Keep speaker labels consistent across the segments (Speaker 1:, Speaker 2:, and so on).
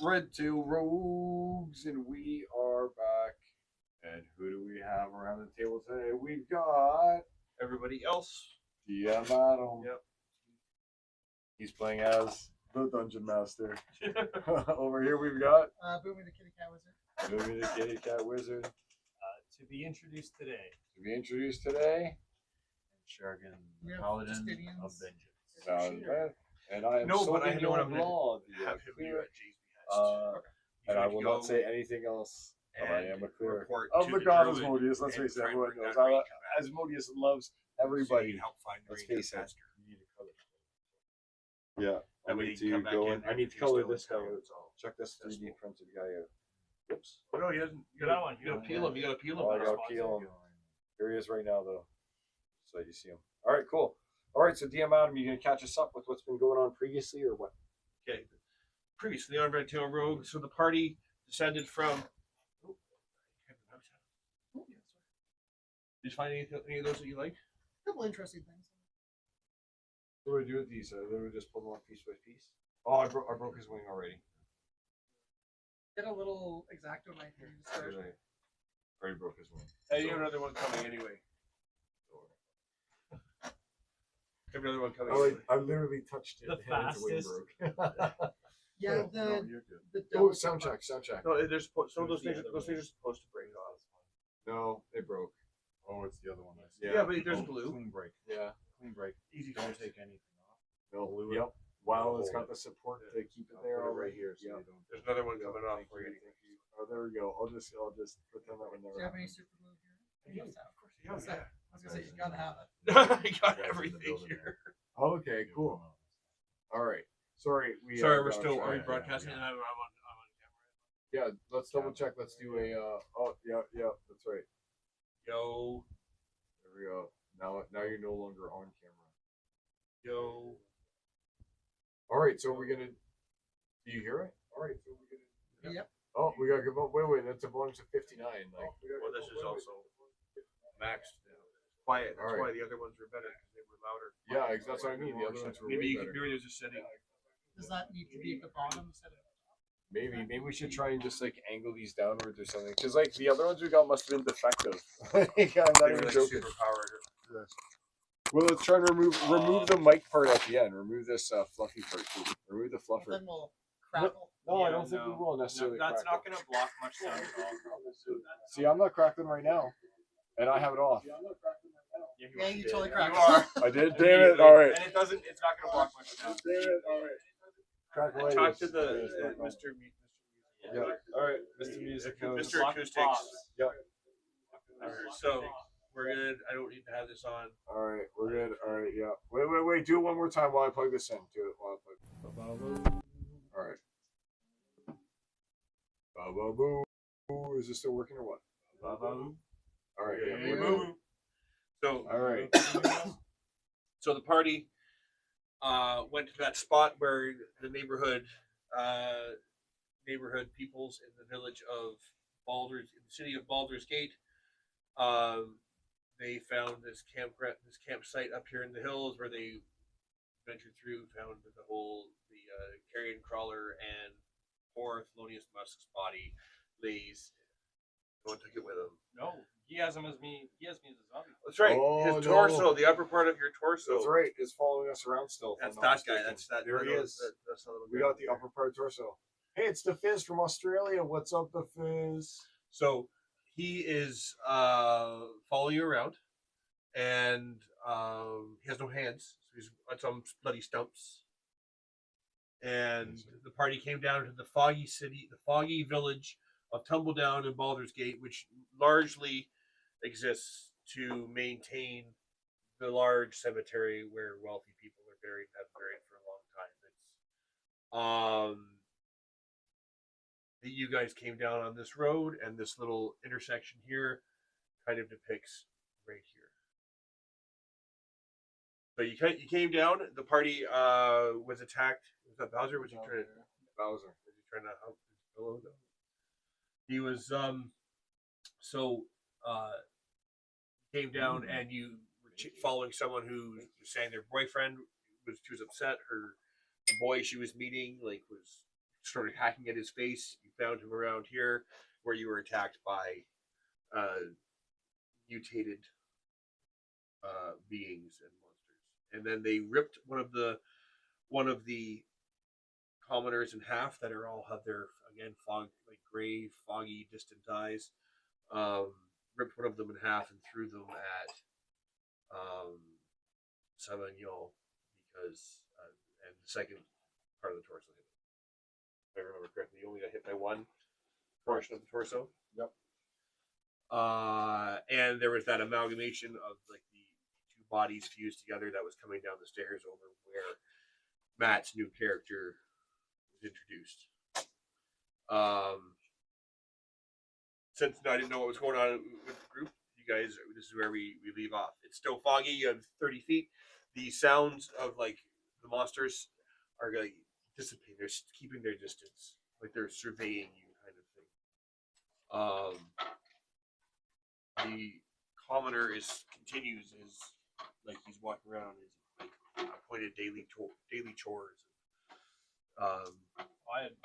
Speaker 1: Red Tail Rogues, and we are back. And who do we have around the table today? We've got
Speaker 2: everybody else.
Speaker 1: DM Adam.
Speaker 2: Yep.
Speaker 1: He's playing as the Dungeon Master. Over here we've got
Speaker 3: Boomy the Kitty Cat Wizard.
Speaker 1: Boomy the Kitty Cat Wizard.
Speaker 4: To be introduced today.
Speaker 5: Shargan,
Speaker 3: Yeah,
Speaker 5: Paladin
Speaker 3: Justinians.
Speaker 5: of Vengeance.
Speaker 1: And I am
Speaker 2: No, but I know what I'm
Speaker 1: going
Speaker 2: gonna
Speaker 1: to
Speaker 2: have him do
Speaker 1: clear.
Speaker 2: at JB.
Speaker 1: And I will not say anything else. But I am a clear
Speaker 2: report
Speaker 1: of
Speaker 2: to
Speaker 1: the
Speaker 2: the
Speaker 1: god
Speaker 2: druid
Speaker 1: Asmodeus. Let's
Speaker 2: and
Speaker 1: face it,
Speaker 2: try and
Speaker 1: everyone
Speaker 2: bring
Speaker 1: knows.
Speaker 2: that range back.
Speaker 1: Asmodeus loves
Speaker 2: So
Speaker 1: everybody.
Speaker 2: you can help find the
Speaker 1: Let's
Speaker 2: range
Speaker 1: face it.
Speaker 2: faster.
Speaker 1: Yeah, I
Speaker 2: That way
Speaker 1: need
Speaker 2: you can come
Speaker 1: to
Speaker 2: back
Speaker 1: go
Speaker 2: in
Speaker 1: in.
Speaker 2: there
Speaker 1: I need to
Speaker 2: if you're
Speaker 1: color
Speaker 2: still
Speaker 1: this guy
Speaker 2: in town,
Speaker 1: out.
Speaker 2: so
Speaker 1: Check this 3D
Speaker 2: accessible.
Speaker 1: printed guy out. Whoops.
Speaker 2: Oh, no, he doesn't.
Speaker 4: You got one.
Speaker 2: You gotta peel him. You gotta peel him.
Speaker 1: Oh, I
Speaker 2: for
Speaker 1: gotta
Speaker 2: response.
Speaker 1: peel him. Here he is right now, though. So you see him. All right, cool. All right, so DM Adam, you gonna catch us up with what's been going on previously, or what?
Speaker 2: Okay. Previously on Red Tail Rogue, so the party descended from. Oh, did you find any of those that you like?
Speaker 3: A couple interesting things.
Speaker 1: What do I do with these? They would just pull them off piece by piece. Oh, I broke his wing already.
Speaker 3: Get a little exacto knife here. Just start.
Speaker 1: Already broke his wing.
Speaker 2: Hey, you have another one coming anyway. You have another one coming.
Speaker 1: Oh,
Speaker 2: anyway.
Speaker 1: I literally touched it.
Speaker 4: The
Speaker 1: and his wing
Speaker 4: fastest.
Speaker 1: broke.
Speaker 3: Yeah,
Speaker 1: No,
Speaker 3: the
Speaker 1: you're good.
Speaker 3: the
Speaker 1: Oh,
Speaker 3: delicate
Speaker 1: sound
Speaker 3: part.
Speaker 1: check.
Speaker 2: No, they're supposed. Some of those
Speaker 4: The
Speaker 2: things.
Speaker 4: other
Speaker 2: Those
Speaker 4: one.
Speaker 2: things are supposed to break off.
Speaker 1: No, they broke.
Speaker 5: Oh, it's the other one.
Speaker 2: Yeah, but there's glue.
Speaker 5: Clean break.
Speaker 1: Yeah.
Speaker 5: Clean break.
Speaker 2: Easy
Speaker 5: Don't
Speaker 2: fix.
Speaker 5: take anything off.
Speaker 1: No,
Speaker 5: Glue it.
Speaker 1: yep. While it's
Speaker 5: Hold
Speaker 1: got the support
Speaker 5: Yeah.
Speaker 1: to keep it
Speaker 5: I'll
Speaker 1: there
Speaker 5: put it
Speaker 1: already.
Speaker 5: right here so
Speaker 1: Yep.
Speaker 5: you don't.
Speaker 2: There's another one
Speaker 1: Yep,
Speaker 2: coming off
Speaker 1: thank
Speaker 2: for
Speaker 1: you,
Speaker 2: you.
Speaker 1: thank you. Oh, there we go. I'll just pretend that one
Speaker 3: Do
Speaker 1: never
Speaker 3: you have any
Speaker 1: happened.
Speaker 3: super glue here? You must have.
Speaker 2: Of course, yeah,
Speaker 3: What's that? I was gonna say you gotta have it.
Speaker 2: I got
Speaker 5: Guys in the
Speaker 2: everything
Speaker 5: building
Speaker 2: here.
Speaker 1: Okay, cool. All right. Sorry,
Speaker 2: Sorry, we're
Speaker 1: got
Speaker 2: still. Are we
Speaker 1: track.
Speaker 2: broadcasting?
Speaker 5: yeah.
Speaker 2: I'm on camera.
Speaker 1: Yeah, let's double check. Let's do a. Oh, yeah, that's right.
Speaker 2: Yo,
Speaker 1: There we go. Now you're no longer on camera.
Speaker 2: yo.
Speaker 1: All right, so we're gonna. Do you hear it? All right, so we're gonna.
Speaker 3: Yep.
Speaker 1: Oh, we gotta give up. Wait, that's a bonus of 59. Like,
Speaker 2: Well, this is also maxed. Quiet. That's
Speaker 1: All right.
Speaker 2: why the other ones were better because they were louder.
Speaker 1: yeah, that's what I mean. The other ones were
Speaker 2: Maybe
Speaker 1: way
Speaker 2: you
Speaker 1: better.
Speaker 2: could. Maybe there's a setting.
Speaker 3: Does that need to be at the bottom instead of?
Speaker 1: Maybe we should try and just like angle these downwards or something. Because like the other ones we got must have been defective. I'm not
Speaker 2: They were
Speaker 1: even
Speaker 2: like
Speaker 1: joking.
Speaker 2: super powered.
Speaker 1: Well, let's try and remove the mic part at the end. Remove this fluffy part too. Remove the
Speaker 3: Well,
Speaker 1: fluffer.
Speaker 3: then we'll crackle.
Speaker 1: No, I
Speaker 4: Yeah,
Speaker 1: don't think we
Speaker 4: no.
Speaker 1: will necessarily.
Speaker 4: That's
Speaker 1: crackle.
Speaker 4: not going to block much sound at all.
Speaker 1: See, I'm not crackling right now, and I have it off.
Speaker 3: Yeah, you totally
Speaker 4: You
Speaker 3: cracked.
Speaker 4: are.
Speaker 1: I did. Damn it! All right.
Speaker 4: And it doesn't. It's not going to block much sound.
Speaker 1: Damn it! All right. Crackle
Speaker 2: Talk to
Speaker 1: ladies.
Speaker 2: the Mr.
Speaker 1: Yeah. All right, Mr. Music.
Speaker 2: Mr.
Speaker 4: Block
Speaker 2: Acoustics.
Speaker 4: pops.
Speaker 1: Yep.
Speaker 2: Alright, so we're good. I don't need to have this on.
Speaker 1: All right, we're good. All right, yeah. Wait. Do it one more time while I plug this in. Do it while I plug. All right. Ba-ba-boo. Is this still working or what? All right. Yeah, we're good.
Speaker 2: So
Speaker 1: All right.
Speaker 2: So the party went to that spot where the neighborhood peoples in the village of Baldur's, in the city of Baldur's Gate. They found this campsite up here in the hills where they ventured through, found the carrion crawler and poor Thelonious Musk's body lays. No one took it with him.
Speaker 4: No, he has me as a zombie.
Speaker 2: That's right.
Speaker 1: Oh,
Speaker 2: His
Speaker 1: no.
Speaker 2: torso, the upper part of your torso.
Speaker 1: That's right. It's following us around still. if
Speaker 2: That's
Speaker 1: I'm not
Speaker 2: that guy.
Speaker 1: mistaken.
Speaker 2: That's that.
Speaker 1: There he is.
Speaker 2: That's the little
Speaker 1: We
Speaker 2: guy
Speaker 1: got the
Speaker 2: there.
Speaker 1: upper part torso. Hey, it's the Fizz from Australia. What's up, the Fizz?
Speaker 2: So he is following you around, and he has no hands. So he's on some bloody stumps. And the party came down to the foggy village of Tumbledown and Baldur's Gate, which largely exists to maintain the large cemetery where wealthy people are buried and have been buried for a long time. You guys came down on this road, and this little intersection here kind of depicts right here. So you came down. The party was attacked. Was that Bowser? Was he trying to?
Speaker 1: Bowser.
Speaker 2: Was he trying to help his fellow? He was came down, and you were following someone who was saying their boyfriend was upset. The boy she was meeting was started hacking at his face. You found him around here, where you were attacked by mutated beings and monsters. And then they ripped one of the commoners in half that are all have their again gray, foggy, distant eyes. Ripped one of them in half and threw them at Sauvignon because and the second part of the torso. If I remember correctly, you only got hit by one portion of the torso.
Speaker 1: Yep.
Speaker 2: And there was that amalgamation of like the two bodies fused together that was coming down the stairs over where Matt's new character was introduced. Since I didn't know what was going on with the group, you guys, this is where we leave off. It's still foggy. You have 30 feet. The sounds of like the monsters are like dissipating. They're keeping their distance, like they're surveying you, kind of thing. The commoner continues his like he's walking around his like appointed daily chores.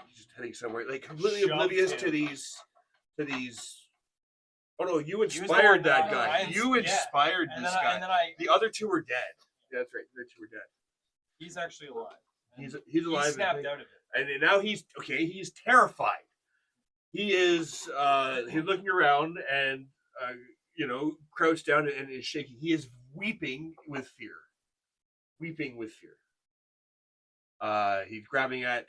Speaker 2: He's just heading somewhere, like completely oblivious to these. Oh no! You inspired that guy. You inspired this guy.
Speaker 4: And then
Speaker 2: the other two were dead. Yeah, that's right. The other two were dead.
Speaker 4: he's actually alive.
Speaker 2: He's
Speaker 4: He
Speaker 2: alive.
Speaker 4: snapped out of it.
Speaker 2: And now he's okay. He's terrified. He is. He's looking around and crouched down and is shaking. He is weeping with fear. Weeping with fear. He's grabbing at.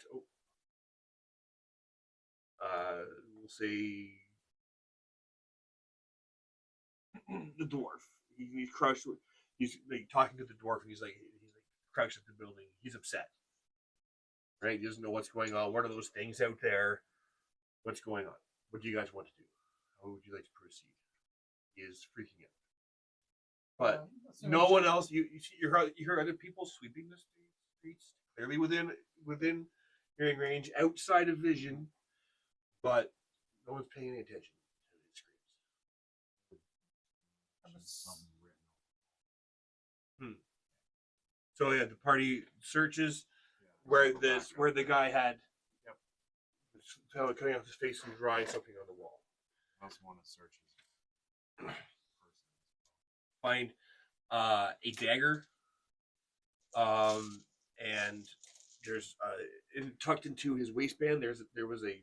Speaker 2: We'll say the dwarf. He's crouched. He's like talking to the dwarf, and he's like crouched at the building. He's upset. Right? He doesn't know what's going on. What are those things out there? What's going on? What do you guys want to do? How would you like to proceed? He is freaking out. But no one else. You hear other people sweeping the streets, clearly within hearing range, outside of vision, but no one's paying any attention to the screams. So yeah, the party searches where the guy had coming off his face and drawing something on the wall.
Speaker 5: I also want to search his person.
Speaker 2: Find a dagger, and there's tucked into his waistband. There was a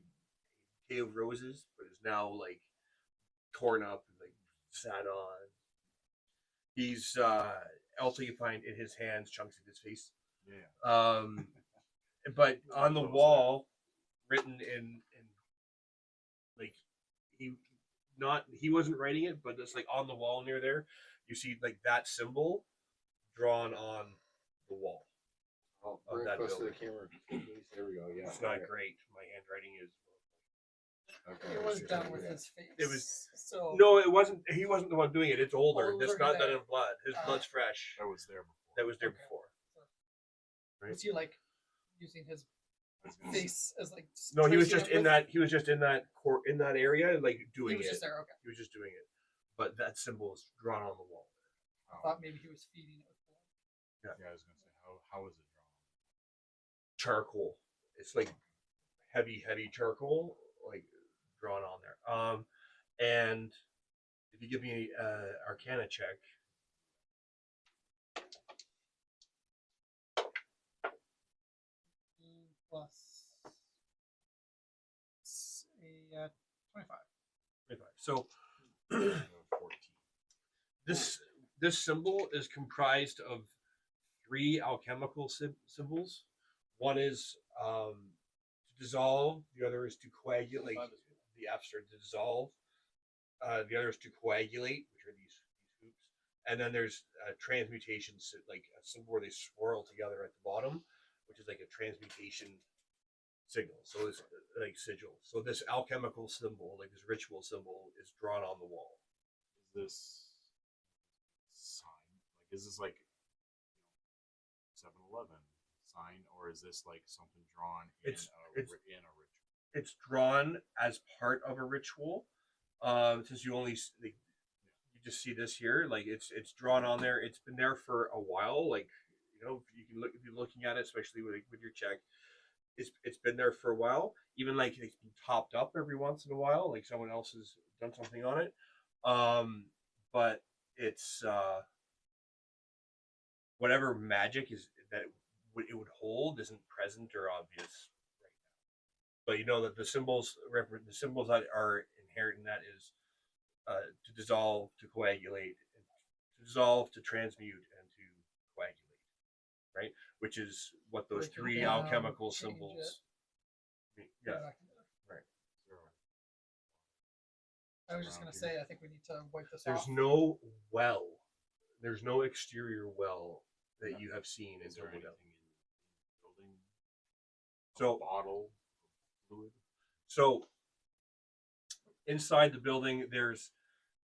Speaker 2: bouquet of roses, but it's now like torn up and like sat on. He's also you find in his hands chunks of his face.
Speaker 5: Yeah.
Speaker 2: But on the wall, written in like he wasn't writing it, but it's like on the wall near there. You see like that symbol drawn on the wall.
Speaker 1: Oh,
Speaker 2: of that
Speaker 1: close to the
Speaker 2: building.
Speaker 1: camera. There we go. Yeah.
Speaker 2: It's not great. My handwriting is.
Speaker 5: Okay.
Speaker 3: It was done with his face.
Speaker 2: It was-
Speaker 3: so.
Speaker 2: No, it wasn't. He wasn't the one doing it. It's older.
Speaker 3: Older
Speaker 2: It's not done
Speaker 3: than-
Speaker 2: in blood. His blood's fresh.
Speaker 5: That was there before.
Speaker 2: That was there
Speaker 3: Okay.
Speaker 2: before. Right.
Speaker 3: Was he like using his
Speaker 5: I was gonna say,
Speaker 3: face as like?
Speaker 2: No, he was
Speaker 3: tracing
Speaker 2: just
Speaker 3: it
Speaker 2: in
Speaker 3: with-
Speaker 2: that. He was just in that in that area, like
Speaker 3: He
Speaker 2: doing
Speaker 3: was
Speaker 2: it.
Speaker 3: just there. Okay.
Speaker 2: He was just doing it. But that symbol is drawn on the wall.
Speaker 3: I thought maybe he was feeding it with blood.
Speaker 5: yeah, I was gonna say how was it drawn?
Speaker 2: Charcoal. It's like heavy charcoal, like drawn on there. And if you give me Arcana check.
Speaker 3: Plus a 25.
Speaker 2: 25. So
Speaker 5: 14.
Speaker 2: this symbol is comprised of 3 alchemical symbols. One is to dissolve. The other is to coagulate. Like the F's are to dissolve. The other is to coagulate, which are these hoops. And then there's transmutation, like a symbol where they swirl together at the bottom, which is like a transmutation signal. So it's like sigil. So this alchemical symbol, like this ritual symbol, is drawn on the wall.
Speaker 5: Is this sign? Like, is this like 7-Eleven sign, or is this like something drawn in
Speaker 2: It's-
Speaker 5: a ritual?
Speaker 2: It's drawn as part of a ritual. Since you only like, you just see this here, like it's drawn on there. It's been there for a while. Like if you can look if you're looking at it, especially with your check, it's been there for a while. Even like it's been topped up every once in a while, like someone else has done something on it. But it's whatever magic is that it would hold isn't present or obvious right now. But you know that the symbols that are inherent in that is to dissolve, to coagulate, to dissolve, to transmute, and to coagulate, right? Which is what those
Speaker 3: Break it
Speaker 2: three
Speaker 3: down,
Speaker 2: alchemical
Speaker 3: change
Speaker 2: symbols.
Speaker 3: Put
Speaker 2: Yeah,
Speaker 3: it back together.
Speaker 2: right.
Speaker 3: I was just gonna say, I think we need to wipe this
Speaker 2: There's
Speaker 3: off.
Speaker 2: no well. There's no exterior well that you have seen in
Speaker 5: Is there
Speaker 2: Domo.
Speaker 5: anything in the building?
Speaker 2: So
Speaker 5: Bottle fluid.
Speaker 2: So inside the building, there's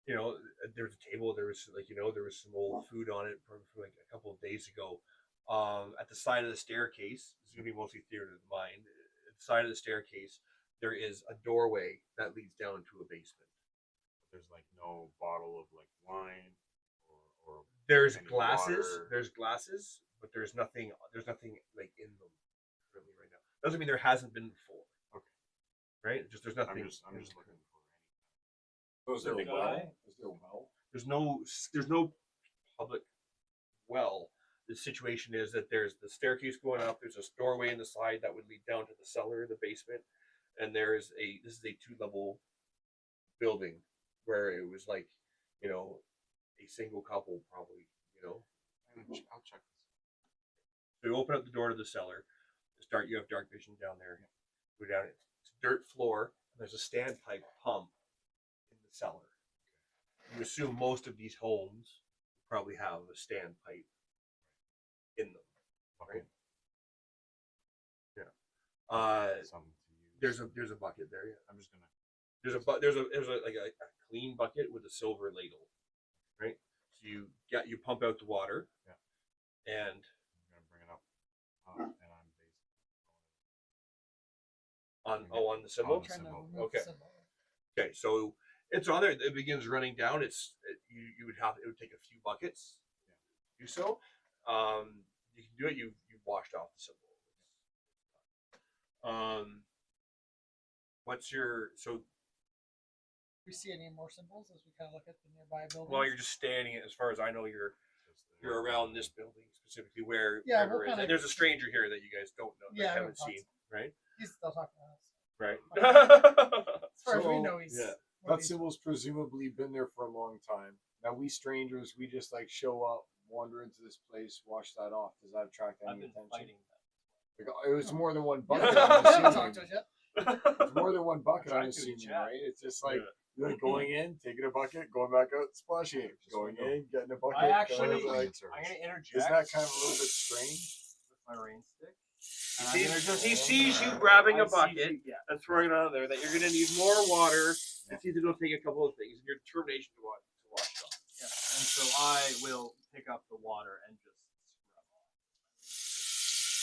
Speaker 2: there's a table. There was there was some old food on it from like a couple of days ago. At the side of the staircase, this is gonna be mostly theater of the mind. At the side of the staircase, there is a doorway that leads down to a basement.
Speaker 5: There's like no bottle of like wine or
Speaker 2: There's
Speaker 5: any
Speaker 2: glasses.
Speaker 5: water.
Speaker 2: There's glasses, but there's nothing. There's nothing like in them currently right now. Doesn't mean there hasn't been before.
Speaker 5: Okay.
Speaker 2: Right? Just there's nothing.
Speaker 5: I'm just looking for any.
Speaker 1: So is there a
Speaker 4: Big
Speaker 1: well?
Speaker 4: eye.
Speaker 1: Is there a well?
Speaker 2: There's no public well. The situation is that there's the staircase going up. There's a doorway in the side that would lead down to the cellar, the basement, and this is a 2-level building where it was like a single couple probably.
Speaker 5: I'll check this.
Speaker 2: So you open up the door to the cellar. You have dark vision down there. Go down it. It's a dirt floor. And there's a standpipe pump in the cellar. You assume most of these homes probably have a standpipe in them, right? Yeah.
Speaker 5: Something to use.
Speaker 2: There's a bucket there. Yeah.
Speaker 5: I'm just gonna.
Speaker 2: There's a clean bucket with a silver ladle, right? So you pump out the water.
Speaker 5: Yeah.
Speaker 2: And
Speaker 5: I'm gonna bring it up. And I'm
Speaker 2: on the symbol.
Speaker 5: On the
Speaker 3: Trying to
Speaker 5: symbol.
Speaker 3: remove the
Speaker 2: Okay.
Speaker 3: symbol.
Speaker 2: Okay, so it's on there. It begins running down. It would take a few buckets to do so. You can do it. You've washed off the symbol. What's your
Speaker 3: Do we see any more symbols as we kind of look at the nearby buildings?
Speaker 2: Well, you're just standing. As far as I know, you're around this building specifically where
Speaker 3: Yeah,
Speaker 2: Trevor
Speaker 3: we're
Speaker 2: is.
Speaker 3: kinda-
Speaker 2: And there's a stranger here that you guys don't know, that
Speaker 3: Yeah,
Speaker 2: you haven't
Speaker 3: we
Speaker 2: seen, right?
Speaker 3: He's still talking to us.
Speaker 2: Right.
Speaker 3: As far as we
Speaker 1: So,
Speaker 3: know, he's
Speaker 2: yeah.
Speaker 3: one of
Speaker 1: That
Speaker 3: these-
Speaker 1: symbol's presumably been there for a long time. Now we strangers, we just like show up, wander into this place, wash that off. Does that attract
Speaker 4: I've
Speaker 1: any
Speaker 4: been
Speaker 1: attention?
Speaker 4: fighting that.
Speaker 1: Like, it was more than one bucket.
Speaker 3: He
Speaker 1: I'm
Speaker 3: hasn't talked to
Speaker 1: assuming.
Speaker 3: us yet.
Speaker 1: It's more than one bucket. I'm
Speaker 4: Tried to in
Speaker 1: assuming,
Speaker 4: chat.
Speaker 1: right? It's just like
Speaker 2: Yeah.
Speaker 1: you're like going in, taking a bucket, going back out, splashing it, going in, getting a bucket.
Speaker 4: I actually,
Speaker 1: going out, like,
Speaker 4: I'm gonna interject.
Speaker 1: isn't that kind of a little bit strange?
Speaker 4: with my rain stick?
Speaker 2: He sees you grabbing a
Speaker 4: I see
Speaker 2: bucket
Speaker 4: you- yeah.
Speaker 2: and throwing it on there, that you're going to need more water. And he's going to take a couple of things, and your determination to wash it off.
Speaker 4: Yeah. And so I will pick up the water and just scrub off.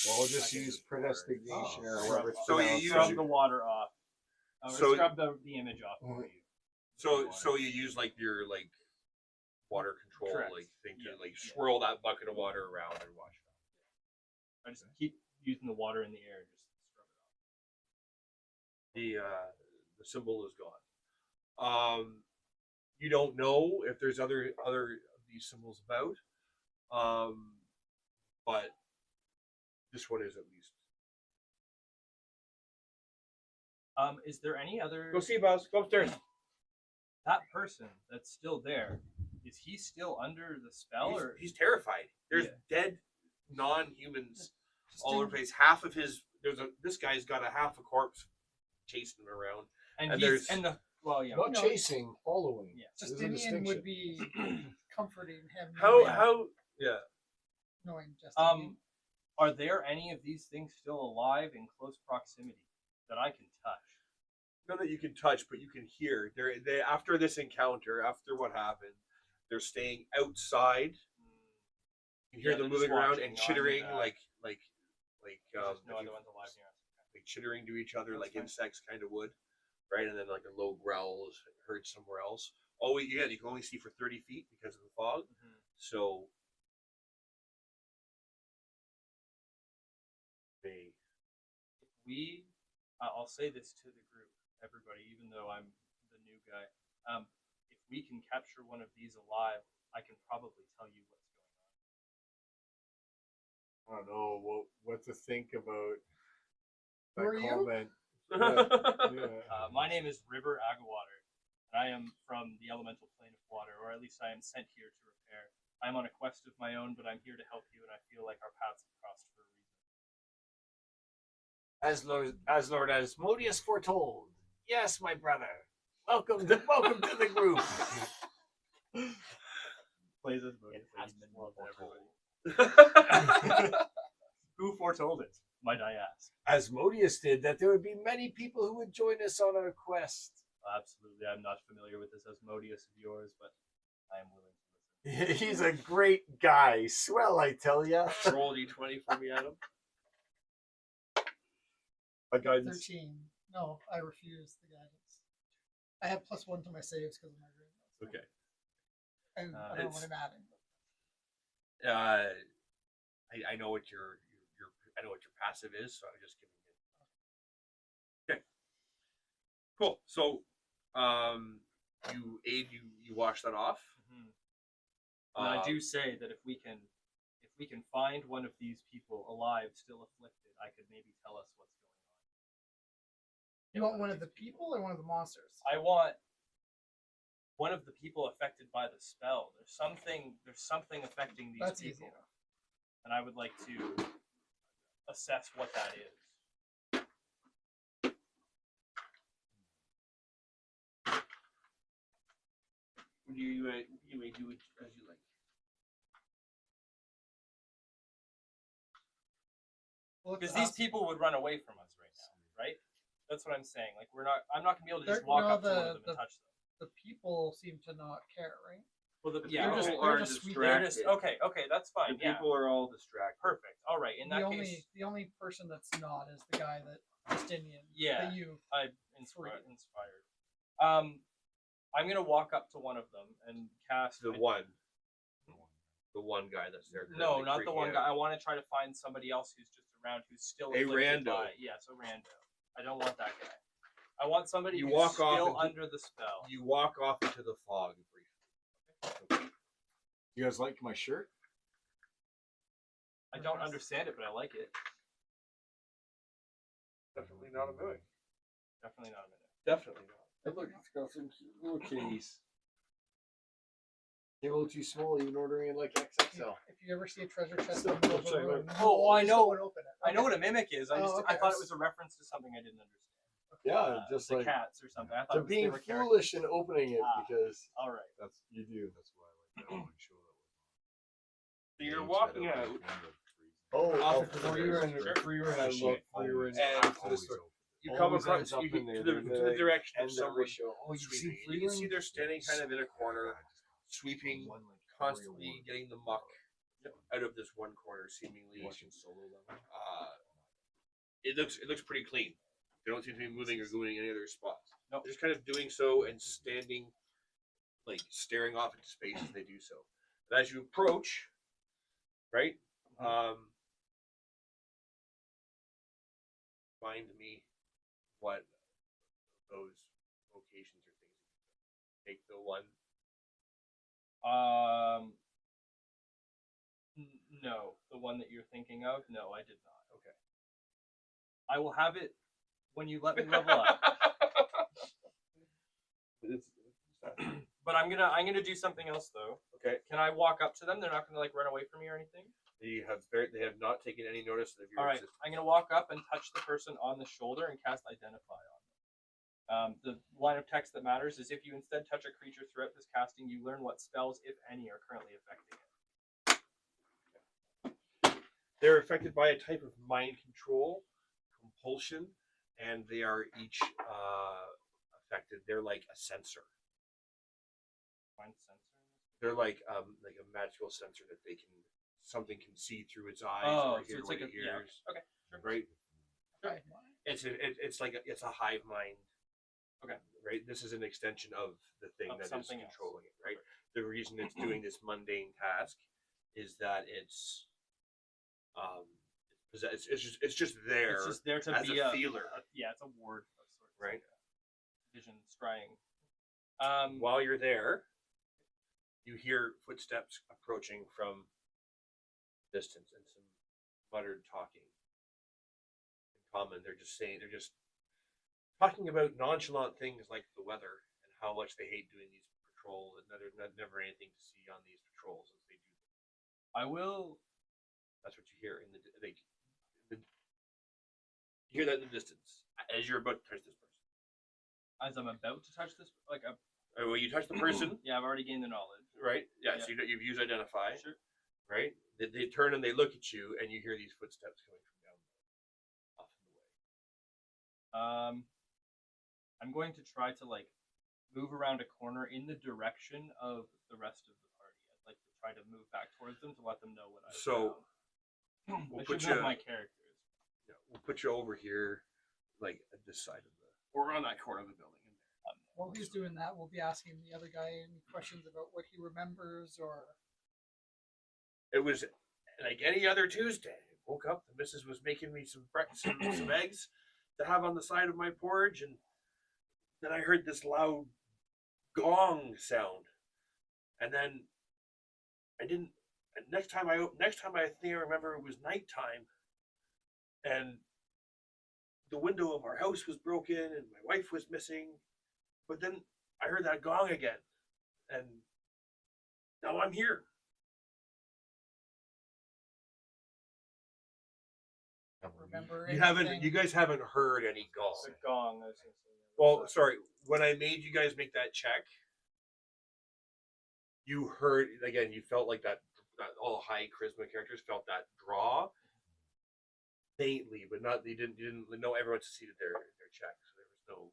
Speaker 1: Well, we'll just
Speaker 4: I can
Speaker 1: use
Speaker 4: use
Speaker 1: predestination
Speaker 5: Oh.
Speaker 1: or
Speaker 4: Scrub,
Speaker 1: whatever it's
Speaker 2: So you
Speaker 1: pronounced.
Speaker 2: use
Speaker 4: scrub the water off.
Speaker 2: So-
Speaker 4: Scrub the image off for you.
Speaker 2: So you use like your water control
Speaker 4: Correct.
Speaker 2: thing to
Speaker 4: Yeah.
Speaker 2: swirl that bucket of water around and wash it off.
Speaker 4: I just keep using the water in the air and just scrub it off.
Speaker 2: The symbol is gone. You don't know if there's other of these symbols about, but this one is at least.
Speaker 4: Is there any other
Speaker 2: Go see, Buzz. Go upstairs.
Speaker 4: that person that's still there? Is he still under the spell, or
Speaker 2: He's terrified. There's
Speaker 4: Yeah.
Speaker 2: dead non-humans
Speaker 3: Just
Speaker 2: all over the
Speaker 3: do-
Speaker 2: place. Half of his this guy's got a half a corpse chasing him around.
Speaker 4: and
Speaker 2: and
Speaker 4: he's
Speaker 2: there's-
Speaker 4: and the well, yeah,
Speaker 1: Not
Speaker 3: No.
Speaker 1: chasing, following.
Speaker 4: Yeah.
Speaker 1: There's a
Speaker 3: Justinian would
Speaker 1: distinction.
Speaker 3: be comforting him. Knowing Justinian.
Speaker 4: Are there any of these things still alive in close proximity that I can touch?
Speaker 2: None that you can touch, but you can hear. They after this encounter, after what happened, they're staying outside. You hear
Speaker 4: Yeah,
Speaker 2: them
Speaker 4: they're
Speaker 2: moving
Speaker 4: just
Speaker 2: around
Speaker 4: watching,
Speaker 2: and
Speaker 4: no, I knew
Speaker 2: chittering
Speaker 4: that.
Speaker 2: like
Speaker 4: There's no other ones alive near us.
Speaker 2: like chittering to each other
Speaker 4: That's
Speaker 2: like
Speaker 4: fine.
Speaker 2: insects kind of would, right? And then like a low growl is heard somewhere else. Oh, yeah, you can only see for 30 feet because of the fog.
Speaker 4: Mhm.
Speaker 2: So they
Speaker 4: we, I'll say this to the group, everybody, even though I'm the new guy. If we can capture one of these alive, I can probably tell you what's going on.
Speaker 5: I don't know what to think about
Speaker 3: Who
Speaker 5: that
Speaker 3: are you?
Speaker 5: comment.
Speaker 4: My name is River Agawater, and I am from the elemental plane of water, or at least I am sent here to repair. I'm on a quest of my own, but I'm here to help you, and I feel like our paths have crossed for a reason.
Speaker 6: As Lord Asmodeus foretold. Yes, my brother. Welcome to the group.
Speaker 4: Plays as Who foretold it? Might I ask?
Speaker 6: Asmodeus did that there would be many people who would join us on our quest.
Speaker 4: Absolutely, I'm not familiar with this Asmodeus of yours, but I am willing to listen.
Speaker 6: He's a great guy. Swell, I tell ya.
Speaker 2: Roll d20 for me, Adam.
Speaker 6: A guidance.
Speaker 3: 13. No, I refuse the guidance. I have +1 to my saves because of my grade.
Speaker 2: Okay.
Speaker 3: And I don't know what I'm adding.
Speaker 2: I know what your I know what your passive is, so I'm just giving it. Okay. Cool. So, you wash that off.
Speaker 4: And I do say that if we can find one of these people alive, still afflicted, I could maybe tell us what's going on.
Speaker 3: You want one of the people or one of the monsters?
Speaker 4: I want one of the people affected by the spell. There's something affecting these
Speaker 3: That's
Speaker 4: people,
Speaker 3: easy enough.
Speaker 4: and I would like to assess what that is.
Speaker 2: You may do it as you like.
Speaker 3: Well,
Speaker 4: Because these people would run away from us right now, right? That's what I'm saying. Like I'm not gonna be able to just
Speaker 3: They're-
Speaker 4: walk
Speaker 3: no,
Speaker 4: up to one of them
Speaker 3: the-
Speaker 4: and touch them.
Speaker 3: The people seem to not care, right?
Speaker 4: Well,
Speaker 2: Yeah,
Speaker 3: They're just-
Speaker 2: people
Speaker 3: they're
Speaker 2: are
Speaker 3: just sweet.
Speaker 4: They're
Speaker 2: distracted.
Speaker 4: just okay. That's fine.
Speaker 2: The
Speaker 4: Yeah,
Speaker 2: people are all distracted.
Speaker 4: perfect. All right. In that case,
Speaker 3: The only person that's not is the guy that Justinian.
Speaker 4: Yeah.
Speaker 3: That you.
Speaker 4: I'm inspired. I'm gonna walk up to one of them and cast
Speaker 2: The one guy that's there.
Speaker 4: No,
Speaker 2: currently
Speaker 4: not the
Speaker 2: freaking
Speaker 4: one
Speaker 2: out.
Speaker 4: guy. I want to try to find somebody else who's just around who's still
Speaker 2: A
Speaker 4: afflicted
Speaker 2: rando.
Speaker 4: by- yes, a rando. I don't want that guy. I want somebody
Speaker 2: You
Speaker 4: who's
Speaker 2: walk off
Speaker 4: still
Speaker 2: into-
Speaker 4: under the spell.
Speaker 2: You walk off into the fog briefly.
Speaker 6: You guys like my shirt?
Speaker 4: I don't understand it, but I like it.
Speaker 2: Definitely not a minute.
Speaker 4: Definitely not a minute.
Speaker 2: Definitely not.
Speaker 6: Hey, look, it's got some cute little kitties. They're a little too small, even ordering in like XXL.
Speaker 3: If you ever see a treasure chest
Speaker 6: Still
Speaker 3: in the middle of
Speaker 6: check
Speaker 3: a room,
Speaker 6: it.
Speaker 4: Oh, I
Speaker 3: just
Speaker 4: know.
Speaker 3: go and open it.
Speaker 4: I know what a mimic is. I
Speaker 3: Oh, okay.
Speaker 4: thought it was a reference to something I didn't understand.
Speaker 6: Yeah, just
Speaker 4: the
Speaker 6: like
Speaker 4: cats or something. I thought
Speaker 6: to
Speaker 4: it was, they
Speaker 6: being
Speaker 4: were characters.
Speaker 6: foolish and opening it
Speaker 4: Ah.
Speaker 6: because
Speaker 4: All right.
Speaker 6: that's you do.
Speaker 5: That's why I like that one show that was
Speaker 2: So you're
Speaker 5: on.
Speaker 2: walking
Speaker 5: That
Speaker 2: out.
Speaker 5: was one of the reasons.
Speaker 6: Oh,
Speaker 2: Off
Speaker 6: for
Speaker 2: to the
Speaker 6: you
Speaker 2: right.
Speaker 6: and for you and I
Speaker 5: Appreciate
Speaker 6: look for you and
Speaker 2: And
Speaker 6: after the
Speaker 5: always
Speaker 6: story.
Speaker 5: open.
Speaker 2: You come
Speaker 6: Always
Speaker 2: across
Speaker 6: ends up
Speaker 2: you
Speaker 6: in
Speaker 2: get
Speaker 6: there,
Speaker 2: to
Speaker 6: don't
Speaker 2: the
Speaker 6: they?
Speaker 2: direction of
Speaker 6: And
Speaker 2: someone
Speaker 6: show. Oh, you see
Speaker 2: sweeping. You can see they're standing kind of in a corner, sweeping,
Speaker 5: One, like,
Speaker 2: constantly
Speaker 5: warrior
Speaker 2: getting the
Speaker 5: word.
Speaker 2: muck out of this one corner, seemingly.
Speaker 5: Watching solo level.
Speaker 2: It looks pretty clean. They don't seem to be moving or going any other spots.
Speaker 4: Nope.
Speaker 2: They're just kind of doing so and standing, like staring off into space as they do so. But as you approach, right, find me what those locations or things. Take the one.
Speaker 4: No, the one that you're thinking of. No, I did not. Okay. I will have it when you let me level up. But I'm gonna do something else though.
Speaker 2: Okay.
Speaker 4: Can I walk up to them? They're not gonna like run away from me or anything.
Speaker 2: They have not taken any notice of your
Speaker 4: All right.
Speaker 2: existence.
Speaker 4: I'm gonna walk up and touch the person on the shoulder and cast Identify on them. The line of text that matters is if you instead touch a creature throughout this casting, you learn what spells, if any, are currently affecting it.
Speaker 2: They're affected by a type of mind control, compulsion, and they are each affected. They're like a sensor.
Speaker 4: Mind sensor.
Speaker 2: They're like a magical sensor that something can see through its eyes
Speaker 4: Oh,
Speaker 2: or
Speaker 4: so
Speaker 2: hear
Speaker 4: it's
Speaker 2: what
Speaker 4: like
Speaker 2: it
Speaker 4: a yeah.
Speaker 2: hears.
Speaker 4: Okay. Sure.
Speaker 2: Right?
Speaker 3: Right.
Speaker 2: It's a hive mind.
Speaker 4: Okay.
Speaker 2: Right? This is an extension of the thing
Speaker 4: Of
Speaker 2: that is
Speaker 4: something else.
Speaker 2: controlling it, right? The reason it's doing this mundane task is that it's It's just there.
Speaker 4: It's just there to
Speaker 2: as
Speaker 4: be
Speaker 2: a feeler.
Speaker 4: Yeah, it's a ward of sorts.
Speaker 2: Right.
Speaker 4: Like a vision scrying.
Speaker 2: While you're there, you hear footsteps approaching from distance and some muttered talking. In common, they're just talking about nonchalant things like the weather and how much they hate doing these patrols, and there's never anything to see on these patrols as they do them.
Speaker 4: I will.
Speaker 2: That's what you hear you hear that in the distance as you're about to touch this person.
Speaker 4: As I'm about to touch this, like,
Speaker 2: Well, you touch the person,
Speaker 4: yeah, I've already gained the knowledge.
Speaker 2: right? Yeah.
Speaker 4: Yeah.
Speaker 2: So you've used identify,
Speaker 4: Sure.
Speaker 2: right? They turn and they look at you, and you hear these footsteps coming from down off in the way.
Speaker 4: I'm going to try to like move around a corner in the direction of the rest of the party. I'd like to try to move back towards them to let them know what I
Speaker 2: So
Speaker 4: found.
Speaker 2: we'll
Speaker 4: I
Speaker 2: put
Speaker 4: should
Speaker 2: you.
Speaker 4: have my characters.
Speaker 2: Yeah, we'll put you over here, like at this side of or on that corner of the building. In there.
Speaker 3: While he's doing that, we'll be asking the other guy any questions about what he remembers or.
Speaker 2: It was like any other Tuesday. I woke up, the missus was making me some eggs to have on the side of my porridge, and then I heard this loud gong sound, and then I didn't. And next time I think I remember it was nighttime, and the window of our house was broken, and my wife was missing. But then I heard that gong again, and now I'm here.
Speaker 3: Remember
Speaker 2: You guys haven't heard any gong.
Speaker 4: The gong. I was gonna say,
Speaker 2: Well, sorry. When I made you guys make that check, you heard again. You felt like that all high charisma characters felt that draw faintly, but not. You didn't know everyone succeeded their check, so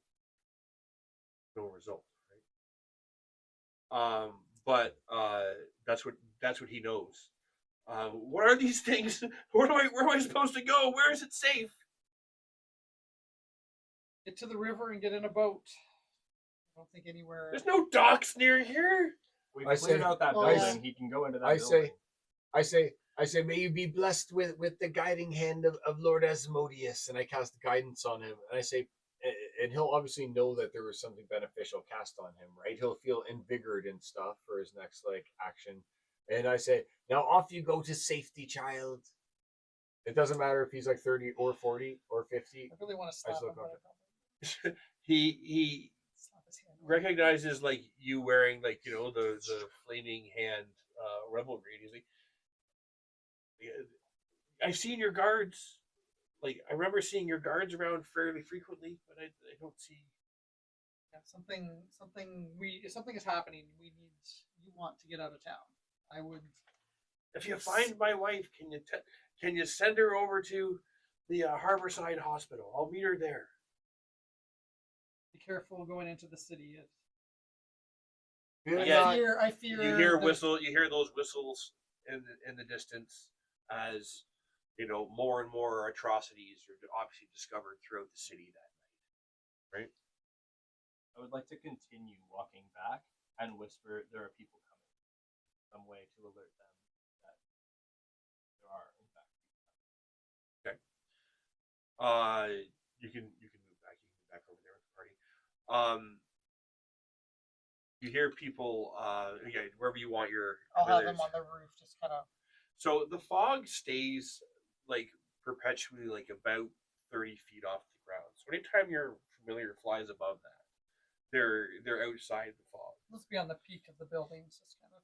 Speaker 2: there was no result. Right. But that's what he knows. What are these things? Where am I supposed to go? Where is it safe?
Speaker 3: Get to the river and get in a boat. I don't think anywhere.
Speaker 2: There's no docks near here.
Speaker 4: We've
Speaker 7: I
Speaker 4: cleared
Speaker 7: say-
Speaker 4: out that
Speaker 3: Well,
Speaker 4: building. He can go into that
Speaker 7: I
Speaker 4: building.
Speaker 7: say, may you be blessed with the guiding hand of Lord Asmodeus. And I cast guidance on him. And I say, and he'll obviously know that there was something beneficial cast on him, right? He'll feel invigorated and stuff for his next action. And I say, now off you go to safety, child. It doesn't matter if he's 30 or 40 or 50.
Speaker 3: I really want to slap
Speaker 7: still
Speaker 3: him.
Speaker 7: got
Speaker 3: but I don't.
Speaker 2: He
Speaker 3: Slap his hand.
Speaker 2: recognizes you wearing the flaming hand rebel green. He's like, I've seen your guards. I remember seeing your guards around fairly frequently, but I don't see.
Speaker 3: Yeah, something is happening. You want to get out of town. I would.
Speaker 2: If you find my wife, can you send her over to the Harborside Hospital? I'll meet her there.
Speaker 3: Be careful going into the city.
Speaker 2: Yeah,
Speaker 3: I fear.
Speaker 2: You hear
Speaker 3: that-
Speaker 2: You hear those whistles in the distance as more and more atrocities are obviously discovered throughout the city that night. Right.
Speaker 4: I would like to continue walking back and whisper, "There are people coming." Some way to alert them that there are, in fact, people coming.
Speaker 2: Okay. You can move back. You can move back over there with the party. You hear people. Wherever you want your.
Speaker 3: I'll have
Speaker 2: villagers.
Speaker 3: them on the roof, just kind of.
Speaker 2: So the fog stays perpetually about 30 feet off the ground. So anytime your familiar flies above that, they're outside the fog.
Speaker 3: Let's be on the peak of the buildings, just kind of.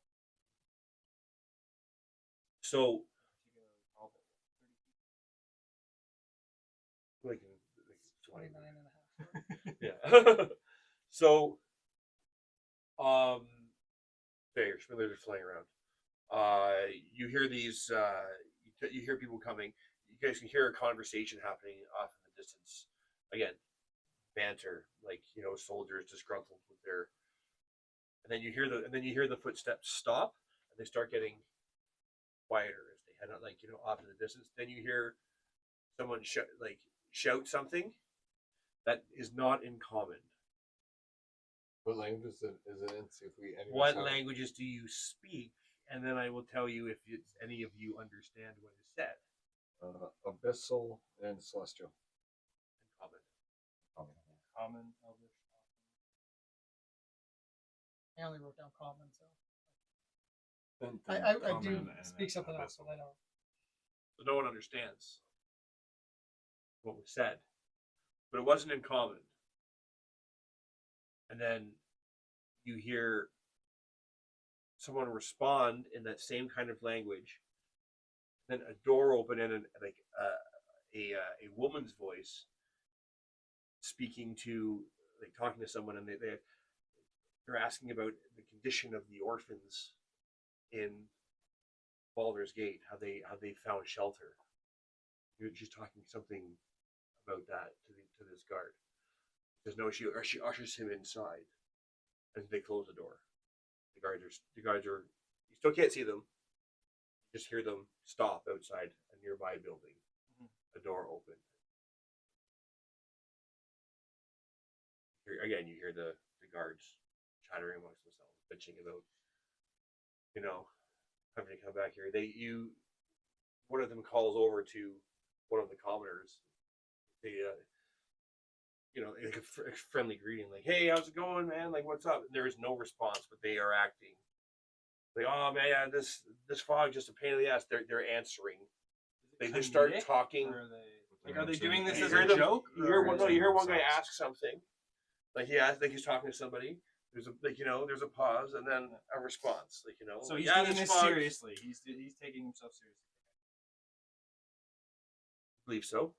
Speaker 2: So like
Speaker 3: 29 and a half.
Speaker 2: yeah. So there, your familiars are flying around. You hear these. You hear people coming. You guys can hear a conversation happening off in the distance. Again, banter, soldiers disgruntled with their. And then you hear the footsteps stop, and they start getting quieter as they head out, off in the distance. Then you hear someone shout something that is not in common.
Speaker 7: What language is it in? See if we.
Speaker 2: What languages do you speak? And then I will tell you if any of you understand what is said.
Speaker 1: Abyssal and Celestial.
Speaker 2: Common.
Speaker 4: Common, Elvish.
Speaker 3: I only wrote down common, so
Speaker 5: Then
Speaker 3: I
Speaker 5: common
Speaker 3: do
Speaker 5: and
Speaker 3: speak
Speaker 5: then
Speaker 3: something else,
Speaker 5: abyssal.
Speaker 3: but I don't.
Speaker 2: So no one understands what was said, but it wasn't in common. And then you hear someone respond in that same kind of language. Then a door open and like a woman's voice speaking to, like, talking to someone, and they're asking about the condition of the orphans in Baldur's Gate, how they found shelter. She's talking something about that to this guard. There's no, she ushers him inside, and they close the door. The guards are you still can't see them. You just hear them stop outside a nearby building. The door open. Again, you hear the guards chattering amongst themselves, bitching about, having to come back here. One of them calls over to one of the commoners. They, like a friendly greeting, like, "Hey, how's it going, man? Like, what's up?" And there is no response, but they are acting like, "Oh man, yeah, this fog just a pain in the ass." They're answering. They just start talking.
Speaker 4: Or are they doing this
Speaker 2: You
Speaker 4: as
Speaker 2: hear
Speaker 4: a
Speaker 2: them-
Speaker 4: joke?
Speaker 2: You hear
Speaker 4: or-
Speaker 2: one guy ask something, like he's talking to somebody. There's a pause and then a response,
Speaker 4: So
Speaker 2: like,
Speaker 4: he's
Speaker 2: "Yeah,
Speaker 4: taking this
Speaker 2: fog-"
Speaker 4: seriously. He's taking himself seriously.
Speaker 2: I believe so.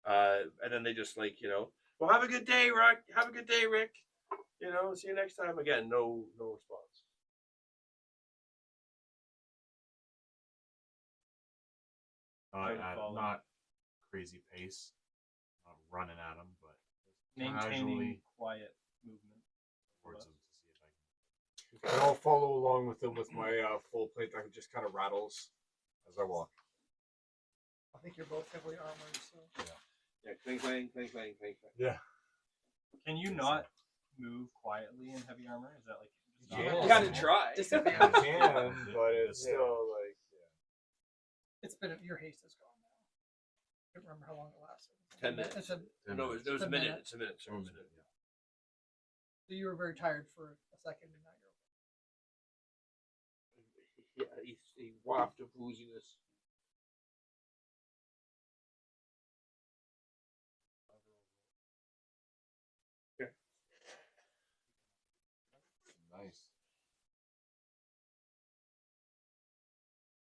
Speaker 2: And then they just well, have a good day, Rick. Have a good day, Rick. See you next time. Again, no response.
Speaker 5: Not crazy pace, not running at them, but
Speaker 4: Maintaining
Speaker 5: casually
Speaker 4: quiet movement.
Speaker 5: towards them to see if I can.
Speaker 7: And I'll follow along with them with my full plate that just kind of rattles as I walk.
Speaker 3: I think you're both heavily armored, so
Speaker 2: Yeah, clang, clang, clang, clang, clang, clang.
Speaker 7: Yeah.
Speaker 4: Can you not move quietly in heavy armor? Is that like just not
Speaker 7: Yeah.
Speaker 4: possible?
Speaker 2: You gotta try.
Speaker 7: I can, but it's still like.
Speaker 3: it's been your haste is gone now. I don't remember how long it lasted.
Speaker 2: 10 minutes.
Speaker 3: It's a,
Speaker 2: No, it was
Speaker 3: A
Speaker 2: a minute.
Speaker 3: minute.
Speaker 2: It's a minute. Sorry, a minute.
Speaker 3: so you were very tired for a second, and now you're okay.
Speaker 2: Yeah, a waft of wooziness. Okay.
Speaker 7: Nice.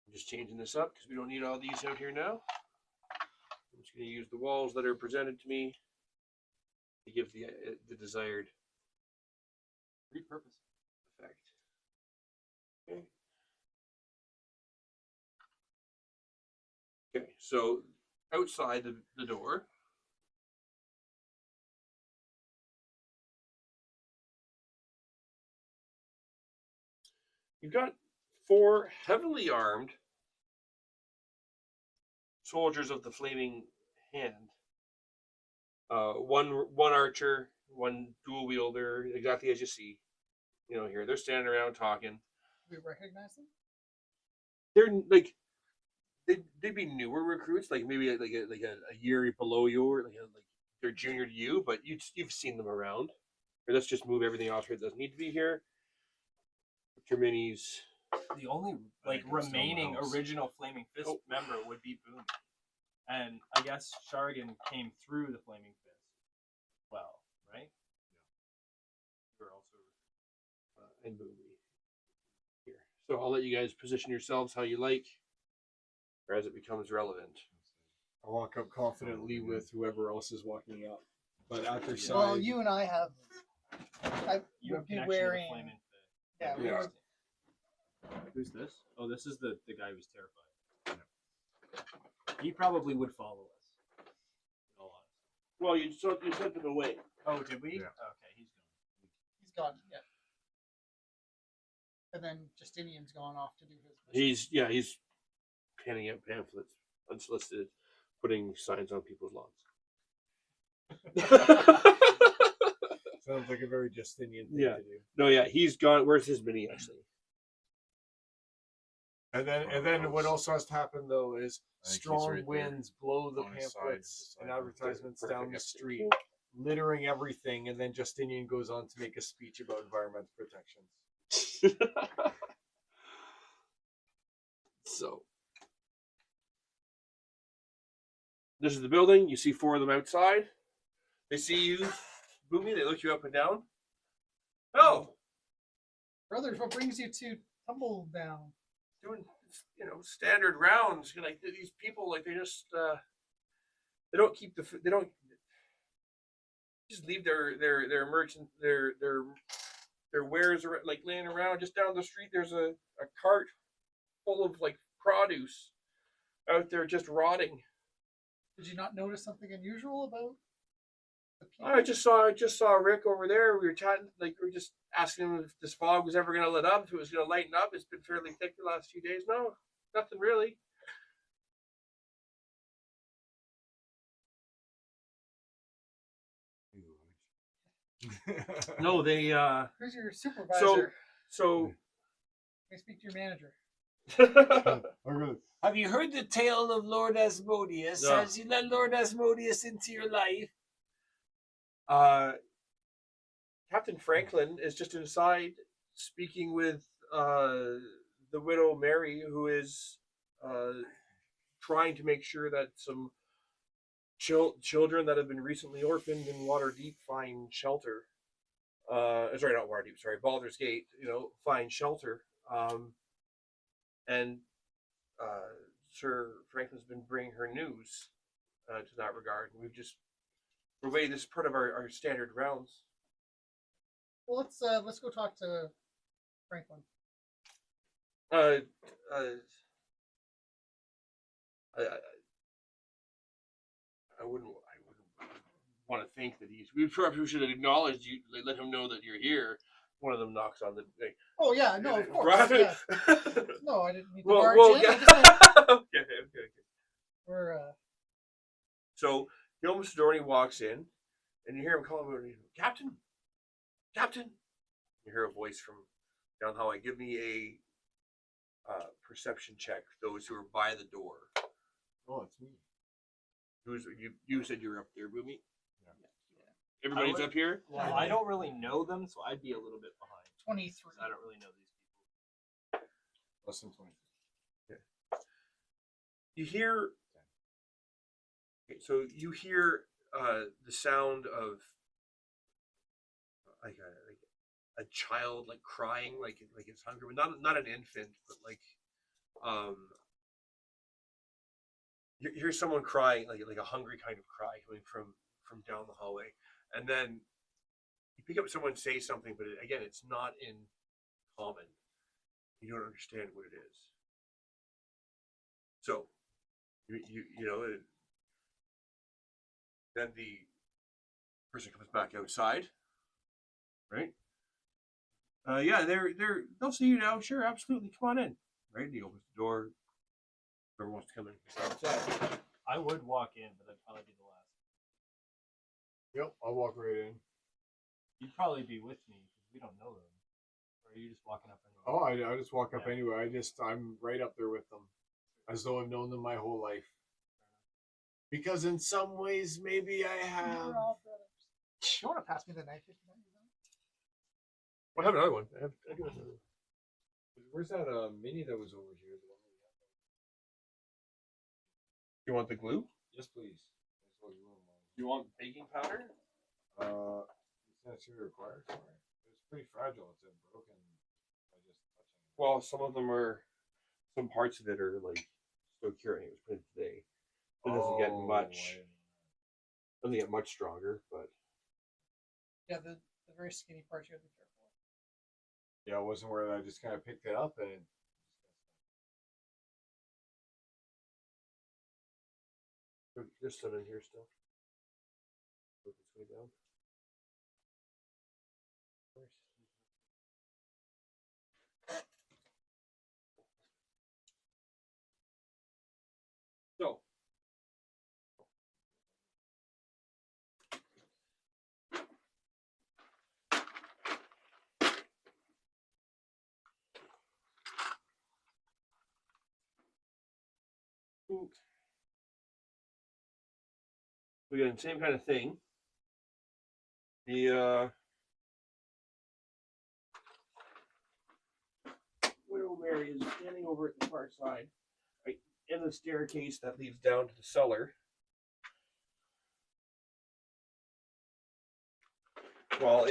Speaker 2: I'm just changing this up because we don't need all these out here now. I'm just going to use the walls that are presented to me to give the desired
Speaker 4: Repurpose.
Speaker 2: effect. Okay. Okay, so outside the door, you've got 4 heavily armed soldiers of the Flaming Hand. One archer, one dual wielder, exactly as you see. Here they're standing around talking.
Speaker 3: Do we recognize them?
Speaker 2: They're like they'd be newer recruits, like maybe like a year below you, or like they're junior to you, but you've seen them around. Or let's just move everything off here that doesn't need to be here. Put your minis.
Speaker 4: The only
Speaker 5: think it still
Speaker 4: remaining
Speaker 5: helps.
Speaker 4: original Flaming Fist member would be Boom, and I guess Shargan came through the Flaming Fist. Well, right?
Speaker 2: You're also and Boomy here. So I'll let you guys position yourselves how you like, or as it becomes relevant.
Speaker 1: I walk up confidently with whoever else is walking up, but at their side.
Speaker 3: Well, you and I have. I
Speaker 4: You have
Speaker 3: would be
Speaker 4: connection
Speaker 3: wearing.
Speaker 4: to the Flaming Fist.
Speaker 3: Yeah, we
Speaker 1: Yeah.
Speaker 3: were-
Speaker 4: Who's this? Oh, this is the guy who's terrified. He probably would follow us. In all honesty.
Speaker 2: Well, you sent them away.
Speaker 4: Oh, did we?
Speaker 5: Yeah.
Speaker 4: Okay, he's gone.
Speaker 3: he's gone. Yeah. And then Justinian's gone off to do his. Mission.
Speaker 2: He's handing out pamphlets, unsolicited, putting signs on people's lawns.
Speaker 1: Sounds like a very Justinian thing
Speaker 2: Yeah.
Speaker 1: to do.
Speaker 2: No, yeah, he's gone. Where's his mini actually?
Speaker 7: And then what also has to happen though is
Speaker 5: I think he's
Speaker 7: strong
Speaker 5: right there
Speaker 7: winds blow the
Speaker 5: on his side,
Speaker 7: pamphlets
Speaker 5: the
Speaker 7: and
Speaker 5: side one.
Speaker 7: advertisements
Speaker 1: Perfect.
Speaker 7: down the street, littering everything, and then Justinian goes on to make a speech about environmental protection.
Speaker 2: So this is the building. You see 4 of them outside. They see you, Boomy. They look you up and down. Oh,
Speaker 3: Brothers, what brings you to Tumble Down?
Speaker 2: doing standard rounds. Like these people, like they just they don't keep they don't just leave their merchant their wares like laying around just down the street. There's a cart full of like produce out there just rotting.
Speaker 3: Did you not notice something unusual about the people?
Speaker 2: I just saw Rick over there. We were chatting, like we were just asking him if this fog was ever going to let up, if it was going to lighten up. It's been fairly thick the last few days. No, nothing really. No, they
Speaker 3: Who's your supervisor?
Speaker 2: so
Speaker 3: Can I speak to your manager?
Speaker 6: Have you heard the tale of Lord Asmodeus?
Speaker 2: No.
Speaker 6: Has you let Lord Asmodeus into your life?
Speaker 2: Captain Franklin is just inside speaking with the widow Mary, who is trying to make sure that some children that have been recently orphaned in Waterdeep find shelter. Sorry, not Waterdeep. Sorry, Baldur's Gate. Find shelter. And Sir Franklin's been bringing her news to that regard. We're waiting. This is part of our standard rounds.
Speaker 3: Well, let's go talk to Franklin.
Speaker 2: I wouldn't want to think that we probably should have acknowledged you, let him know that you're here. One of them knocks on the. Like,
Speaker 3: Oh yeah, no, of course.
Speaker 2: right?
Speaker 3: Yeah. No, I didn't mean to
Speaker 2: well,
Speaker 3: barge in.
Speaker 2: yeah.
Speaker 3: I just meant
Speaker 2: Okay.
Speaker 3: we're
Speaker 2: So he opens the door and he walks in, and you hear him calling out, "Captain, Captain!" You hear a voice from down the hallway. Give me a perception check. Those who are by the door.
Speaker 7: Oh, it's me.
Speaker 2: You said you were up there, Boomy?
Speaker 7: Yeah.
Speaker 2: Everybody's up here?
Speaker 4: Well, I don't really know them, so I'd be a little bit behind.
Speaker 3: 23.
Speaker 4: I don't really know these people.
Speaker 7: Less than 20.
Speaker 2: You hear. Okay, so you hear the sound of like a child like crying, like it's hungry, but not an infant, but like you hear someone crying, like a hungry kind of cry coming from down the hallway, and then you pick up someone say something, but again, it's not in common. You don't understand what it is. So then the person comes back outside, right? Yeah, they'll see you now. Sure, absolutely. Come on in. Right? He opens the door. Whoever wants to come in, outside.
Speaker 4: I would walk in, but I'd probably be the last.
Speaker 7: Yep, I'll walk right in.
Speaker 4: You'd probably be with me because we don't know them. Or are you just walking up anyway?
Speaker 7: Oh, I just walk up
Speaker 4: Yeah.
Speaker 7: anyway. I'm right up there with them, as though I've known them my whole life. Because in some ways, maybe I have.
Speaker 3: We're all brothers. You want to pass me the knife if you don't use it?
Speaker 2: I have another one. I do have another one.
Speaker 7: Where's that mini that was over here? The one we had?
Speaker 2: You want the glue?
Speaker 7: Yes, please. That's what we want.
Speaker 2: You want baking powder?
Speaker 7: It's not sure required for it. It's pretty fragile. It's broken by just touching it.
Speaker 2: Well, some parts of it are like still curing. It was printed today. It doesn't get much. Doesn't get much stronger, but
Speaker 3: Yeah, the very skinny parts you have to be careful with.
Speaker 7: Yeah, I wasn't aware that. I just kind of picked it up and.
Speaker 2: there's some in here still. Work its way down. So. We got the same kind of thing. The Widow Mary is standing over at the far side, right in the staircase that leads down to the cellar. While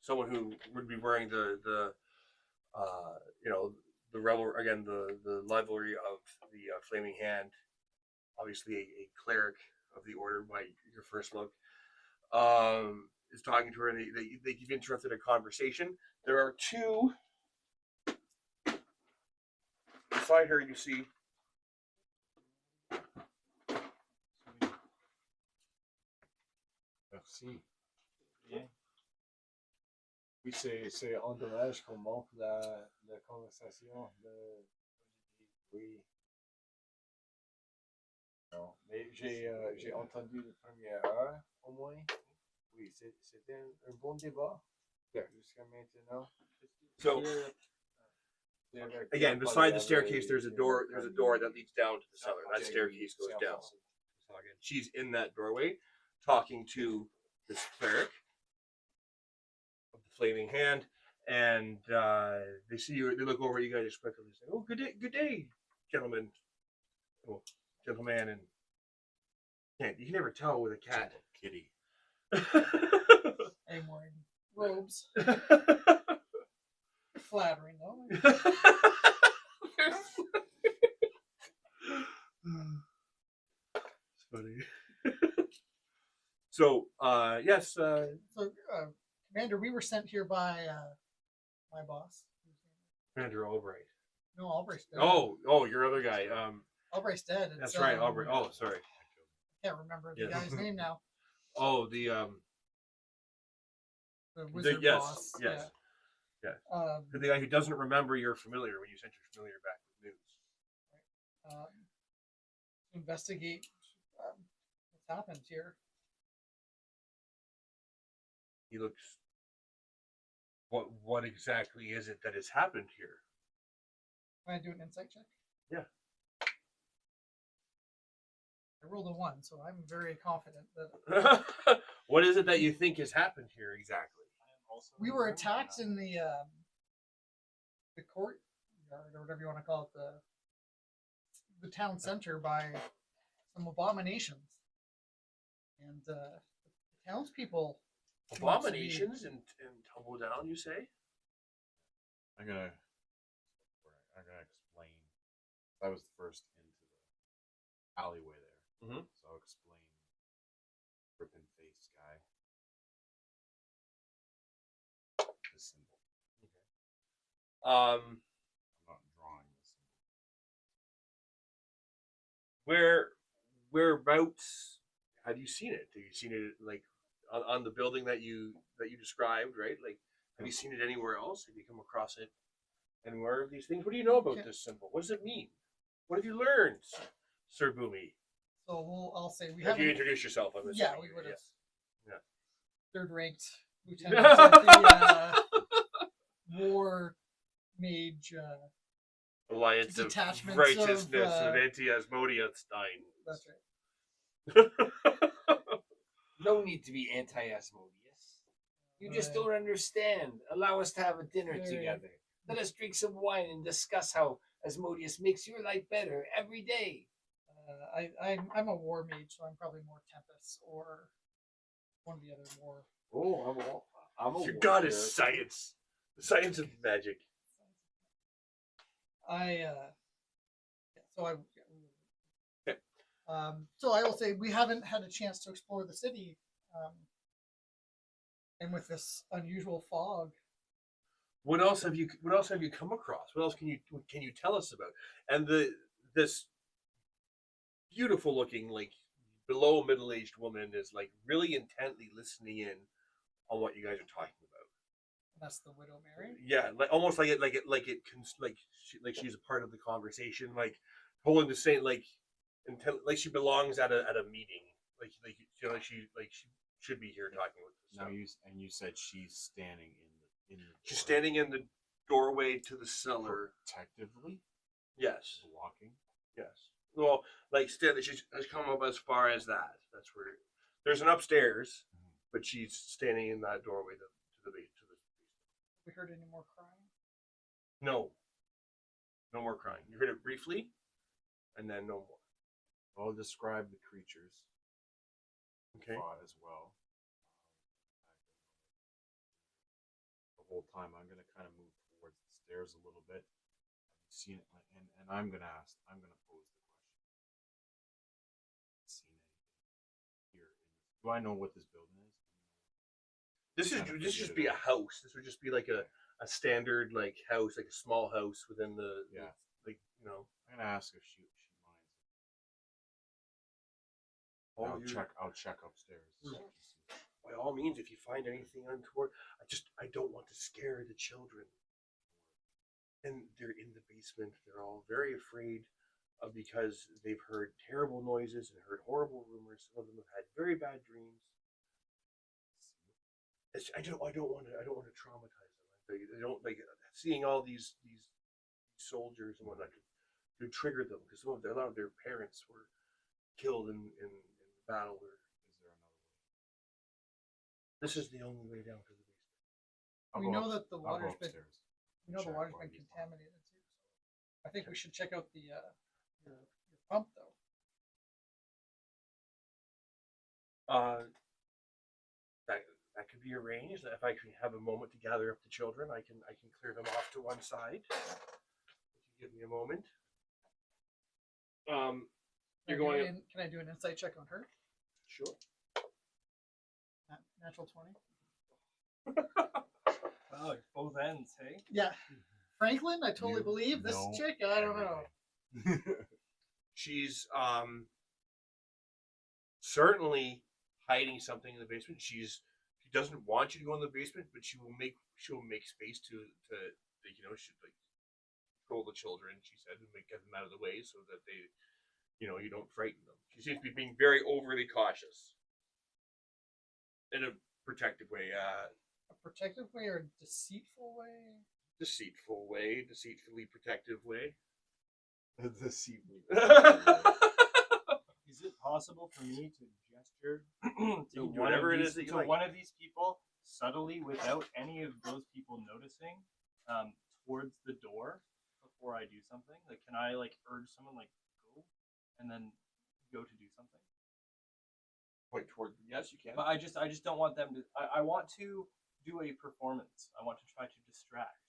Speaker 2: someone who would be wearing the livery of the Flaming Hand, obviously a cleric of the order by your first look, is talking to her, and they've interrupted a conversation. There are two beside her. You see.
Speaker 7: Merci.
Speaker 4: Yeah.
Speaker 7: Oui, c'est en dommage qu'on monte la conversation de. Oui. Non, mais j'ai entendu la première heure au moins. Oui, c'était un bon débat.
Speaker 2: Yeah.
Speaker 7: Jusqu'à maintenant.
Speaker 2: So again, beside the staircase, there's a door. There's a door that leads down to the cellar. That staircase goes down. She's in that doorway, talking to this cleric of the Flaming Hand, and they see you. They look over at you guys quickly and say, "Oh, good day, gentlemen, gentleman." And you can never tell with a cat.
Speaker 5: Kitty.
Speaker 3: I'm wearing robes. Flattering though.
Speaker 2: It's funny. So, yes.
Speaker 3: So, Commander, we were sent here by my boss.
Speaker 2: Commander Albright.
Speaker 3: No, Albright's dead.
Speaker 2: Oh, your other guy.
Speaker 3: Albright's dead.
Speaker 2: That's right, Albright. Oh, sorry.
Speaker 3: I can't remember the
Speaker 2: Yes.
Speaker 3: guy's name now.
Speaker 2: Oh, the
Speaker 3: wizard
Speaker 2: yes,
Speaker 3: boss.
Speaker 2: yes.
Speaker 3: Yeah.
Speaker 2: The guy who doesn't remember your familiar when you sent your familiar back with news.
Speaker 3: Investigate what's happened here.
Speaker 2: He looks. What exactly is it that has happened here?
Speaker 3: Can I do an insight check?
Speaker 2: Yeah.
Speaker 3: I rolled a 1, so I'm very confident that
Speaker 2: What is it that you think has happened here exactly?
Speaker 3: we were attacked in the courtyard or whatever you want to call it, the town center by some abominations, and the townspeople.
Speaker 2: Abominations and tumble down, you say?
Speaker 5: I'm gonna explain. I was the first into the alleyway there,
Speaker 2: Mhm.
Speaker 5: so I'll explain. Ripping face guy. The symbol. I'm not drawing the symbol.
Speaker 2: Whereabouts have you seen it? Have you seen it like on the building that you described, right? Like, have you seen it anywhere else? Have you come across it anywhere? These things. What do you know about this symbol? What does it mean? What have you learned, Sir Boomy?
Speaker 3: So I'll say we
Speaker 2: Have you
Speaker 3: haven't.
Speaker 2: introduced yourself? I'm
Speaker 3: Yeah,
Speaker 2: assuming.
Speaker 3: we would have.
Speaker 2: Yeah.
Speaker 3: Third-ranked lieutenants of the war mage.
Speaker 2: Alliance of
Speaker 3: Detachments
Speaker 2: Righteousness
Speaker 3: of,
Speaker 2: of Anti-Asmodeus-Stein.
Speaker 3: That's right.
Speaker 7: No need to be anti-Asmodeus. You just don't understand. Allow us to have a dinner
Speaker 3: Right.
Speaker 7: together. Let us drink some wine and discuss how Asmodeus makes your life better every day.
Speaker 3: I'm a war mage, so I'm probably more Tempest or one of the other war.
Speaker 7: Oh, I'm a
Speaker 2: Your god is science. The science of magic.
Speaker 3: So I will say we haven't had a chance to explore the city, and with this unusual fog.
Speaker 2: What else have you come across? What else can you tell us about? And this beautiful looking, like, below middle-aged woman is like really intently listening in on what you guys are talking about.
Speaker 3: That's the Widow Mary.
Speaker 2: Yeah, like almost like she's a part of the conversation, like holding the same like she belongs at a meeting, like she should be here talking with us.
Speaker 5: Now you said she's standing in the
Speaker 2: She's standing in the doorway to the cellar.
Speaker 5: protectively.
Speaker 2: Yes.
Speaker 5: Walking.
Speaker 2: Yes. Well, like she's come up as far as that. That's where there's an upstairs, but she's standing in that doorway to the base.
Speaker 3: We heard any more crying?
Speaker 2: No more crying. You heard it briefly, and then no more.
Speaker 5: I'll describe the creatures
Speaker 2: Okay.
Speaker 5: as well. The whole time, I'm gonna kind of move towards the stairs a little bit. Have you seen it? And I'm gonna pose the question. Seen anything here? Do I know what this building is?
Speaker 2: This just be a house. This would just be like a standard like house, like a small house within the
Speaker 5: Yeah.
Speaker 2: like you know.
Speaker 5: I'm gonna ask if she minds. I'll check upstairs.
Speaker 2: By all means, if you find anything untoward, I don't want to scare the children. And they're in the basement. They're all very afraid because they've heard terrible noises and heard horrible rumors. Some of them have had very bad dreams. I don't want to traumatize them. They don't like seeing all these soldiers and whatnot to trigger them because a lot of their parents were killed in battle. Or
Speaker 5: Is there another way?
Speaker 2: this is the only way down to the basement.
Speaker 3: We know that the
Speaker 5: I'll go
Speaker 3: water's been
Speaker 5: upstairs.
Speaker 3: we know the
Speaker 5: check
Speaker 3: water's
Speaker 5: why
Speaker 3: been
Speaker 5: he's not.
Speaker 3: contaminated too. So I think we should check out the your pump though.
Speaker 2: That could be arranged. If I can have a moment to gather up the children, I can clear them off to one side. If you give me a moment. You're going.
Speaker 3: Can I do an insight check on her?
Speaker 2: Sure.
Speaker 3: Natural 20.
Speaker 4: Wow, both ends, hey?
Speaker 3: Yeah. Franklin, I totally
Speaker 5: You
Speaker 3: believe this
Speaker 5: know
Speaker 3: chick. I don't know.
Speaker 2: She's certainly hiding something in the basement. She doesn't want you to go in the basement, but she'll make space to like, you know, she like control the children. She said and get them out of the way so that they, you know, you don't frighten them. She seems to be being very overly cautious in a protective way.
Speaker 3: A protective way or a deceitful way?
Speaker 2: Deceitfully protective way.
Speaker 5: The seaweed.
Speaker 4: Is it possible for me to gesture
Speaker 2: You
Speaker 4: to
Speaker 2: can do
Speaker 4: one
Speaker 2: whatever
Speaker 4: of
Speaker 2: it
Speaker 4: these,
Speaker 2: is that you
Speaker 4: to
Speaker 2: like.
Speaker 4: one of these people subtly without any of those people noticing towards the door before I do something? Like, can I like urge someone like go and then go to do something?
Speaker 2: Point toward. Yes, you can.
Speaker 4: But I just don't want them to. I want to do a performance. I want to try to distract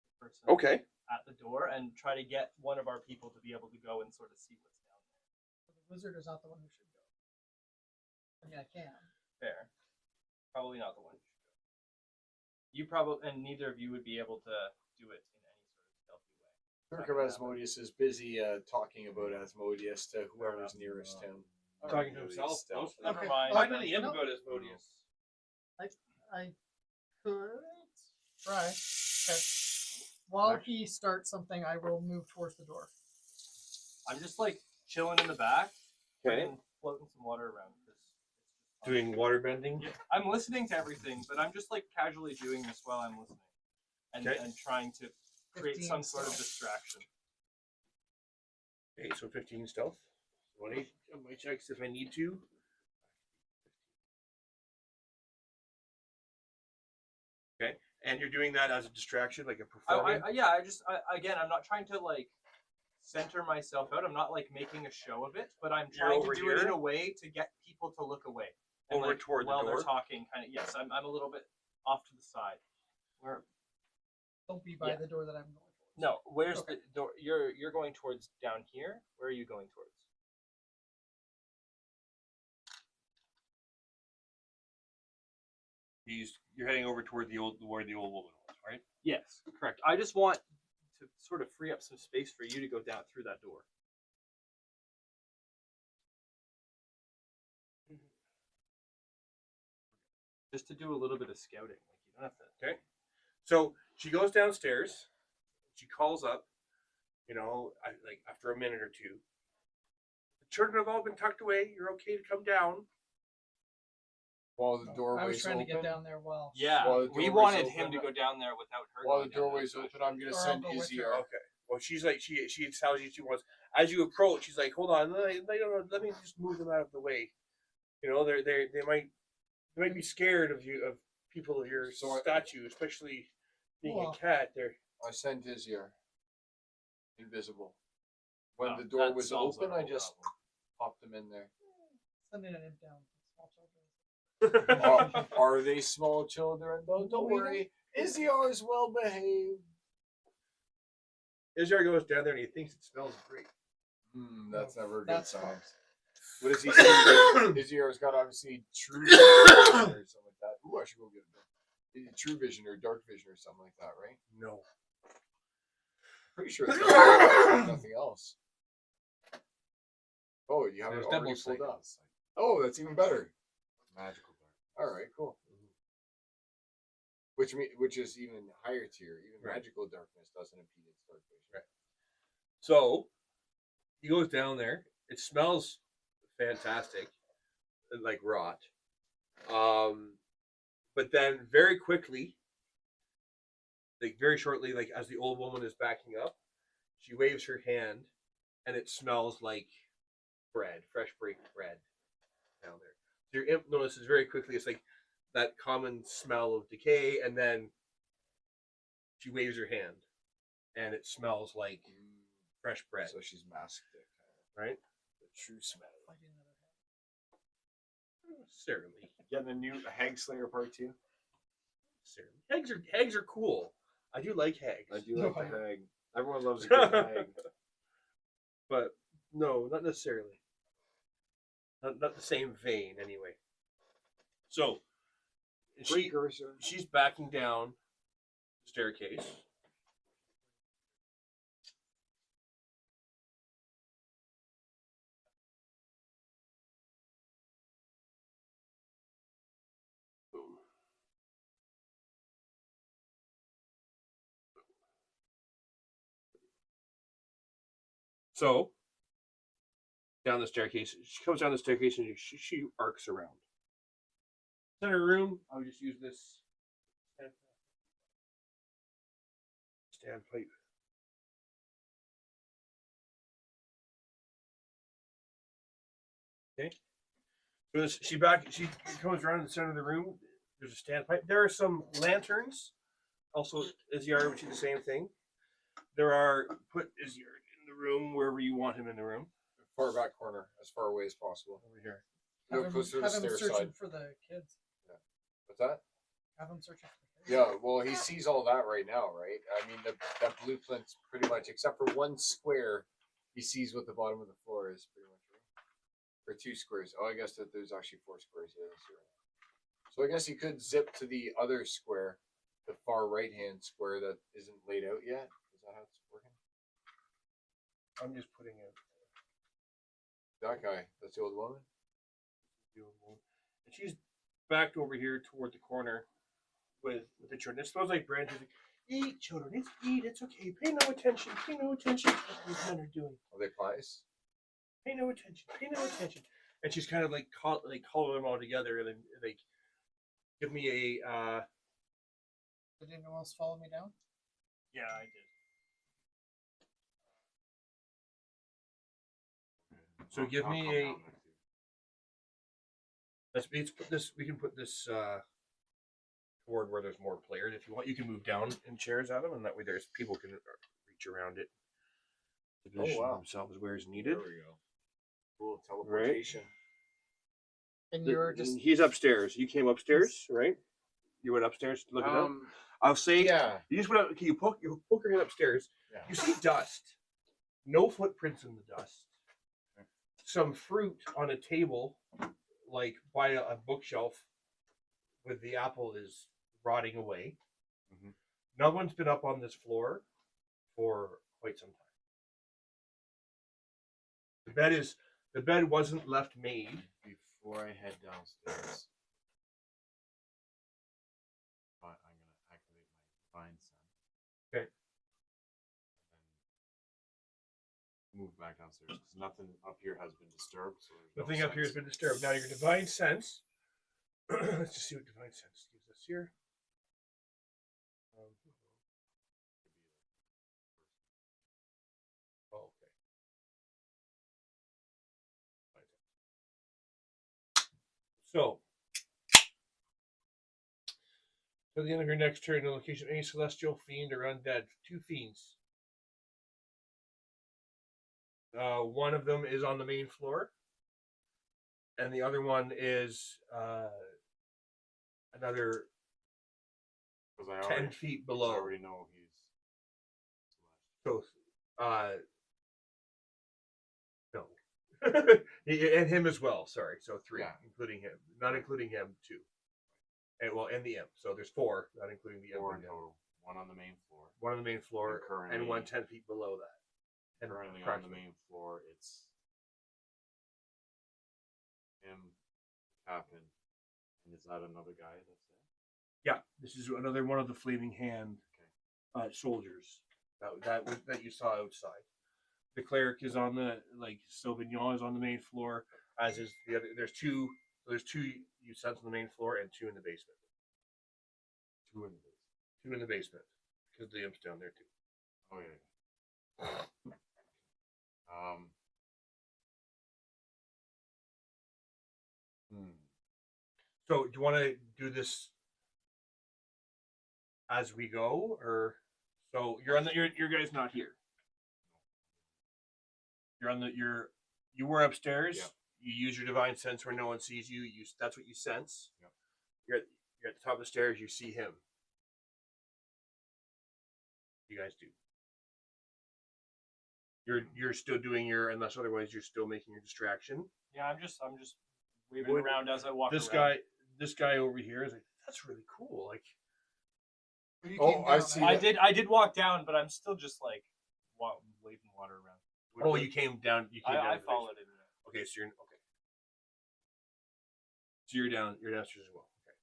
Speaker 4: the person
Speaker 2: Okay.
Speaker 4: at the door and try to get one of our people to be able to go and sort of see what's down there.
Speaker 3: The wizard is not the one who should go. I mean, I can.
Speaker 4: Fair. Probably not the one who should go. You probably, and neither of you would be able to do it in any sort of stealthy way.
Speaker 7: Circle of Asmodeus is busy talking about Asmodeus to whoever's nearest him.
Speaker 2: Talking to himself.
Speaker 4: Never
Speaker 3: Okay.
Speaker 4: mind.
Speaker 2: Why did he
Speaker 3: No.
Speaker 2: about Asmodeus?
Speaker 3: I could try. Okay. While he starts something, I will move towards the door.
Speaker 4: I'm just like chilling in the back.
Speaker 2: Okay.
Speaker 4: And floating some water around.
Speaker 2: Doing water bending.
Speaker 4: Yeah, I'm listening to everything, but I'm just like casually doing this while I'm listening, and
Speaker 2: Okay.
Speaker 4: and trying to create
Speaker 3: 15
Speaker 4: some sort of
Speaker 3: stealth.
Speaker 4: distraction.
Speaker 2: Okay, so 15 stealth. 20 on my checks if I need to. Okay, and you're doing that as a distraction, like a performance.
Speaker 4: Again, I'm not trying to like center myself out. I'm not like making a show of it, but I'm
Speaker 2: You're
Speaker 4: trying to
Speaker 2: over
Speaker 4: do it in
Speaker 2: here?
Speaker 4: a way to get people to look away. And
Speaker 2: Over
Speaker 4: like,
Speaker 2: toward the
Speaker 4: while
Speaker 2: door?
Speaker 4: they're talking, kind of. Yes, I'm a little bit off to the side. Where?
Speaker 3: Don't be by
Speaker 4: Yeah.
Speaker 3: the door that I'm going towards.
Speaker 4: No, where's
Speaker 3: Okay.
Speaker 4: the door? You're going towards down here. Where are you going towards?
Speaker 2: You're heading over toward where the old woman was, right?
Speaker 4: Yes, correct. I just want to sort of free up some space for you to go down through that door. Just to do a little bit of scouting. Like you don't have to.
Speaker 2: Okay. So she goes downstairs. She calls up. You know, like after a minute or two. The children have all been tucked away. You're okay to come down.
Speaker 7: While the
Speaker 3: No, I
Speaker 7: doorway's
Speaker 3: was trying
Speaker 7: open.
Speaker 3: to get down there while.
Speaker 4: Yeah,
Speaker 7: While the
Speaker 4: we
Speaker 7: doorway's
Speaker 4: wanted him
Speaker 7: open-
Speaker 4: to go down there without her.
Speaker 7: While
Speaker 4: going
Speaker 7: the
Speaker 4: down there.
Speaker 7: doorway's open, I'm gonna
Speaker 3: Or I'll
Speaker 7: send
Speaker 3: go with
Speaker 7: Izzy
Speaker 3: her.
Speaker 7: our
Speaker 2: Okay. Well, she's like she tells you she wants. as you approach, he's like, "Hold on, let me just move them out of the way." You know, they might be scared of you, of people of your statue, especially being
Speaker 3: Well,
Speaker 2: a cat. They're
Speaker 7: I sent his ear. Invisible. When
Speaker 6: Oh,
Speaker 7: the door
Speaker 6: that
Speaker 7: was
Speaker 6: solves
Speaker 7: open,
Speaker 6: our
Speaker 7: I
Speaker 6: whole
Speaker 7: just
Speaker 6: problem.
Speaker 7: popped him in there.
Speaker 3: Sending an imp down. Small children.
Speaker 7: Are they small children? Don't worry. Iziar is well behaved.
Speaker 2: Iziar goes down there and he thinks it smells great.
Speaker 7: That's never a good
Speaker 3: That's
Speaker 7: sign.
Speaker 3: false.
Speaker 7: What does he see? Iziar's got obviously true vision or something like that. Ooh, I should go get him. True vision or dark vision or something like that, right?
Speaker 2: No.
Speaker 7: Pretty sure it's got nothing else. Oh, you have
Speaker 2: There's
Speaker 7: it already
Speaker 2: double
Speaker 7: pulled up. Oh, that's even better.
Speaker 5: Magical dark.
Speaker 7: All right, cool. Which is even higher tier. Even
Speaker 2: Right.
Speaker 7: magical darkness doesn't impede its dark vision.
Speaker 2: Right. So he goes down there. It smells fantastic, like rot. But then very quickly, like very shortly, like as the old woman is backing up, she waves her hand, and it smells like bread, fresh baked bread down there. So your imp notices very quickly it's like that common smell of decay, and then she waves her hand, and it smells like fresh bread.
Speaker 7: So she's masked it,
Speaker 2: Right?
Speaker 7: the true smell.
Speaker 3: Fighting another
Speaker 2: Necessarily.
Speaker 1: Getting a new Hag Slayer Part 2.
Speaker 2: Hags are cool. I do like hags.
Speaker 1: I do like the Hag. Everyone loves a good Hag.
Speaker 2: But no, not necessarily. Not the same vein, anyway. So she's backing down the staircase. Boom. So down the staircase, she comes down the staircase and she arcs around. Center room, I would just use this stand plate. Okay. So she comes around in the center of the room. There's a standpipe. There are some lanterns. Also, Iziar, which is the same thing. There are put Iziar in the room wherever you want him in the room.
Speaker 7: Far back corner, as far away as possible.
Speaker 2: Over here.
Speaker 7: No,
Speaker 3: Have him,
Speaker 7: closer to the
Speaker 3: have him
Speaker 7: stair
Speaker 3: searching
Speaker 7: side.
Speaker 3: for the kids.
Speaker 7: What's that?
Speaker 3: Have him searching for the kids.
Speaker 7: Yeah, well, he sees all that right now, right? I mean, that blueprint's pretty much, except for one square, he sees what the bottom of the floor is, pretty much, right? Or 2 squares. Oh, I guess that there's actually 4 squares. Yeah, that's right. So I guess he could zip to the other square, the far right-hand square that isn't laid out yet. Is that how it's working?
Speaker 2: I'm just putting it.
Speaker 7: That guy, that's the old woman?
Speaker 2: And she's backed over here toward the corner with the children. It smells like bread. She's like, eat, children. Eat. It's okay. Pay no attention. Pay no attention to what these men are doing.
Speaker 7: Are they pies?
Speaker 2: Pay no attention. Pay no attention. And she's kind of like calling them all together and then like give me a.
Speaker 3: Did anyone else follow me down?
Speaker 4: Yeah, I did.
Speaker 2: So give
Speaker 5: I'll
Speaker 2: me
Speaker 5: come
Speaker 2: a.
Speaker 5: down there, too.
Speaker 2: Let's put this. We can put this toward where there's more players. If you want, you can move down in chairs at them, and that way there's people can reach around it to position themselves where is needed.
Speaker 7: There we go. Cool teleportation.
Speaker 3: And you're just
Speaker 2: He's upstairs. You came upstairs, right? You went upstairs to look it up. I'll say,
Speaker 7: Yeah.
Speaker 2: you just went up. Okay, you poke your head upstairs.
Speaker 7: Yeah.
Speaker 2: You see dust. No footprints in the dust. Some fruit on a table, like by a bookshelf, with the apple is rotting away.
Speaker 5: Mhm.
Speaker 2: No one's been up on this floor for quite some time. The bed wasn't left made.
Speaker 5: Before I head downstairs, I'm going to activate my divine sense.
Speaker 2: Okay.
Speaker 5: And move back downstairs because nothing up here has been disturbed. So there's
Speaker 2: Nothing
Speaker 5: no
Speaker 2: up here has
Speaker 5: sense.
Speaker 2: been disturbed. Now your divine sense. Let's just see what divine sense gives us here. Oh, okay. So, at the end of your next turn, the location of any celestial fiend or undead. 2 fiends. One of them is on the main floor, and the other one is another
Speaker 5: Because I
Speaker 2: 10
Speaker 5: already,
Speaker 2: feet
Speaker 5: I
Speaker 2: below.
Speaker 5: already know he's.
Speaker 2: So, no. And him as well, sorry. So 3,
Speaker 5: Yeah.
Speaker 2: including him. Not including him, 2. And, well, and the imp. So there's 4, not including the imp.
Speaker 5: 4 in total. 1 on the main floor.
Speaker 2: One on the main floor,
Speaker 5: And currently-
Speaker 2: and one 10 feet below that. And
Speaker 5: Currently on the
Speaker 2: approximately.
Speaker 5: main floor, it's him, Captain, and is that another guy that's there?
Speaker 2: Yeah, this is another one of the flaming hand soldiers that you saw outside. The cleric is on the Sauvignon is on the main floor, as is the other. There's 2 you sent on the main floor and 2 in the basement.
Speaker 5: 2 in the basement.
Speaker 2: 2 in the basement because the imp's down there too.
Speaker 5: Oh yeah.
Speaker 2: So do you want to do this as we go, or so you're on the your guy's not here. You're on the you were upstairs.
Speaker 5: Yeah.
Speaker 2: You use your divine sense where no one sees you. That's what you sense.
Speaker 5: Yep.
Speaker 2: You're at the top of the stairs. You see him. You guys do. You're still doing your, unless otherwise you're still making your distraction.
Speaker 4: Yeah, I'm just waving around as I walk.
Speaker 2: This
Speaker 4: around.
Speaker 2: this guy over here is like, that's really cool. Like,
Speaker 3: But you
Speaker 7: Oh,
Speaker 3: came
Speaker 7: I
Speaker 3: down,
Speaker 7: see.
Speaker 3: right?
Speaker 4: I did walk down, but I'm still just like waving water around.
Speaker 2: oh, you came down. You came down.
Speaker 4: I
Speaker 2: to the
Speaker 4: followed
Speaker 2: basement.
Speaker 4: it.
Speaker 2: Okay, so you're okay. So you're down. You're downstairs as well. Okay.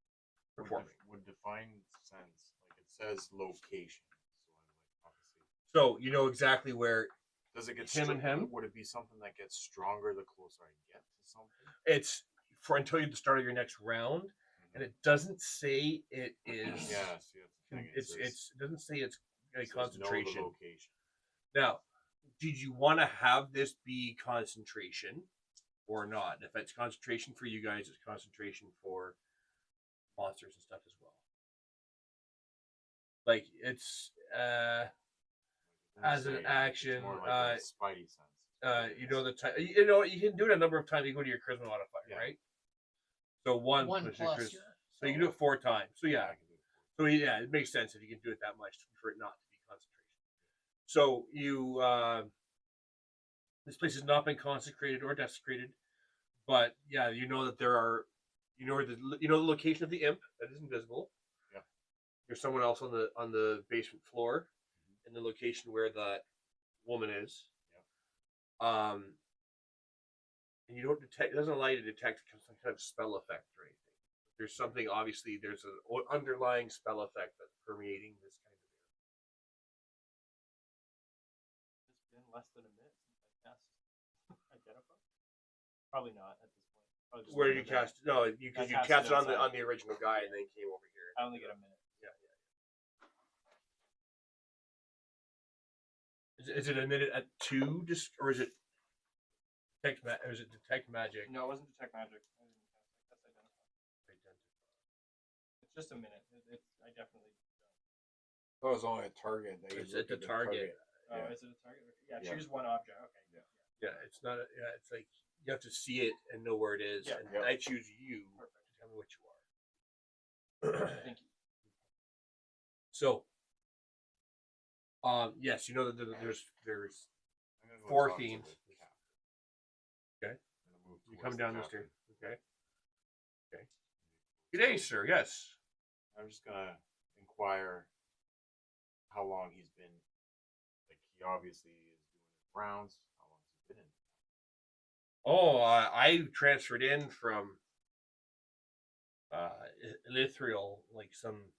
Speaker 2: Performing.
Speaker 5: Would define sense, like it says location. So I'm like, obviously.
Speaker 2: So you know exactly where
Speaker 5: Does it get
Speaker 2: Him and him?
Speaker 5: Would it be something that gets stronger the closer I get to something?
Speaker 2: it's for until you the start of your next round, and it doesn't say it is.
Speaker 5: Yeah, see that's the thing.
Speaker 2: It doesn't say it's a
Speaker 5: it says
Speaker 2: concentration.
Speaker 5: Know the location.
Speaker 2: Now, did you want to have this be concentration or not? If it's concentration for you guys, it's concentration for monsters and stuff as well. Like it's as an
Speaker 5: It's
Speaker 2: action,
Speaker 5: more like a spidey sense.
Speaker 2: you know the time. You know you can do it a number of times. You go to your charisma modifier,
Speaker 5: Yeah.
Speaker 2: right? So one
Speaker 3: One
Speaker 2: plus your
Speaker 3: plus
Speaker 2: charisma.
Speaker 3: your.
Speaker 2: So you can do it 4 times. So yeah,
Speaker 5: I can do it.
Speaker 2: so yeah, it makes sense if you can do it that much for it not to be concentration. So you, this place has not been consecrated or desecrated, but yeah, you know that there are, you know the location of the imp that is invisible.
Speaker 5: Yeah.
Speaker 2: There's someone else on the basement floor, in the location where that woman is.
Speaker 5: Yeah.
Speaker 2: And you don't detect. It doesn't allow you to detect some kind of spell effect or anything. There's something, obviously, there's an underlying spell effect that's permeating this kind of area.
Speaker 4: It's been less than a minute since I cast Identify. Probably not at this point. Probably just
Speaker 2: Where did you
Speaker 4: remember
Speaker 2: cast? No, because you
Speaker 4: I
Speaker 2: cast
Speaker 4: cast
Speaker 2: it
Speaker 4: it
Speaker 2: on
Speaker 4: outside.
Speaker 2: the original guy and then came over here.
Speaker 4: I only get a minute.
Speaker 2: Yeah. Is it a minute at 2, just or is it detect magic?
Speaker 4: No, it wasn't detect magic. I didn't cast Identify. It's just a minute. I definitely.
Speaker 7: That was only a target. That
Speaker 2: It's
Speaker 7: you look
Speaker 2: a
Speaker 7: at the
Speaker 2: target.
Speaker 4: Oh,
Speaker 7: Yeah.
Speaker 4: is it a target? Yeah,
Speaker 5: Yeah.
Speaker 4: choose one object. Okay.
Speaker 5: Yeah.
Speaker 2: Yeah, it's not. It's like you have to see it and know where it is.
Speaker 4: Yeah.
Speaker 2: And
Speaker 7: Yeah.
Speaker 2: I choose you
Speaker 4: Perfect.
Speaker 2: to tell me what you are.
Speaker 4: Thank you.
Speaker 2: So, yes, you know that there's
Speaker 5: I'm gonna go
Speaker 2: 4
Speaker 5: talk to
Speaker 2: fiends.
Speaker 5: the captain.
Speaker 2: Okay.
Speaker 5: I'm gonna move
Speaker 2: You
Speaker 5: towards
Speaker 2: come down the
Speaker 5: captain.
Speaker 2: stairs. Okay. Okay. Good day, sir. Yes.
Speaker 5: I'm just gonna inquire how long he's been. Like he obviously is doing his rounds. How long has he been in?
Speaker 2: Oh, I transferred in from Elithriel like some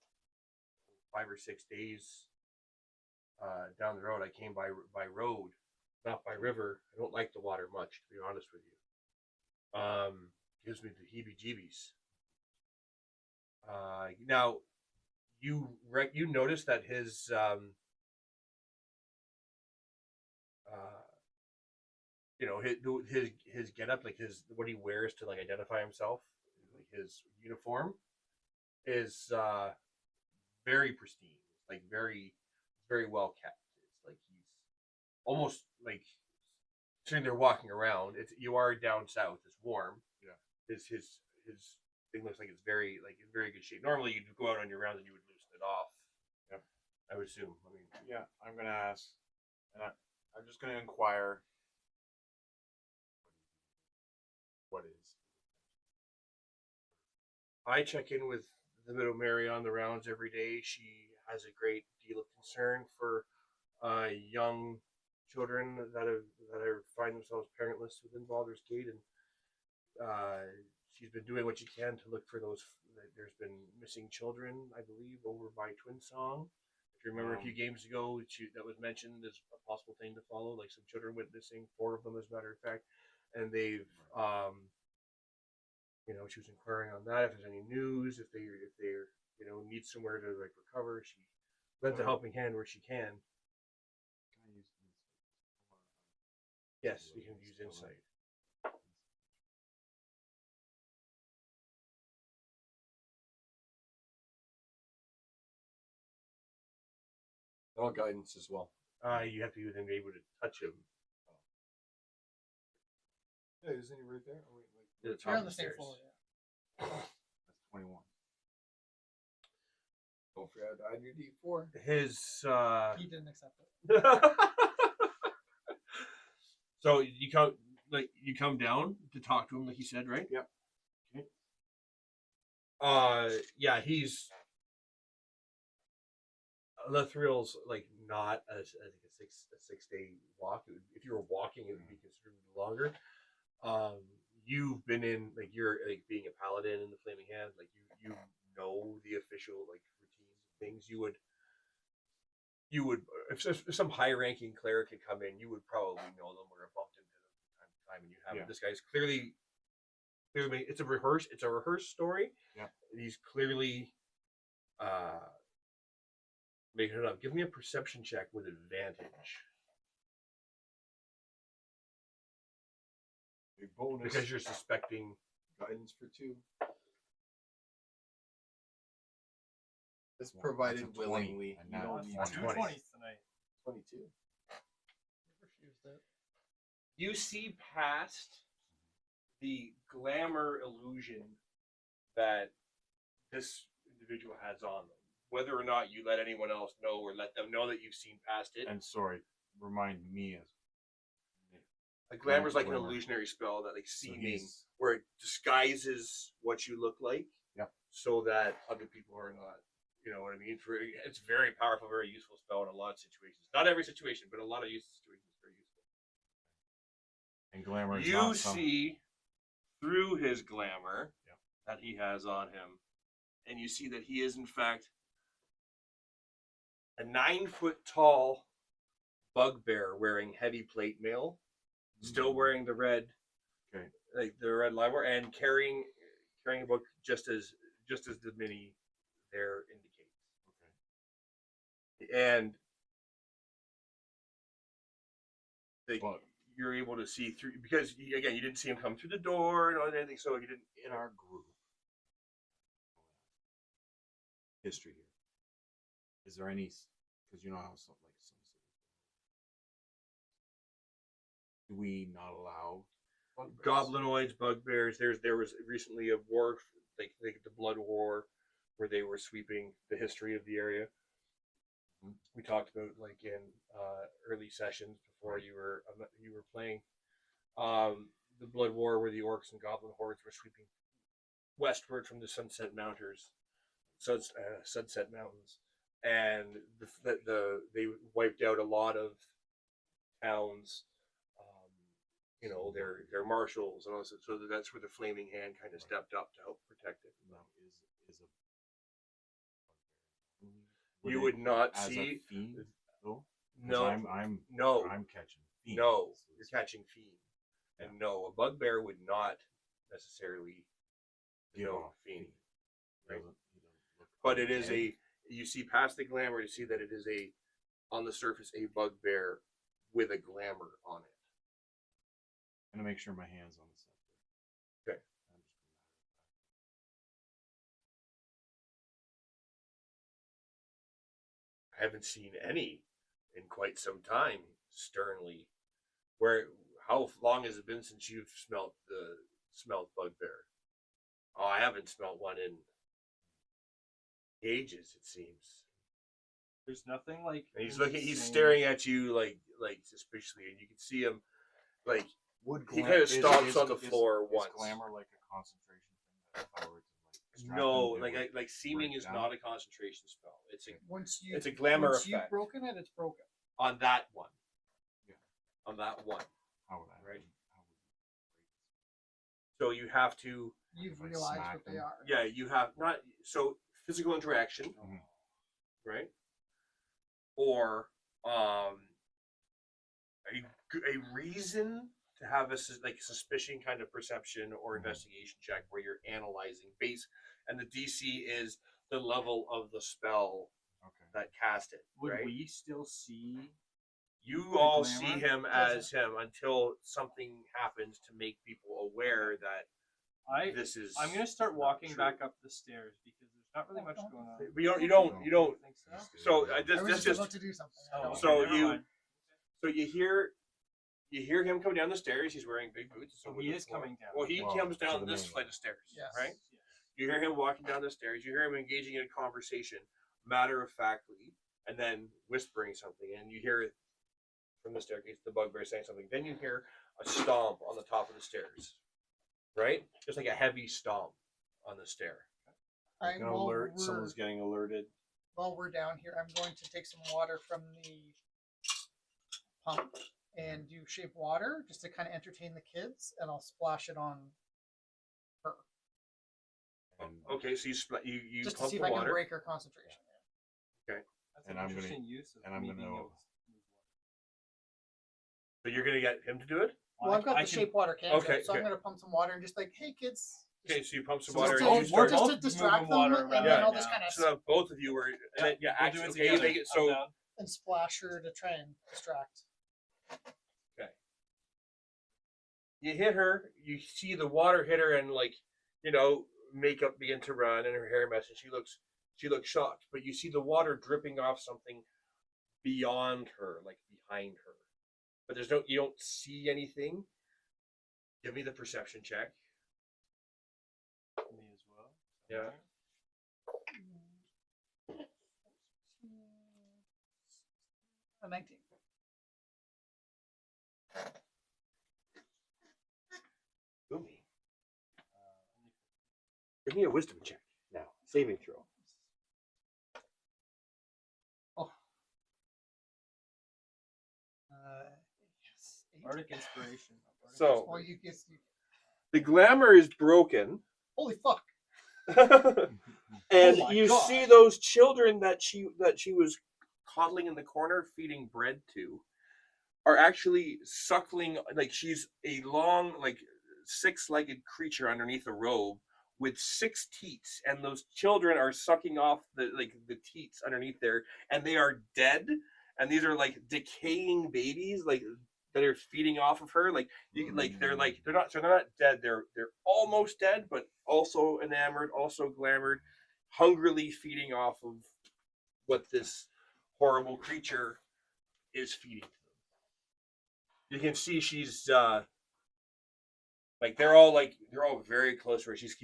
Speaker 2: 5 or 6 days down the road. I came by road, not by river. I don't like the water much, to be honest with you. Gives me the heebie-jeebies. Now, you notice that his you know his get up, like his what he wears to like identify himself, like his uniform is very pristine, like very well kept. It's like he's almost like sitting there walking around. You are down south. It's warm.
Speaker 5: Yeah.
Speaker 2: His thing looks like it's very in very good shape. Normally you'd go out on your rounds and you would loosen it off.
Speaker 5: Yep.
Speaker 2: I would assume. I mean,
Speaker 5: Yeah, I'm gonna ask, and I'm just gonna inquire. What is?
Speaker 2: I check in with the widow Mary on the rounds every day. She has a great deal of concern for young children that find themselves parentless within Baldur's Gate, and she's been doing what she can to look for those. There's been missing children, I believe, over by Twin Song. If you remember a few games ago, that was mentioned as a possible thing to follow. Like some children went missing, 4 of them, as a matter of fact, and they've. She was inquiring on that if there's any news, if they're need somewhere to recover. She lends a helping hand where she can.
Speaker 5: Can I use insight?
Speaker 2: Yes, you can use insight.
Speaker 1: All guidance as well.
Speaker 2: You have to be within able to touch him.
Speaker 5: Yeah, isn't he right there? Oh, wait,
Speaker 2: To the
Speaker 3: You're
Speaker 2: top
Speaker 3: on the
Speaker 2: of
Speaker 3: same
Speaker 2: stairs.
Speaker 3: floor.
Speaker 5: that's 21.
Speaker 7: Don't forget to add your D4.
Speaker 2: His
Speaker 3: Yeah. He didn't accept it.
Speaker 2: so you come down to talk to him, like you said, right?
Speaker 5: Yep.
Speaker 2: Okay. Yeah, he's Lethrill's not a 6 day walk. If you were walking, it would be considerably longer. You've been in you're being a paladin in the Flaming Hand, you know the official routines and things. You would if some high ranking cleric had come in, you would probably know them or have bumped into them from time to time, and you have
Speaker 5: Yeah.
Speaker 2: This guy's clearly it's a rehearsed story.
Speaker 5: Yeah.
Speaker 2: He's clearly making it up. Give me a perception check with advantage.
Speaker 1: Big bonus.
Speaker 2: Because you're suspecting.
Speaker 1: Guidance for 2.
Speaker 7: It's
Speaker 5: Well,
Speaker 7: provided
Speaker 5: that's a 20,
Speaker 7: willingly.
Speaker 5: and
Speaker 7: You
Speaker 5: now
Speaker 7: don't
Speaker 5: it's
Speaker 7: need
Speaker 5: 20.
Speaker 7: to.
Speaker 2: 20.
Speaker 4: 20s tonight.
Speaker 1: 22.
Speaker 3: Refused it.
Speaker 2: You see past the glamour illusion that this individual has on them. Whether or not you let anyone else know or let them know that you've seen past it.
Speaker 5: And sorry, remind me as.
Speaker 2: A glamour is like an
Speaker 5: Glamour.
Speaker 2: illusionary spell that
Speaker 5: So
Speaker 2: seeming
Speaker 5: he's-
Speaker 2: where it disguises what you look like.
Speaker 5: Yep.
Speaker 2: So that other people are not. You know what I mean? It's very powerful, very useful spell in a lot of situations. Not every situation, but a lot of situations it's very useful.
Speaker 5: And glamour is
Speaker 2: You
Speaker 5: not some.
Speaker 2: see through his glamour
Speaker 5: Yep.
Speaker 2: that he has on him, and you see that he is in fact a 9-foot tall bugbear wearing heavy plate mail, still wearing the red,
Speaker 5: Okay.
Speaker 2: the red livery, and carrying a book just as the mini there indicates.
Speaker 5: Okay.
Speaker 2: And
Speaker 5: But
Speaker 2: you're able to see through because again you didn't see him come through the door or anything, so you didn't.
Speaker 5: in our group, history here, is there any? Because you know how some cities, do we not allow bugbears?
Speaker 2: Goblinoids, bugbears. There was recently a war, like the Blood War, where they were sweeping the history of the area.
Speaker 5: Mhm.
Speaker 2: We talked about in early sessions before you were playing the Blood War, where the orcs and goblin hordes were sweeping westward from the Sunset Mountains, Sunset Mountains, and they wiped out a lot of towns. Their marshals and all this, so that's where the Flaming Hand kind of stepped up to help protect it.
Speaker 5: No, is a.
Speaker 2: You
Speaker 5: it-
Speaker 2: would not
Speaker 5: as
Speaker 2: see.
Speaker 5: a fiend though. 'Cause
Speaker 2: No,
Speaker 5: I'm
Speaker 2: no,
Speaker 5: I'm catching fiends.
Speaker 2: no.
Speaker 5: So
Speaker 2: You're
Speaker 5: it's-
Speaker 2: catching fiend, and no, a bugbear would not necessarily
Speaker 5: Give
Speaker 2: know
Speaker 5: off
Speaker 2: fiend.
Speaker 5: fiend.
Speaker 2: right?
Speaker 5: He doesn't look
Speaker 2: But it is
Speaker 5: undead.
Speaker 2: you see past the glamour to see that it is on the surface a bugbear with a glamour on it.
Speaker 5: I'm gonna make sure my hands on the scepter.
Speaker 2: Okay.
Speaker 5: I'm just
Speaker 2: haven't seen any in quite some time. Sternly, how long has it been since you've smelled bugbear? Oh, I haven't smelled one in ages. It seems.
Speaker 4: There's nothing like.
Speaker 2: And he's
Speaker 4: insane.
Speaker 2: staring at you like suspiciously, and you can see him like
Speaker 5: Would
Speaker 2: he
Speaker 5: glam-
Speaker 2: kind of
Speaker 5: is-
Speaker 2: stomps
Speaker 5: is-
Speaker 2: on the
Speaker 5: is-
Speaker 2: floor
Speaker 5: is
Speaker 2: once.
Speaker 5: glamour like a concentration thing that if I were to like extract
Speaker 2: No,
Speaker 5: them, it would
Speaker 2: like seeming
Speaker 5: break
Speaker 2: is
Speaker 5: down?
Speaker 2: not a concentration spell.
Speaker 3: Once you
Speaker 2: It's a glamour
Speaker 3: once you've
Speaker 2: effect.
Speaker 3: broken it, it's broken.
Speaker 2: On that one.
Speaker 5: Yeah.
Speaker 2: On that one.
Speaker 5: How would I?
Speaker 2: Right.
Speaker 5: How would
Speaker 2: So you have to
Speaker 3: You've
Speaker 5: If I
Speaker 3: realized
Speaker 5: smack
Speaker 3: what they
Speaker 5: them.
Speaker 3: are.
Speaker 2: yeah, you have not so physical interaction,
Speaker 5: Mhm.
Speaker 2: right? Or a reason to have a suspicion kind of perception or investigation check where you're analyzing base, and the DC is the level of the spell
Speaker 5: Okay.
Speaker 2: that cast it.
Speaker 4: Would
Speaker 2: right?
Speaker 4: we still see?
Speaker 2: You all
Speaker 4: glamour?
Speaker 2: see him as him until something happens to make people aware that this is.
Speaker 4: I'm gonna start walking
Speaker 2: true.
Speaker 4: back up the stairs because there's not really much going on.
Speaker 2: You don't.
Speaker 4: I think so.
Speaker 2: So
Speaker 3: I was
Speaker 2: that's
Speaker 3: just about to do something. I
Speaker 4: Oh,
Speaker 3: don't-
Speaker 2: So
Speaker 4: never
Speaker 2: you-
Speaker 4: mind.
Speaker 2: So you hear him come down the stairs. He's wearing big boots.
Speaker 4: So he is coming down.
Speaker 2: Well, he
Speaker 5: Well,
Speaker 2: comes
Speaker 5: to
Speaker 2: down
Speaker 5: the
Speaker 2: this
Speaker 5: main
Speaker 2: flight
Speaker 5: one.
Speaker 2: of stairs,
Speaker 3: Yes.
Speaker 2: right? You hear him walking down the stairs. You hear him engaging in a conversation, matter of factly, and then whispering something. And you hear it from the staircase, the bugbear saying something. Then you hear a stomp on the top of the stairs, right? Just like a heavy stomp on the stair.
Speaker 1: Like an
Speaker 3: while
Speaker 1: alert.
Speaker 3: we're-
Speaker 1: Someone's getting alerted.
Speaker 3: While we're down here, I'm going to take some water from the pump and do shape water just to kind of entertain the kids, and I'll splash it on her
Speaker 5: And,
Speaker 2: Okay, so you
Speaker 3: just to
Speaker 2: pump
Speaker 3: see if
Speaker 2: the
Speaker 3: I can
Speaker 2: water.
Speaker 3: break her concentration.
Speaker 4: That's
Speaker 5: And
Speaker 4: an
Speaker 5: I'm gonna-
Speaker 4: interesting use of
Speaker 5: and I'm
Speaker 4: me
Speaker 5: gonna-
Speaker 4: being able to move
Speaker 2: So you're gonna get him to do it.
Speaker 3: Well, I've got
Speaker 4: I
Speaker 3: the
Speaker 4: can-
Speaker 3: shape water cantrip,
Speaker 2: Okay,
Speaker 3: so I'm
Speaker 2: okay.
Speaker 3: going to pump some water and just like, hey kids,
Speaker 2: Okay, so you pump some
Speaker 3: just
Speaker 2: water.
Speaker 3: to,
Speaker 2: and you
Speaker 4: Just
Speaker 2: start.
Speaker 3: just to
Speaker 4: moving
Speaker 3: distract them,
Speaker 4: water
Speaker 3: and
Speaker 4: around
Speaker 3: then
Speaker 2: right
Speaker 3: I'll just
Speaker 4: now.
Speaker 3: kind of
Speaker 2: So now both of you were.
Speaker 4: Yeah,
Speaker 2: Yeah,
Speaker 4: we'll do
Speaker 2: actually,
Speaker 4: it
Speaker 2: okay,
Speaker 4: together.
Speaker 2: make it
Speaker 4: Up,
Speaker 2: so.
Speaker 4: down.
Speaker 3: and splash her to try and distract.
Speaker 2: You hit her, you see the water hit her, and makeup begin to run and her hair mess, and she looks shocked. But you see the water dripping off something beyond her, like behind her. But you don't see anything. Give me the perception check.
Speaker 4: Me as well.
Speaker 2: Yeah.
Speaker 3: A 19.
Speaker 2: Boomy. Give me a wisdom check now. Saving throw.
Speaker 3: Oh. Yes. 8.
Speaker 4: Bardic inspiration.
Speaker 2: So-
Speaker 3: Well, you get.
Speaker 2: The glamour is broken.
Speaker 3: Holy fuck!
Speaker 2: And
Speaker 4: Oh my
Speaker 2: you
Speaker 4: God.
Speaker 2: see those children that she was coddling in the corner feeding bread to are actually suckling, like she's a long, like six-legged creature underneath a robe with 6 teats, and those children are sucking off the teats underneath there, and they are dead, and these are like decaying babies like that are feeding off of her, they're not dead, they're almost dead, but also enamored, also glamored, hungrily feeding off of what this horrible creature is feeding to them. You can see she's they're all very close to her. She's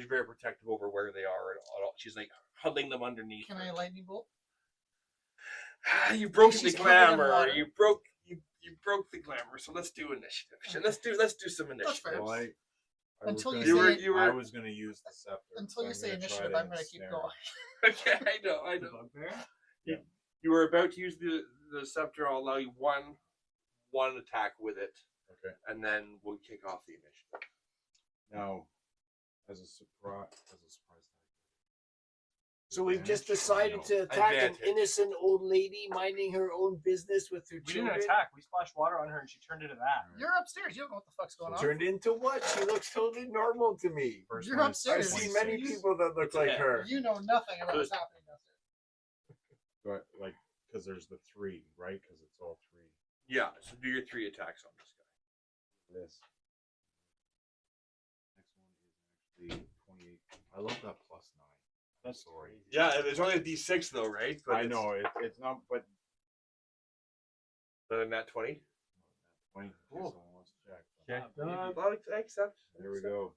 Speaker 2: very protective over where they are and all. She's like huddling them underneath.
Speaker 3: Can
Speaker 2: her.
Speaker 3: I lightning bolt?
Speaker 2: You broke the
Speaker 3: She's covered in
Speaker 2: glamour.
Speaker 3: water.
Speaker 2: You broke the glamour. So let's do initiative.
Speaker 3: Okay.
Speaker 2: Let's do some
Speaker 3: That's
Speaker 2: initiative.
Speaker 3: fair.
Speaker 5: Well,
Speaker 3: Until
Speaker 5: was
Speaker 3: you
Speaker 5: gonna-
Speaker 3: say-
Speaker 2: You were-
Speaker 5: I was going to use the scepter.
Speaker 3: Until
Speaker 5: so
Speaker 3: you
Speaker 5: I'm
Speaker 3: say
Speaker 5: gonna try
Speaker 3: initiative,
Speaker 5: to
Speaker 3: I'm going to keep
Speaker 5: ensnare
Speaker 3: going.
Speaker 2: Okay, I know.
Speaker 4: The bugbear?
Speaker 2: You were about to use the scepter. I'll allow you one attack with it,
Speaker 5: Okay.
Speaker 2: and then we'll kick off the initiative.
Speaker 5: Now, as a surprise tactic.
Speaker 7: So we've just decided to attack an
Speaker 2: Advantage.
Speaker 7: innocent old lady minding her own business with her
Speaker 4: We
Speaker 7: children.
Speaker 4: didn't attack. We splashed water on her and she turned into that.
Speaker 3: You're upstairs. You don't know what the fuck's going on.
Speaker 7: Turned into what? She looks totally normal to me.
Speaker 5: First
Speaker 3: You're
Speaker 5: one is
Speaker 3: upstairs.
Speaker 7: I've seen
Speaker 5: 26.
Speaker 7: many people that look like her.
Speaker 3: You know nothing about what's happening downstairs.
Speaker 5: But, like, because there's the 3, right? Because it's all 3.
Speaker 2: Yeah. So do your 3 attacks on this guy.
Speaker 5: This. Next one is actually 28. I love that +9.
Speaker 4: That's
Speaker 5: sorry.
Speaker 4: crazy.
Speaker 2: Yeah, it's only a D6 though, right? But
Speaker 5: I know it's not, but
Speaker 2: Better than that 20.
Speaker 5: 20.
Speaker 2: Cool.
Speaker 5: Someone wants to check.
Speaker 2: Okay.
Speaker 4: Wow,
Speaker 2: No, I accept.
Speaker 5: There we go.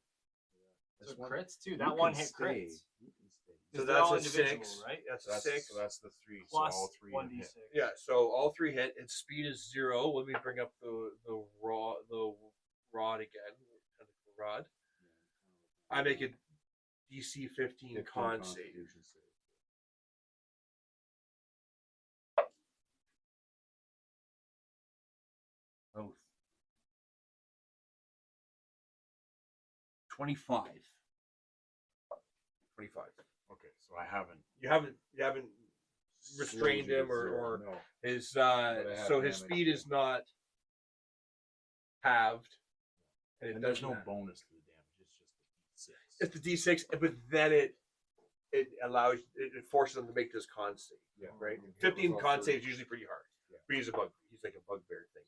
Speaker 6: So
Speaker 5: This one-
Speaker 6: crits too.
Speaker 5: you
Speaker 6: That one
Speaker 5: can
Speaker 6: hit
Speaker 5: stay.
Speaker 6: crits.
Speaker 5: You can stay.
Speaker 2: So
Speaker 4: they're all
Speaker 2: that's a
Speaker 4: individual,
Speaker 2: 6,
Speaker 4: right?
Speaker 2: That's a
Speaker 5: That's
Speaker 2: 6.
Speaker 5: So that's the 3.
Speaker 4: Plus
Speaker 5: so all 3
Speaker 4: one
Speaker 5: have hit.
Speaker 4: d6.
Speaker 2: Yeah, so all 3 hit. Its speed is 0. Let me bring up the rod again. Tentacle rod. I make it DC 15 con save.
Speaker 5: Constitution save.
Speaker 8: Both. 25.
Speaker 2: 25.
Speaker 5: Okay, so I haven't
Speaker 2: You haven't restrained him or
Speaker 5: no.
Speaker 2: his
Speaker 5: But I have
Speaker 2: so his
Speaker 5: damage,
Speaker 2: speed
Speaker 5: yeah.
Speaker 2: is not halved. And it
Speaker 5: And there's
Speaker 2: doesn't
Speaker 5: no
Speaker 2: have-
Speaker 5: bonus to the damage. It's just the D6.
Speaker 2: It's the D6, but then it allows it forces them to make this con save.
Speaker 5: Yeah.
Speaker 2: Right.
Speaker 5: It was
Speaker 2: 15
Speaker 5: all
Speaker 2: con
Speaker 5: 30.
Speaker 2: save is usually pretty hard.
Speaker 5: Yeah.
Speaker 2: But he's like a bugbear thing.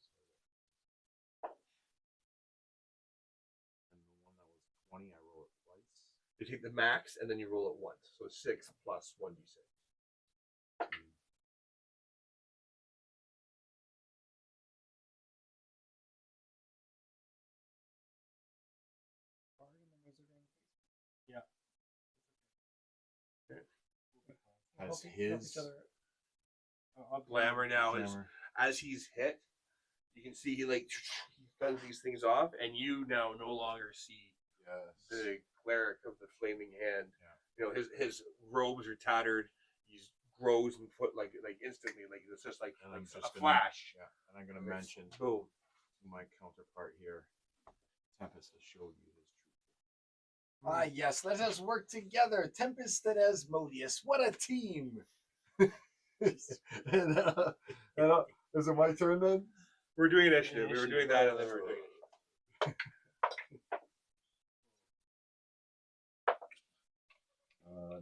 Speaker 5: And the one that was 20, I roll it twice.
Speaker 2: You take the max and then you roll it once. So it's 6 plus 1d6.
Speaker 5: Has
Speaker 3: Help
Speaker 5: his
Speaker 3: each other.
Speaker 2: Glamour now is
Speaker 5: Glamour.
Speaker 2: as he's hit, you can see he fends these things off, and you now no longer see
Speaker 5: Yes.
Speaker 2: the cleric of the flaming hand.
Speaker 5: Yeah.
Speaker 2: You know, his robes are tattered. He grows and foot like instantly, like it's just like
Speaker 5: And I'm
Speaker 2: a
Speaker 5: just gonna-
Speaker 2: flash.
Speaker 5: Yeah, and I'm going to mention to
Speaker 2: Boom.
Speaker 5: my counterpart here, Tempest has showed you his true
Speaker 7: Ah, yes, let us work together. Tempest and Asmodeus. What a team! Is it my turn then?
Speaker 2: We're doing initiative. We were doing that, and then we were doing it.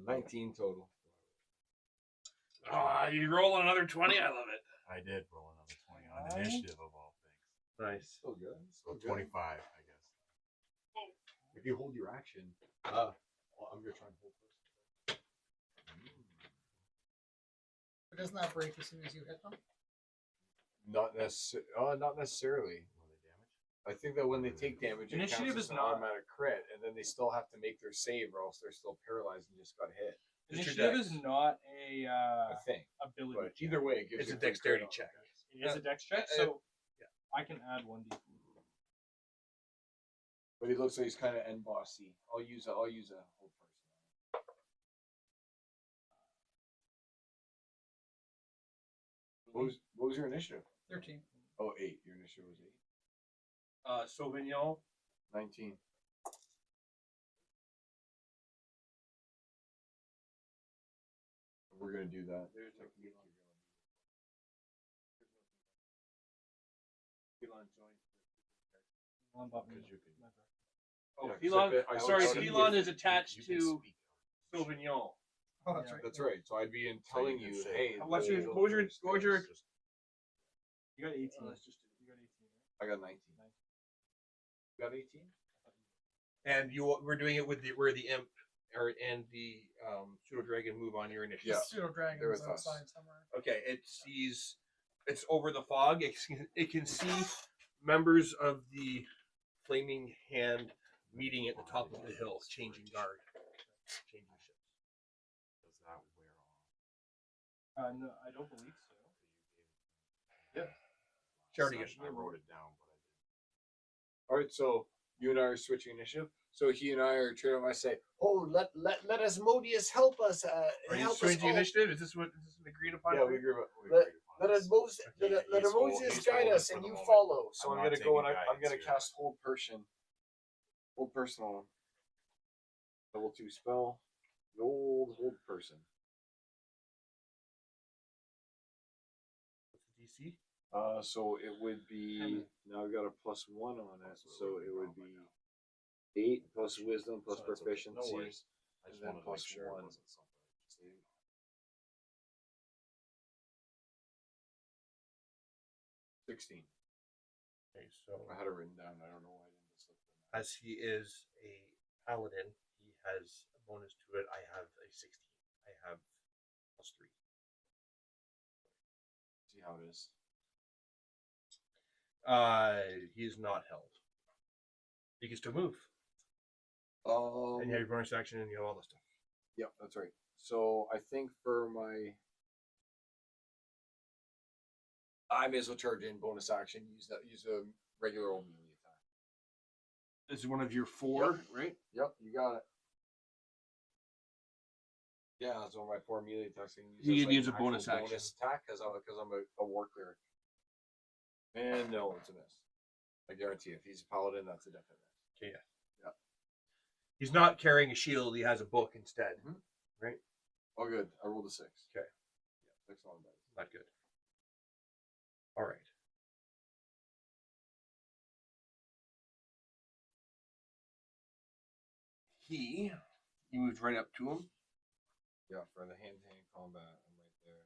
Speaker 7: 19 total.
Speaker 2: Ah, you roll another 20. I love it.
Speaker 5: I did roll another 20 on initiative of all things.
Speaker 2: Nice.
Speaker 7: Still good.
Speaker 5: So
Speaker 7: Still good.
Speaker 5: 25, I guess.
Speaker 7: If you hold your action, I'm gonna try and hold first.
Speaker 3: But doesn't that break as soon as you hit them?
Speaker 7: Not necessarily.
Speaker 5: Were they damaged?
Speaker 7: I think that when they take damage, it
Speaker 4: Initiative
Speaker 7: counts as
Speaker 4: is
Speaker 7: an
Speaker 4: not-
Speaker 7: automatic crit, and then they still have to make their save, or else they're still paralyzed and just got hit.
Speaker 2: Just your
Speaker 4: Initiative is
Speaker 2: dex.
Speaker 4: not a
Speaker 7: I think.
Speaker 4: ability.
Speaker 7: But
Speaker 4: check.
Speaker 7: either way, it gives
Speaker 2: It's
Speaker 7: you
Speaker 2: a
Speaker 7: free
Speaker 2: dexterity
Speaker 7: crit on
Speaker 2: check.
Speaker 7: it.
Speaker 4: It is a dex check, so I can add 1d4.
Speaker 7: But he looks like he's kind of end bossy. I'll use a whole person. What was your initiative?
Speaker 3: 13.
Speaker 7: Oh, 8. Your initiative was 8.
Speaker 2: Sauvignon.
Speaker 7: 19. We're gonna do that.
Speaker 4: Elon bought me
Speaker 5: Because you can.
Speaker 2: Oh,
Speaker 7: Yeah, 'cause
Speaker 2: Elon.
Speaker 7: I bet-
Speaker 2: Sorry,
Speaker 7: I-
Speaker 2: Elon is attached
Speaker 5: you can
Speaker 2: to
Speaker 5: speak.
Speaker 2: Sauvignon.
Speaker 3: Oh, that's right.
Speaker 7: That's right. So I'd be in
Speaker 5: So
Speaker 7: telling
Speaker 5: can
Speaker 7: you,
Speaker 5: say,
Speaker 7: hey,
Speaker 2: What's your-
Speaker 7: the-
Speaker 2: what was your-
Speaker 5: It's
Speaker 2: what was your-
Speaker 5: just-
Speaker 4: You got 18.
Speaker 2: Oh,
Speaker 4: You got 18, right?
Speaker 7: I got 19. You got 18?
Speaker 2: And we're doing it with where the imp and the pseudo dragon move on your initiative.
Speaker 7: Yeah.
Speaker 3: Pseudo dragon
Speaker 7: They're
Speaker 3: is
Speaker 7: with us.
Speaker 3: outside somewhere.
Speaker 2: Okay, it's over the fog. It can see members of the flaming hand meeting at the top of the hill, changing guard, changing ships.
Speaker 5: Does that wear off?
Speaker 4: No, I don't believe so.
Speaker 2: Charity
Speaker 5: Session, I wrote it down, but I didn't.
Speaker 7: All right, so you and I are switching initiative. So he and I are trading. I say, "Oh, let Asmodeus help us.
Speaker 2: Are you
Speaker 7: help us
Speaker 2: switching
Speaker 7: all.
Speaker 2: initiative? Is this an agreed upon?
Speaker 7: Yeah,
Speaker 2: thing?
Speaker 7: we agree. About,
Speaker 5: We
Speaker 7: let
Speaker 5: agreed upon
Speaker 7: let
Speaker 5: this.
Speaker 7: Asmodeus
Speaker 5: Okay,
Speaker 7: let
Speaker 5: he's hold-
Speaker 7: Asmodeus
Speaker 5: he's
Speaker 7: guide
Speaker 5: holding
Speaker 7: us,
Speaker 5: for
Speaker 7: and
Speaker 5: the
Speaker 7: you
Speaker 5: moment.
Speaker 7: follow." So
Speaker 5: I'm
Speaker 7: I'm
Speaker 5: not
Speaker 7: gonna go and
Speaker 5: taking
Speaker 7: I'm
Speaker 5: guidance
Speaker 7: gonna
Speaker 5: here.
Speaker 7: cast hold person. Hold person on him. Level 2 spell. Hold person.
Speaker 2: What's the DC?
Speaker 7: So it would be now I've got a +1 on it, so it would be 8 plus wisdom plus
Speaker 5: So it's okay.
Speaker 7: proficiency.
Speaker 5: No worries. I
Speaker 7: and
Speaker 5: just
Speaker 7: then
Speaker 5: wanted to make
Speaker 7: plus
Speaker 5: sure it
Speaker 7: 1.
Speaker 5: wasn't something. Just
Speaker 7: 16.
Speaker 2: Okay, so
Speaker 7: I had it written down. I don't know why I didn't just look at it.
Speaker 2: as he is a paladin, he has a bonus to it. I have a 16. I have +3.
Speaker 5: See how it is.
Speaker 2: He is not held. He gets to move. And you have your bonus action and you have all this stuff.
Speaker 7: Yep, that's right. So I think for my, I may as well charge in bonus action. Use a regular old melee attack.
Speaker 2: This is one of your 4, right?
Speaker 7: Yep, you got it. Yeah, it's one of my 4 melee attacks.
Speaker 2: You can use
Speaker 7: an
Speaker 2: a bonus
Speaker 7: actual
Speaker 2: action.
Speaker 7: attack because I'm a war cleric. And no, it's a miss. I guarantee if he's a paladin, that's a definite miss.
Speaker 2: Okay, yeah.
Speaker 7: Yeah.
Speaker 2: He's not carrying a shield. He has a book instead.
Speaker 7: Mhm.
Speaker 2: Right?
Speaker 7: Oh, good. I rolled a 6.
Speaker 2: Okay.
Speaker 7: Yeah, 6 on dice.
Speaker 2: Not good. All right. You moved right up to him.
Speaker 7: Yeah, for the hand-to-hand combat, I'm right there.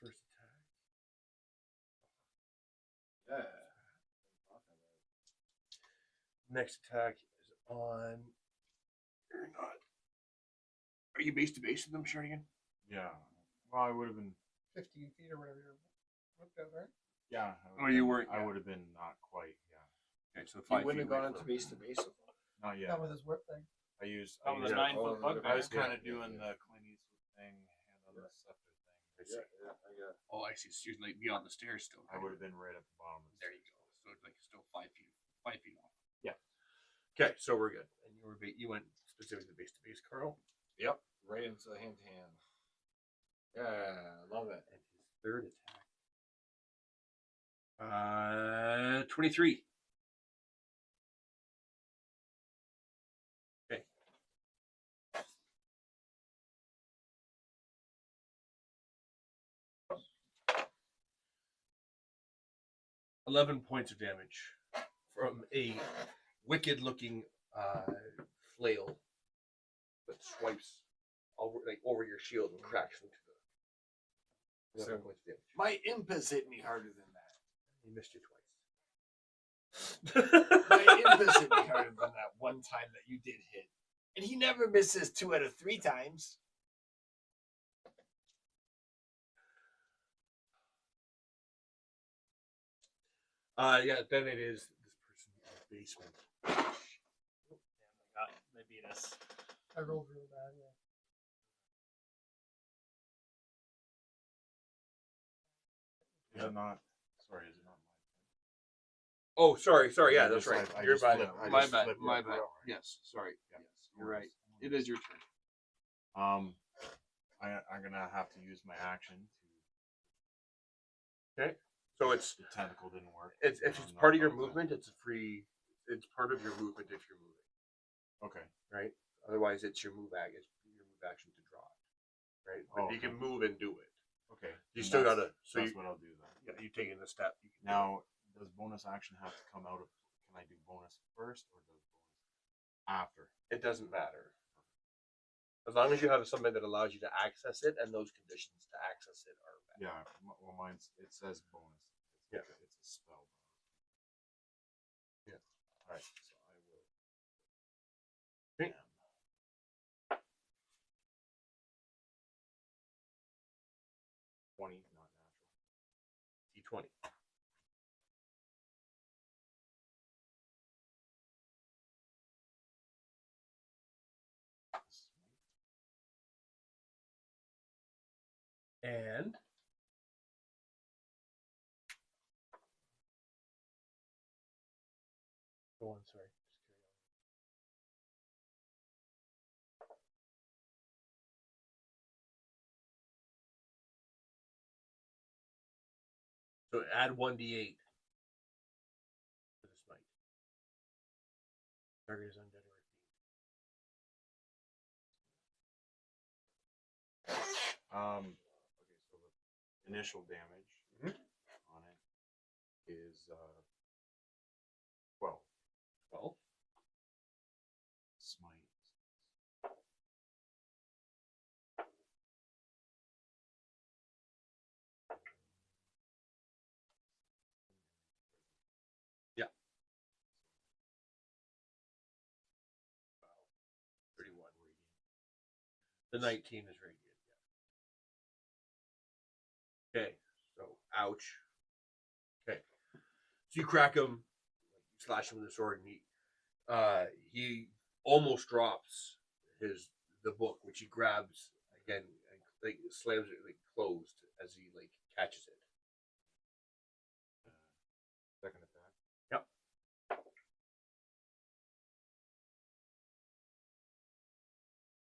Speaker 2: First attack.
Speaker 7: Yeah.
Speaker 2: Next attack is on. You're not. Are you base to base with them, Shernigan?
Speaker 5: Yeah. Well, I would have been.
Speaker 3: 15 feet or whatever you're whipped out, right?
Speaker 5: Yeah.
Speaker 2: Oh, you weren't.
Speaker 5: I
Speaker 2: Yeah.
Speaker 5: would have been not quite. Yeah.
Speaker 2: Okay, so
Speaker 7: He
Speaker 2: 5
Speaker 7: wouldn't
Speaker 2: feet
Speaker 7: have gone
Speaker 2: away
Speaker 7: into
Speaker 2: from-
Speaker 7: base to base.
Speaker 5: Not yet.
Speaker 3: Not with his whip thing.
Speaker 5: I used.
Speaker 4: Oh,
Speaker 5: I,
Speaker 4: the
Speaker 5: used
Speaker 4: 9-foot bug
Speaker 5: I was
Speaker 4: bear.
Speaker 5: kind of doing the Clint Eastwood thing, hand on the scepter thing.
Speaker 7: Yeah, I got it.
Speaker 2: Oh, I see. So you're like beyond the stairs still.
Speaker 5: I would have been right at the bottom. Of the
Speaker 2: There you go. So it's like still 5 feet. 5 feet off.
Speaker 5: Yeah.
Speaker 2: Okay, so we're good. And you went specifically base to base, Carl.
Speaker 7: Yep, right into the hand-to-hand. Yeah, love it.
Speaker 2: And his third attack. 23. Okay. $11 points of damage from a wicked-looking flail that swipes over your shield and cracks into the 11 points of damage.
Speaker 7: My imp has hit me harder than that.
Speaker 2: He missed you
Speaker 7: My
Speaker 2: twice.
Speaker 7: imp has hit me harder than that one time that you did hit. And he never misses 2 out of 3 times.
Speaker 2: Yeah, then it is this person in the basement.
Speaker 4: Damn, they beat us.
Speaker 3: I rolled really bad, yeah.
Speaker 5: Is it not? Sorry, is it not my?
Speaker 2: Oh, sorry. Yeah,
Speaker 5: I
Speaker 2: that's
Speaker 5: just-
Speaker 2: right.
Speaker 5: I
Speaker 2: You're
Speaker 5: just
Speaker 2: bad.
Speaker 5: flipped- I
Speaker 2: My
Speaker 5: just
Speaker 2: bad.
Speaker 5: flipped
Speaker 2: My
Speaker 5: your
Speaker 2: bad.
Speaker 5: row, right?
Speaker 2: Yes, sorry.
Speaker 5: Yeah.
Speaker 2: Yes, you're right. It is your turn.
Speaker 5: I'm gonna have to use my action
Speaker 2: Okay. So it's
Speaker 5: The tentacle didn't work.
Speaker 2: if
Speaker 5: I'm
Speaker 2: it's
Speaker 5: not
Speaker 2: part of your
Speaker 5: about that.
Speaker 2: movement, it's a free. It's part of your movement if you're moving,
Speaker 5: Okay.
Speaker 2: right? Otherwise, it's your move action. It's your move action to draw it, right? But
Speaker 5: Oh,
Speaker 2: you can
Speaker 5: okay.
Speaker 2: move and do it.
Speaker 5: Okay.
Speaker 2: You
Speaker 5: then
Speaker 2: still
Speaker 5: that's-
Speaker 2: gotta. So
Speaker 5: that's
Speaker 2: you,
Speaker 5: what I'll do then.
Speaker 2: yeah, you taking the step. You can do
Speaker 5: Now, does bonus action have to come out of? Can I do bonus first or does bonus after?
Speaker 2: it doesn't matter. As long as you have something that allows you to access it, and those conditions to access it are met.
Speaker 5: Yeah. Well, mine's it says bonus.
Speaker 2: Yeah.
Speaker 5: It's a spell.
Speaker 2: Yeah.
Speaker 5: All right. So I will.
Speaker 2: Okay.
Speaker 5: 20, not natural.
Speaker 2: D20. And go on, sorry. Just carry on. So add 1d8 to the smite. Target is undead or
Speaker 5: Okay, so the initial damage
Speaker 2: Mhm.
Speaker 5: on it is 12.
Speaker 2: 12.
Speaker 5: Smite.
Speaker 2: Yeah. 31. The 19 is radiant. Yeah. Okay, so ouch. Okay, so you crack him, you slash him with the sword, and he almost drops the book, which he grabs again and like slams it like closed as he like catches it.
Speaker 5: Second attack.
Speaker 2: Yep.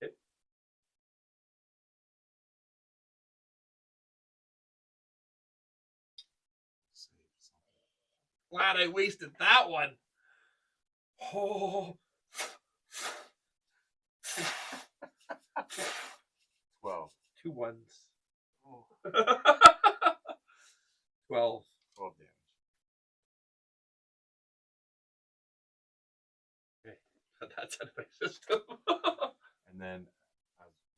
Speaker 2: Hit.
Speaker 5: Save something.
Speaker 2: Glad I wasted that one. Oh.
Speaker 5: 12.
Speaker 2: 2 ones.
Speaker 4: Oh.
Speaker 2: 12.
Speaker 5: 12 damage.
Speaker 2: Okay. That's out of my system.
Speaker 5: And then,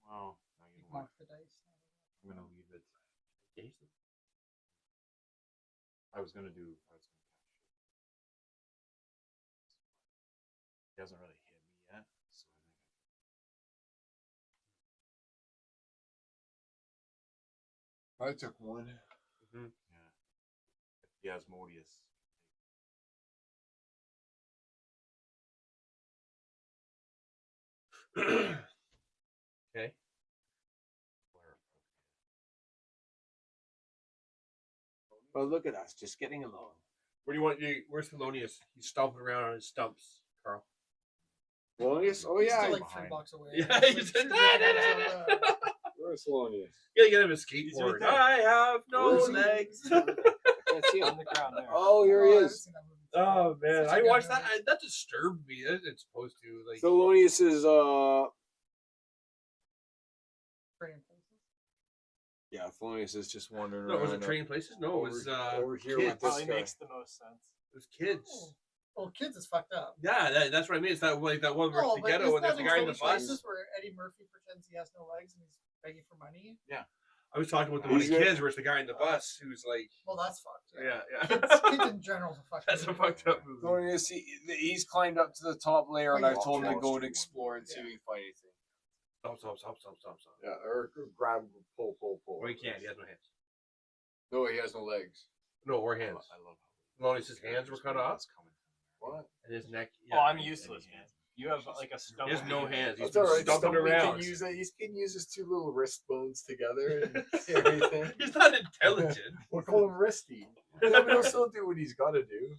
Speaker 5: well, no, you know what?
Speaker 3: Mark the dice.
Speaker 5: I'm gonna leave it. I was gonna catch it. He hasn't really hit me yet, so I think
Speaker 7: I took one.
Speaker 5: yeah. The Asmodeus.
Speaker 2: Okay.
Speaker 7: Well, look at us, just getting along.
Speaker 2: Where do you want where's Thelonious? He's stomping around on his stumps, Carl.
Speaker 7: Thelonious? Oh
Speaker 3: He's
Speaker 7: yeah.
Speaker 3: still like 3
Speaker 5: behind.
Speaker 3: blocks away.
Speaker 2: Yeah,
Speaker 3: It's
Speaker 2: he
Speaker 3: like
Speaker 2: said,
Speaker 3: 2
Speaker 2: "Da, da,
Speaker 3: different
Speaker 2: da,
Speaker 3: ones on the-
Speaker 1: Where's Thelonious?
Speaker 2: You gotta get him a
Speaker 4: He's
Speaker 2: skateboard.
Speaker 4: right there.
Speaker 2: I have no
Speaker 7: Where is he?
Speaker 2: legs.
Speaker 7: Can't see
Speaker 4: On
Speaker 7: him.
Speaker 4: the ground there.
Speaker 7: Oh, here he
Speaker 3: Oh, I haven't
Speaker 7: is.
Speaker 3: seen that movie.
Speaker 2: Oh man,
Speaker 3: Such a
Speaker 2: I
Speaker 3: good
Speaker 2: watched that.
Speaker 3: movie.
Speaker 2: That disturbed me. It's supposed to like.
Speaker 7: Thelonious is
Speaker 3: Trading places.
Speaker 7: yeah, Thelonious is just wandering
Speaker 2: No,
Speaker 7: around.
Speaker 2: was it Trading Places? No, it was
Speaker 7: over here
Speaker 2: kids.
Speaker 7: with this
Speaker 4: Probably
Speaker 7: guy.
Speaker 4: makes the most sense.
Speaker 2: It was kids.
Speaker 3: Oh. Well, kids is fucked up.
Speaker 2: Yeah, that's what I mean. It's that like that one where
Speaker 3: No,
Speaker 2: it's the
Speaker 3: but
Speaker 2: ghetto
Speaker 3: isn't
Speaker 2: and there's
Speaker 3: that
Speaker 2: the guy in the
Speaker 3: Trading
Speaker 2: bus.
Speaker 3: Places where Eddie Murphy pretends he has no legs and he's begging for money?
Speaker 2: I was talking about the one of
Speaker 7: He's
Speaker 2: the
Speaker 7: good.
Speaker 2: kids where it's the guy in the bus who's like,
Speaker 3: Well, that's fucked.
Speaker 2: yeah.
Speaker 3: Kids in general is a fucked
Speaker 2: That's a
Speaker 3: movie.
Speaker 2: fucked up movie.
Speaker 7: Thelonious, he's climbed up to the top layer, and I
Speaker 3: Wait,
Speaker 7: told him to
Speaker 5: Wall
Speaker 7: go and
Speaker 5: Street
Speaker 7: explore
Speaker 5: one.
Speaker 7: and see if he can find anything.
Speaker 2: Stop.
Speaker 7: Yeah, or grab, pull.
Speaker 2: Well, he can't. He has no hands.
Speaker 7: No, he has no legs.
Speaker 2: No, or hands.
Speaker 5: I love
Speaker 2: Thelonious's hands were cut off,
Speaker 7: What?
Speaker 2: and his neck.
Speaker 4: Oh, I'm useless, man. You have like a stump.
Speaker 2: He has no hands. He's
Speaker 7: That's all right.
Speaker 2: stumping
Speaker 7: Stumpy
Speaker 2: around.
Speaker 7: Can use it. He can use his 2 little wrist bones together and everything.
Speaker 2: He's not intelligent.
Speaker 7: We'll call him Wristy. Yeah, but he'll still do what he's got to do.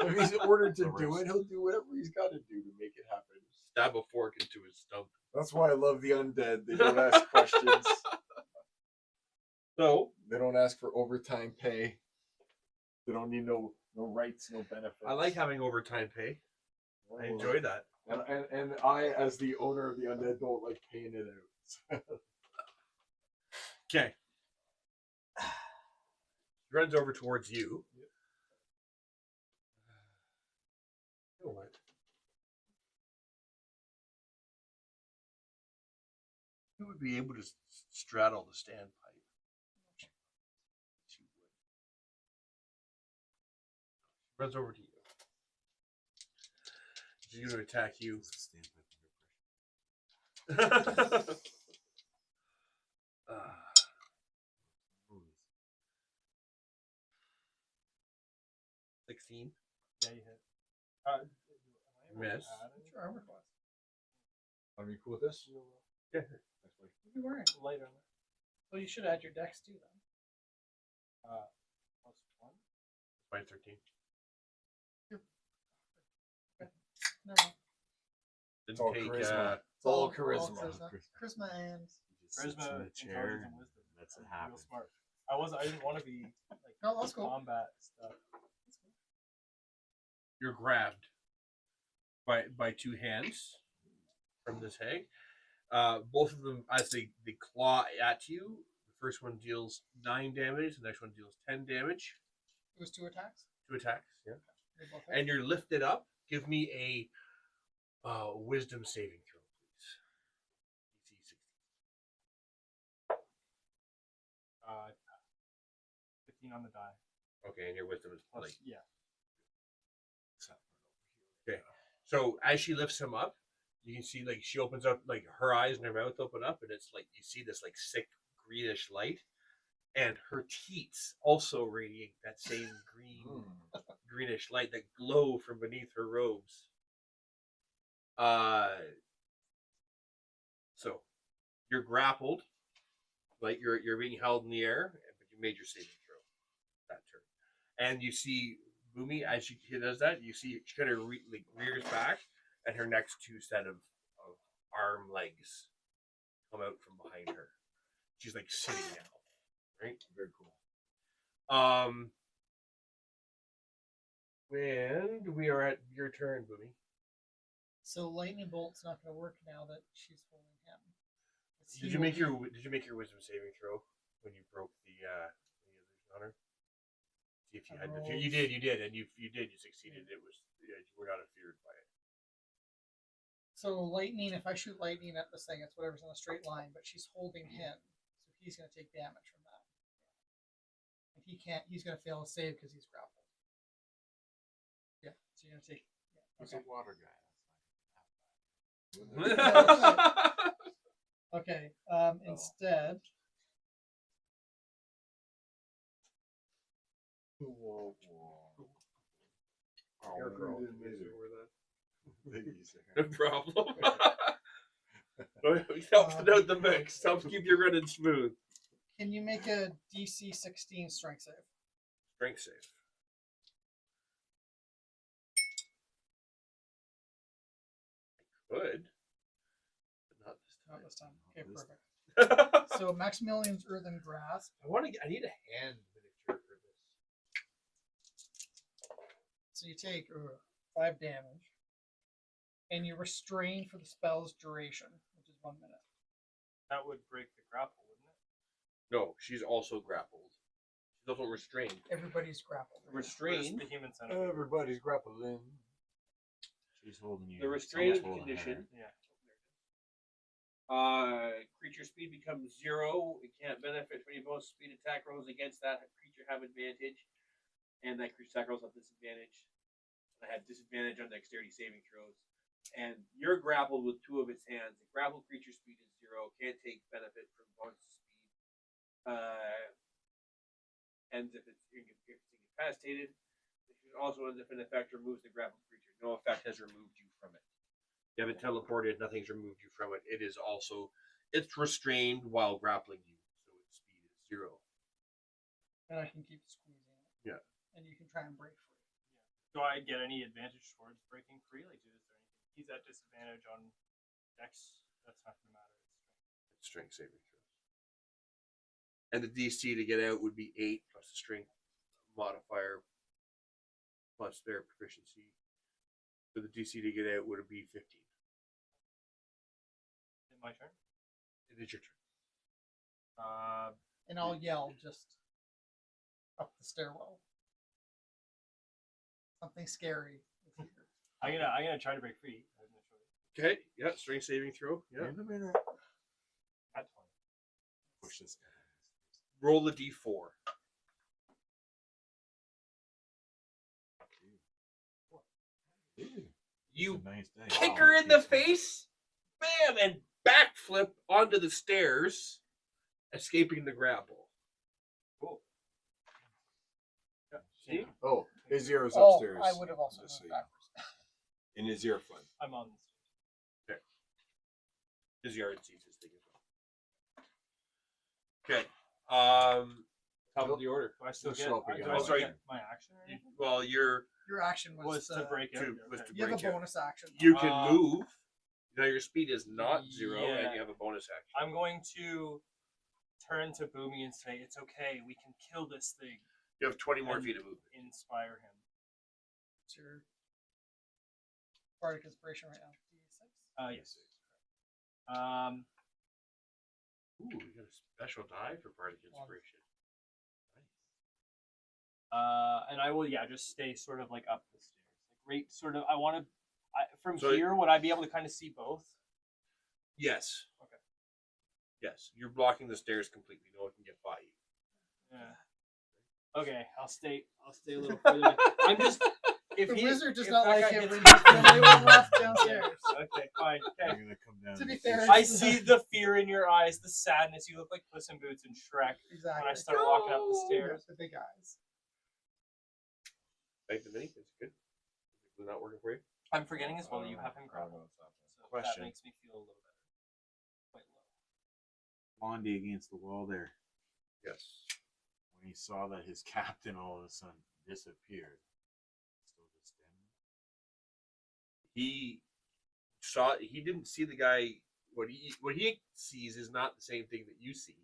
Speaker 7: If he's ordered to do it, he'll do whatever he's got to do to make it happen.
Speaker 2: Stab a fork into his stump.
Speaker 7: That's why I love the undead. They don't ask questions.
Speaker 2: So
Speaker 7: They don't ask for overtime pay. They don't need no rights, no benefits.
Speaker 2: I like having overtime pay. I enjoy that.
Speaker 7: And I, as the owner of the undead, don't like paying it out.
Speaker 2: Okay. He runs over towards you. You know what? You would be able to straddle the standpipe. She would. Runs over to you. She's going to attack you. 16.
Speaker 4: Yeah, you hit.
Speaker 2: Miss.
Speaker 3: What's your armor class?
Speaker 7: Are you cool with this?
Speaker 2: Yeah.
Speaker 3: What are you wearing?
Speaker 4: Light armor.
Speaker 3: Well, you should add your dex too then.
Speaker 4: +1.
Speaker 2: Mine 13.
Speaker 3: Never mind.
Speaker 7: It's all
Speaker 2: Didn't take.
Speaker 7: charisma. It's all
Speaker 3: All
Speaker 7: charisma.
Speaker 3: Charisma and
Speaker 4: Charisma,
Speaker 5: in the chair.
Speaker 4: intelligence, and wisdom.
Speaker 5: That's
Speaker 4: I'm
Speaker 5: what
Speaker 4: real
Speaker 5: happens.
Speaker 4: smart. I didn't want to be like
Speaker 3: No, that's cool.
Speaker 4: combat stuff.
Speaker 2: You're grabbed by 2 hands from this hag. Both of them, as they claw at you, the first one deals 9 damage, the next one deals 10 damage.
Speaker 3: It was 2 attacks.
Speaker 2: 2 attacks, yeah.
Speaker 3: They both hit.
Speaker 2: And you're lifted up. Give me a wisdom saving throw, please. DC 16.
Speaker 4: 15 on the die.
Speaker 2: Okay, and your wisdom is
Speaker 4: Plus,
Speaker 2: like.
Speaker 4: yeah.
Speaker 2: Okay. So as she lifts him up, You can see like she opens up, like her eyes and her mouth open up, and it's like you see this like sick greenish light, and her teats also radiate that same greenish light that glow from beneath her robes. So you're grappled, like you're being held in the air, but you made your saving throw that turn. And you see Boomy as she does that. You see she kind of rears back, and her next two set of arm legs come out from behind her. She's like sitting now, right?
Speaker 7: Very cool.
Speaker 2: And we are at your turn, Boomy.
Speaker 3: So lightning bolt's not going to work now that she's holding him.
Speaker 2: Did you make your wisdom saving throw when you broke the illusion on her? See if you had the, you did, and you succeeded. It was you were not feared by it.
Speaker 3: So lightning, if I shoot lightning at this thing, it's whatever's in a straight line, but she's holding him, so he's going to take damage from that. If he can't, he's going to fail a save because he's grappled. Yeah, so you're going to take. Yeah,
Speaker 5: He's a water guy.
Speaker 3: Okay. Instead.
Speaker 5: Whoa.
Speaker 2: Your girl.
Speaker 5: No
Speaker 2: No problem. Helps it out the mix. Helps keep you running smooth.
Speaker 3: Can you make a DC 16 strength save?
Speaker 2: Strength save. I could. But
Speaker 3: Not this time. Okay,
Speaker 5: this
Speaker 3: perfect. So Maximilian's Earthen Grasp.
Speaker 2: I need a hand miniature for this.
Speaker 3: So you take 5 damage. And you restrain for the spell's duration, which is 1 minute.
Speaker 4: That would break the grapple, wouldn't it?
Speaker 2: No, she's also grappled. She's also restrained.
Speaker 3: Everybody's grappled.
Speaker 2: Restrained.
Speaker 4: The human centipede.
Speaker 7: Everybody's grappling.
Speaker 5: She's holding you.
Speaker 2: The restrained
Speaker 5: someone's holding
Speaker 2: condition.
Speaker 5: her.
Speaker 4: Yeah.
Speaker 2: Creature speed becomes 0. It can't benefit from any bonus speed attack rolls against that creature have advantage, and that creature attack rolls have disadvantage. I have disadvantage on dexterity saving throws. And you're grappled with 2 of its hands. The grappled creature speed is 0. Can't take benefit from bonus speed. Ends if it's incapacitated. It also ends if an effect removes the grappled creature. No effect has removed you from it. You haven't teleported. Nothing's removed you from it. It is also it's restrained while grappling you, so its speed is 0.
Speaker 3: And I can keep squeezing it.
Speaker 2: Yeah.
Speaker 3: And you can try and break free.
Speaker 4: Do I get any advantage towards breaking free? Like, is there anything? He's at disadvantage on Dex. That's not going to matter.
Speaker 2: It's strength saving throws. And the DC to get out would be 8 plus the strength modifier plus their proficiency. So the DC to get out would be 15.
Speaker 4: Is it my turn?
Speaker 2: It is your turn.
Speaker 3: And I'll yell just up the stairwell. Something scary.
Speaker 4: I'm gonna try to break free. I have no choice.
Speaker 2: Okay, yeah, strength saving throw. Yeah.
Speaker 5: In a minute.
Speaker 4: At 20.
Speaker 5: Push this guy.
Speaker 2: Roll the D4. You
Speaker 5: It's a nice day.
Speaker 2: kick
Speaker 5: Wow,
Speaker 2: her in the
Speaker 5: it's nice.
Speaker 2: face, bam, and backflip onto the stairs, escaping the grapple.
Speaker 4: Cool.
Speaker 2: Yeah, see?
Speaker 7: Oh, his zero's
Speaker 3: Oh,
Speaker 7: upstairs.
Speaker 3: I would have also
Speaker 7: Just so
Speaker 3: moved
Speaker 7: you know.
Speaker 3: backwards.
Speaker 7: In his ear fund.
Speaker 4: I'm on this.
Speaker 2: His yard sees his thing as well. Okay. Top of the order.
Speaker 4: Do I still
Speaker 7: Just
Speaker 4: get?
Speaker 7: show up
Speaker 4: Do
Speaker 7: again.
Speaker 4: I
Speaker 2: Oh,
Speaker 4: still
Speaker 2: sorry.
Speaker 4: get my action or anything?
Speaker 2: Well,
Speaker 3: Your action was,
Speaker 4: Was to break out.
Speaker 2: was
Speaker 4: Okay.
Speaker 2: to
Speaker 3: You have
Speaker 2: break
Speaker 3: a
Speaker 2: out.
Speaker 3: bonus action.
Speaker 2: You can
Speaker 4: Uh,
Speaker 2: move. Now your speed is not 0,
Speaker 4: Yeah.
Speaker 2: and you have a bonus action.
Speaker 4: I'm going to turn to Boomy and say, "It's okay. We can kill this thing."
Speaker 2: You have 20 more
Speaker 4: And
Speaker 2: feet of movement.
Speaker 4: Inspire him.
Speaker 3: It's your bardic inspiration right now. D6.
Speaker 4: Yes. Um,
Speaker 2: Ooh, you got a special die for Bardic Inspiration.
Speaker 4: and I will, just stay sort of like up the stairs, like right, sort of. I want to. From
Speaker 2: So-
Speaker 4: here, would I be able to kind of see both?
Speaker 2: Yes.
Speaker 4: Okay.
Speaker 2: Yes, you're blocking the stairs completely. No one can get by you.
Speaker 4: Yeah. Okay, I'll stay a little further. I'm just. If
Speaker 3: The
Speaker 4: he,
Speaker 3: wizard does
Speaker 4: if
Speaker 3: not
Speaker 4: that
Speaker 3: like
Speaker 4: guy
Speaker 3: it
Speaker 4: hits
Speaker 3: when
Speaker 4: me-
Speaker 3: he's when they went left downstairs.
Speaker 4: Okay, fine. Okay,
Speaker 3: Yes.
Speaker 4: I see the fear in your eyes, the sadness. You look like Puss in Boots and Shrek
Speaker 3: Exactly.
Speaker 4: when I start walking up the
Speaker 3: Yeah,
Speaker 4: stairs.
Speaker 3: the big eyes.
Speaker 2: Thank the mini. It's good. Is it not working for you?
Speaker 4: I'm forgetting as well that you have him grappled. So
Speaker 5: Question.
Speaker 4: that makes me feel a little better. Quite low.
Speaker 5: Blondie against the wall there.
Speaker 2: Yes.
Speaker 5: When he saw that his captain all of a sudden disappeared, still just standing.
Speaker 2: He saw. He didn't see the guy. What he sees is not the same thing that you see.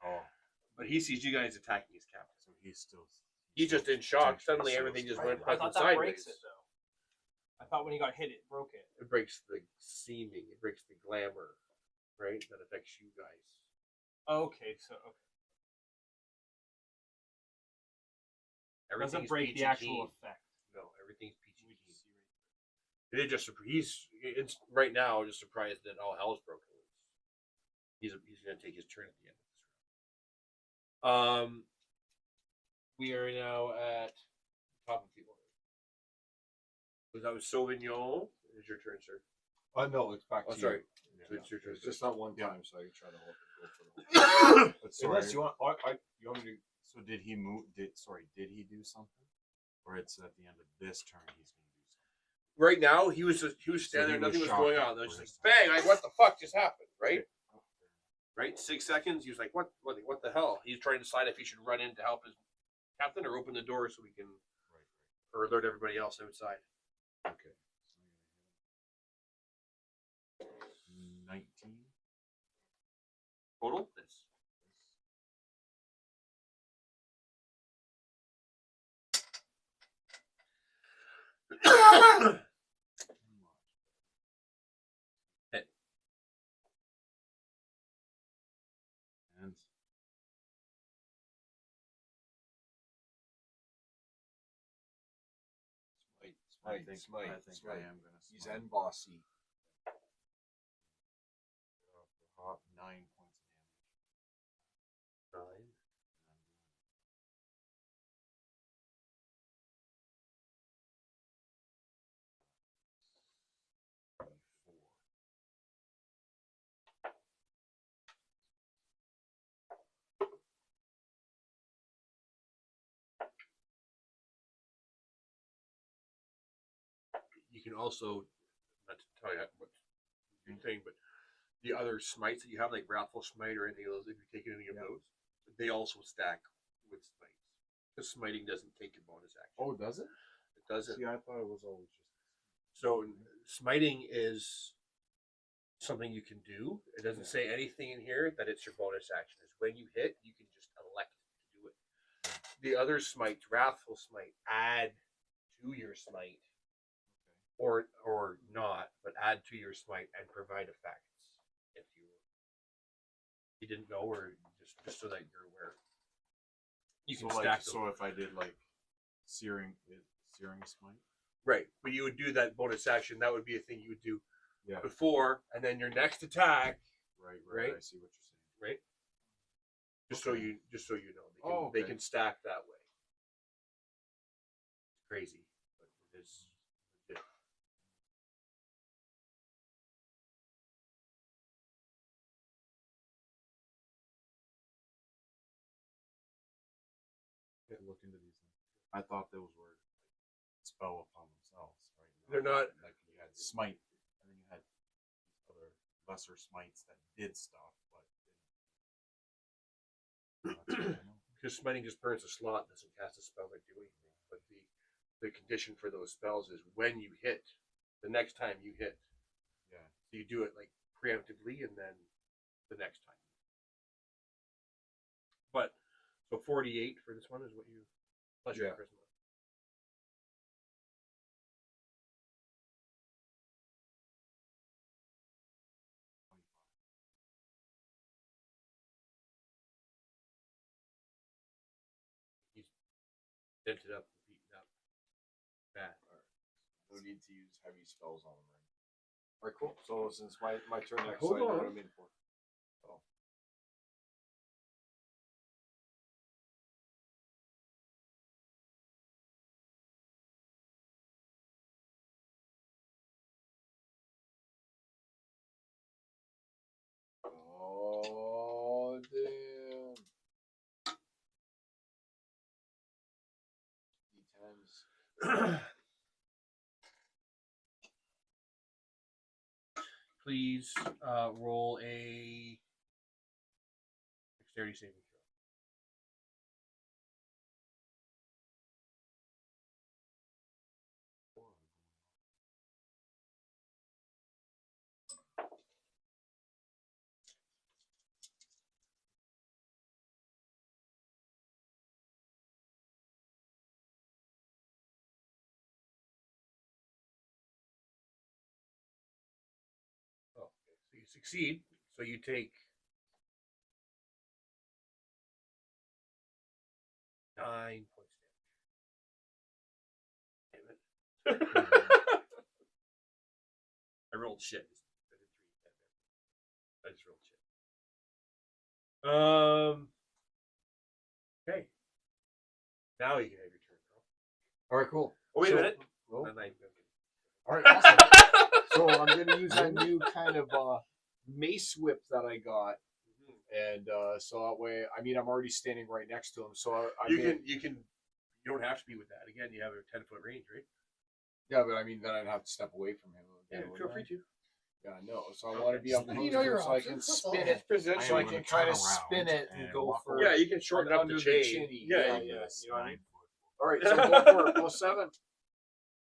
Speaker 5: Oh,
Speaker 2: But he sees you guys attacking his captain.
Speaker 5: so he's still.
Speaker 2: He's just in shock. Suddenly, everything just went
Speaker 4: I thought that
Speaker 2: sideways.
Speaker 4: breaks it though. I thought when he got hit, it broke it.
Speaker 2: It breaks the seeming. It breaks the glamour, right? That affects you guys.
Speaker 4: Okay, so okay. Doesn't
Speaker 2: Everything's
Speaker 4: break the
Speaker 2: peachy
Speaker 4: actual
Speaker 2: keen.
Speaker 4: effect.
Speaker 2: No, everything's peachy keen. It just he's right now just surprised that all hell's broken loose. He's going to take his turn at the end of this round. We are now at top of the order. So that was Sauvignon. It is your turn, sir.
Speaker 1: No, it's back
Speaker 2: Oh,
Speaker 1: to
Speaker 2: sorry.
Speaker 1: you.
Speaker 2: So it's your turn.
Speaker 1: It's just not one
Speaker 5: Yeah.
Speaker 1: time, so I try to hold it. Go for the whole.
Speaker 5: But sorry.
Speaker 1: Unless you want, you want me to.
Speaker 5: So did he move? Did he do something? Or it's at the end of this turn he's going to do something?
Speaker 2: Right now, he was standing
Speaker 5: he
Speaker 2: there. Nothing was
Speaker 5: was
Speaker 2: going
Speaker 5: shocked
Speaker 2: on. There was
Speaker 5: for
Speaker 2: just
Speaker 5: his
Speaker 2: like
Speaker 5: time.
Speaker 2: bang! Like what the fuck just happened? Right?
Speaker 5: Oh,
Speaker 2: Right. 6 seconds. He was like, what the hell? He's trying to decide if he should run in to help his captain or open the door so we can or alert everybody else outside.
Speaker 5: Okay. 19.
Speaker 2: Total. This. Hit.
Speaker 5: And I think I am going to
Speaker 1: He's en bossy.
Speaker 5: off the hop 9 points of damage.
Speaker 2: 9.
Speaker 5: And 4.
Speaker 2: You can also not to tell you what you're saying, but the other smites that you have, like Wrathful Smite or anything of those, if you take any of those, they also stack with smites. Because smiting doesn't take your bonus action.
Speaker 5: Oh, does it?
Speaker 2: It doesn't.
Speaker 5: See, I thought it was always just.
Speaker 2: So smiting is something you can do. It doesn't say anything in here that it's your bonus action. It's when you hit, you can just elect to do it. The other smites, Wrathful Smite, add to your smite, or not, but add to your smite and provide effects. If you didn't know, or just so that you're aware, you can
Speaker 5: so
Speaker 2: stack
Speaker 5: like,
Speaker 2: them.
Speaker 5: so if I did like searing smite.
Speaker 2: Right, but you would do that bonus action. That would be a thing you would do
Speaker 5: Yeah.
Speaker 2: before, and then your next attack.
Speaker 5: Right.
Speaker 2: Right.
Speaker 5: I see what you're saying.
Speaker 2: Right. Just
Speaker 5: Okay.
Speaker 2: so you know,
Speaker 5: Oh,
Speaker 2: they
Speaker 5: okay.
Speaker 2: can stack that way. It's crazy, but it is legit.
Speaker 5: Look into these things. I thought those were like, spell upon themselves, right?
Speaker 2: They're not.
Speaker 5: Like you had smite, and then you had other lesser smites that did stuff, but didn't. That's good to know.
Speaker 2: Because smiting just burns a slot, doesn't cast a spell or do anything. But the condition for those spells is when you hit, the next time you hit.
Speaker 5: Yeah.
Speaker 2: So you do it like preemptively, and then the next time. But so 48 for this one is what you plus your
Speaker 1: Yeah.
Speaker 2: charisma. He's dented up, beaten up, bad.
Speaker 1: No need to use heavy spells on him, right? All right, cool. So since my turn next,
Speaker 2: Hold
Speaker 1: so I know
Speaker 2: on.
Speaker 1: what I'm in for.
Speaker 2: Please roll a dexterity saving throw. Oh, okay. So you succeed. So you take 9 points damage. Damn it. I rolled shit. I did 3. I just rolled shit. Okay. Now you can have your turn, Carl.
Speaker 7: All right, cool.
Speaker 2: Oh, wait a minute.
Speaker 7: Well,
Speaker 2: No, no,
Speaker 7: all right, awesome. So I'm gonna use that new kind of mace whip that I got, and so that way, I mean, I'm already standing right next to him, so
Speaker 2: you don't have to be with that. Again, you have a 10-foot range, right?
Speaker 7: Yeah, but I mean, then I'd have to step away from him. Again,
Speaker 2: feel
Speaker 7: wouldn't
Speaker 2: free
Speaker 7: I?
Speaker 2: to.
Speaker 7: Yeah, no. So I want to be up
Speaker 3: You
Speaker 7: close
Speaker 3: know
Speaker 7: to
Speaker 3: your
Speaker 7: him so I can
Speaker 3: options, that's
Speaker 7: spin
Speaker 3: all.
Speaker 7: it.
Speaker 2: Position.
Speaker 7: So I
Speaker 5: am
Speaker 7: can
Speaker 5: gonna
Speaker 7: kind
Speaker 5: turn
Speaker 7: of spin
Speaker 5: around
Speaker 7: it and
Speaker 5: and
Speaker 7: go
Speaker 5: walk
Speaker 7: for.
Speaker 5: away.
Speaker 2: Yeah, you can shorten up
Speaker 7: under
Speaker 2: the
Speaker 7: the
Speaker 2: chain.
Speaker 7: chinny.
Speaker 2: Yeah,
Speaker 7: Yeah,
Speaker 2: yeah.
Speaker 5: Yes,
Speaker 7: you know what I mean?
Speaker 5: 9 foot.
Speaker 7: All right, so go for it. Plus 7.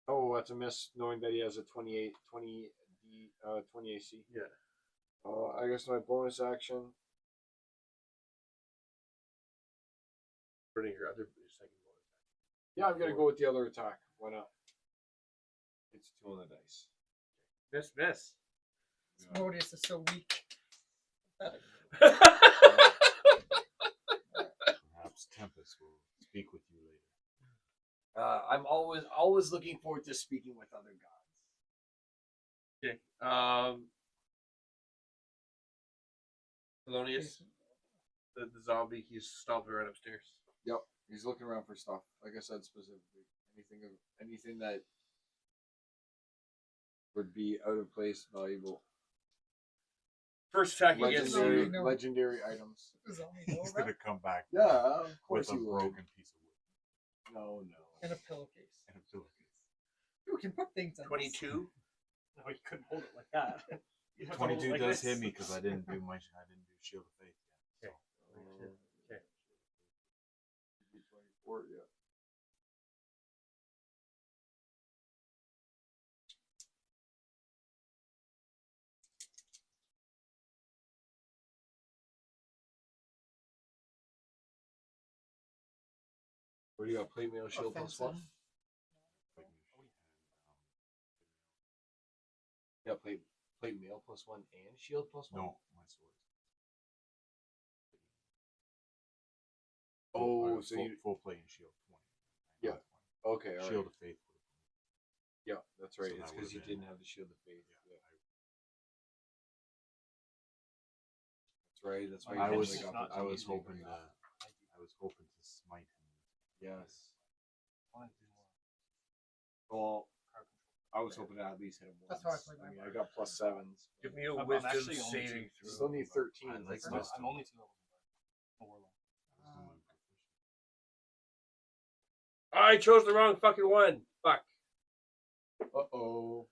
Speaker 7: Oh, that's a miss, knowing that he has a 20 AC.
Speaker 2: Yeah.
Speaker 7: I guess my bonus action.
Speaker 2: Running your other second bonus.
Speaker 7: Yeah, I'm gonna go with the other attack. Why not? It's 2 on the dice.
Speaker 2: Miss.
Speaker 3: Asmodeus is so weak. Pathetic.
Speaker 5: Perhaps Tempest will speak with you later.
Speaker 7: I'm always looking forward to speaking with other gods.
Speaker 2: Okay. Thelonious, the zombie, he's stomping around upstairs.
Speaker 7: Yep, he's looking around for stuff. Like I said, specifically anything that would be out of place, valuable,
Speaker 2: First attack against
Speaker 3: Zombie,
Speaker 2: you.
Speaker 3: no.
Speaker 7: legendary items.
Speaker 3: Zombie
Speaker 5: He's
Speaker 3: Nova
Speaker 5: gonna come back
Speaker 7: Yeah, of course
Speaker 5: with a
Speaker 7: he would.
Speaker 5: broken piece of wood
Speaker 7: No.
Speaker 3: and a pillowcase.
Speaker 5: and a pillowcase.
Speaker 3: You can put things in.
Speaker 2: 22.
Speaker 4: No, you couldn't hold it like that. You'd have to hold it
Speaker 5: 22
Speaker 4: like
Speaker 5: does
Speaker 4: this.
Speaker 5: hit me because I didn't do Shield of Faith yet.
Speaker 2: Okay.
Speaker 7: 24, yeah. What do you got? Plate mail shield plus
Speaker 3: Offensive.
Speaker 7: 1? Yeah, plate mail plus 1 and shield plus 1?
Speaker 5: No, my sword.
Speaker 7: Oh, so
Speaker 5: full plate and shield 20.
Speaker 7: Yeah. Okay, all right.
Speaker 5: Shield of Faith.
Speaker 7: Yeah, that's right.
Speaker 5: So
Speaker 7: It's
Speaker 5: that
Speaker 7: because you
Speaker 5: would've been-
Speaker 7: didn't have the shield of faith. Yeah. That's right. That's why you
Speaker 5: I
Speaker 7: didn't
Speaker 5: was
Speaker 7: like
Speaker 4: not
Speaker 5: I was
Speaker 7: opportunity
Speaker 5: hoping
Speaker 7: to-
Speaker 5: to smite him.
Speaker 7: Yes. Well, I was hoping to at least hit him once.
Speaker 3: That's how I played
Speaker 7: I mean,
Speaker 3: mine.
Speaker 7: I got plus 7s.
Speaker 2: Give me a
Speaker 4: I'm
Speaker 2: wisdom
Speaker 4: actually only
Speaker 2: saving
Speaker 4: two.
Speaker 2: throw.
Speaker 7: Still need 13.
Speaker 5: I'd like
Speaker 7: That's
Speaker 5: to-
Speaker 7: not-
Speaker 4: I'm only 2 levels above. A warlock.
Speaker 2: I chose the wrong fucking one. Fuck.
Speaker 7: Uh-oh.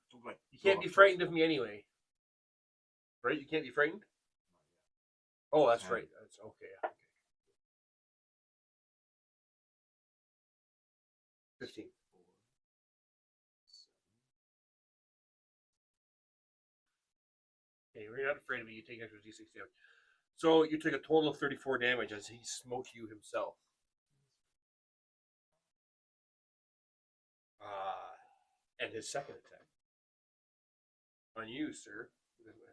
Speaker 2: You can't be frightened of me anyway. Right? You can't be frightened? Oh, that's
Speaker 5: Yeah.
Speaker 2: right. That's okay. 15. Okay, you're not afraid of me. You take extra d6 damage. So you took a total of 34 damage as he smote you himself. And his second attack on you, sir,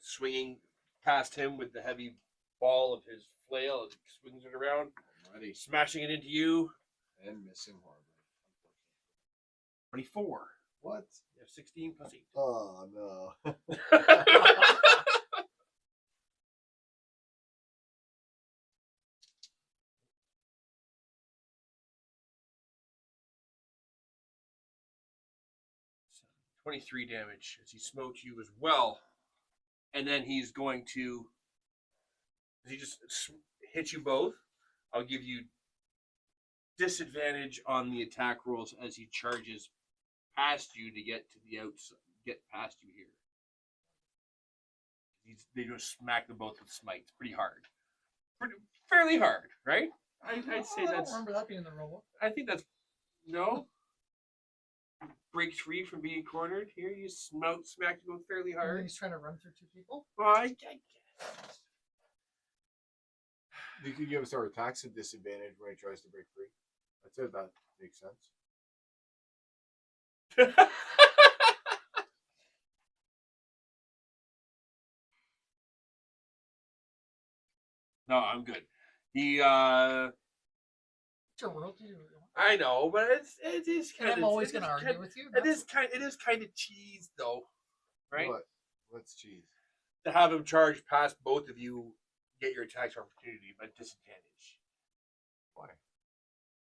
Speaker 2: swinging past him with the heavy ball of his flail as he swings it around,
Speaker 7: Ready.
Speaker 2: smashing it into you.
Speaker 7: And missing horribly.
Speaker 2: 24.
Speaker 7: What?
Speaker 2: You have 16 plus 8.
Speaker 7: Oh, no.
Speaker 2: 23 damage as he smote you as well. And then he's going to, as he just hit you both, I'll give you disadvantage on the attack rolls as he charges past you to get to the outside, get past you here. They just smack them both with smites pretty hard, fairly hard, right? I'd say
Speaker 3: I don't
Speaker 2: that's.
Speaker 3: remember that being in the rule.
Speaker 2: I think that's no. Breaks free from being cornered. Here you smack them both fairly
Speaker 3: And then
Speaker 2: hard.
Speaker 3: he's trying to run through two people.
Speaker 2: Well, I guess.
Speaker 7: You could give us our attacks a disadvantage when he tries to break free. That's it. That makes sense.
Speaker 2: No, I'm good. He
Speaker 3: It's your world. You do what you want.
Speaker 2: I know, but it is
Speaker 3: And
Speaker 2: kind
Speaker 3: I'm
Speaker 2: of.
Speaker 3: always going to argue with you.
Speaker 2: It is kind of cheese though, right?
Speaker 7: What's cheese?
Speaker 2: To have him charge past both of you, get your attacks opportunity, but disadvantage.
Speaker 7: Why?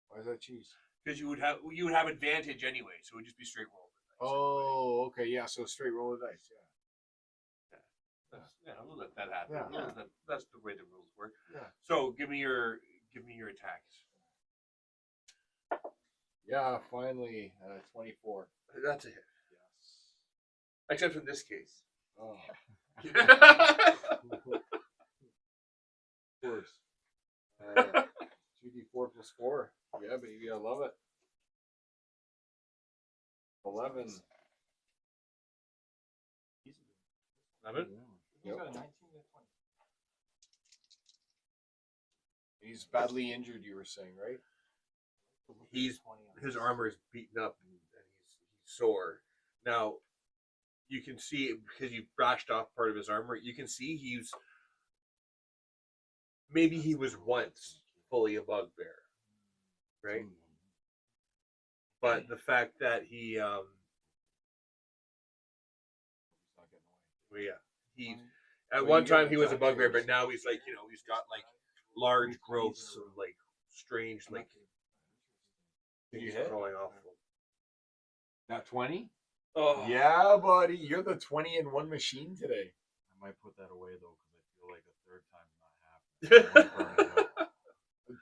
Speaker 7: Why is that cheese?
Speaker 2: Because you would have advantage anyway, so it would just be straight roll.
Speaker 7: Oh, okay, yeah. So straight roll of dice, yeah.
Speaker 2: Yeah, we'll let that happen.
Speaker 7: Yeah.
Speaker 2: That's the way the rules work.
Speaker 7: Yeah.
Speaker 2: So give me your attacks.
Speaker 7: Yeah, finally, 24.
Speaker 2: That's a hit.
Speaker 7: Yes.
Speaker 2: Except in this case.
Speaker 7: Oh,
Speaker 2: That's
Speaker 7: of course. 2d4 plus 4. Yeah, baby, I love it. 11.
Speaker 2: 11?
Speaker 4: He's got a 19 to 20.
Speaker 7: He's badly injured, you were saying, right?
Speaker 2: His armor is beaten up and he's sore. Now, you can see because you brushed off part of his armor. You can see he was once fully a bugbear, right? But the fact that he at one time he was a bugbear, but now he's like he's got like large growths of like strange like
Speaker 7: Did you
Speaker 2: things
Speaker 7: hit?
Speaker 2: crawling off.
Speaker 7: Not 20?
Speaker 2: Oh
Speaker 7: Yeah, buddy. You're the 20 in one machine today.
Speaker 5: I might put that away though because I feel like a third time's not happening.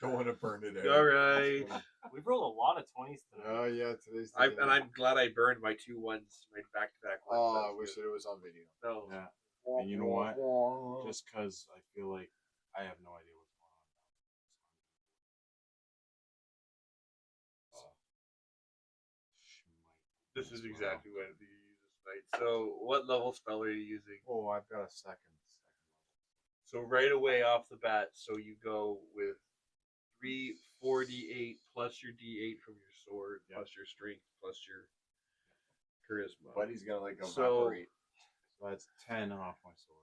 Speaker 7: Don't want to burn it out.
Speaker 2: All right.
Speaker 4: We've rolled a lot of 20s tonight.
Speaker 7: Oh, yeah, today's the day.
Speaker 2: And I'm glad I burned my 2 1s right back to back.
Speaker 7: Oh, I wish that it was on video.
Speaker 2: No.
Speaker 5: Yeah. And you know what? Just because I feel like I have no idea what's going on.
Speaker 2: This is exactly what you use this night. So, what level spell are you using?
Speaker 5: Oh, I've got a second.
Speaker 2: So right away off the bat, so you go with 4d8 plus your d8 from your sword, plus your strength, plus your charisma.
Speaker 7: Buddy's gonna like
Speaker 2: So-
Speaker 7: evaporate.
Speaker 5: So that's 10 off my sword.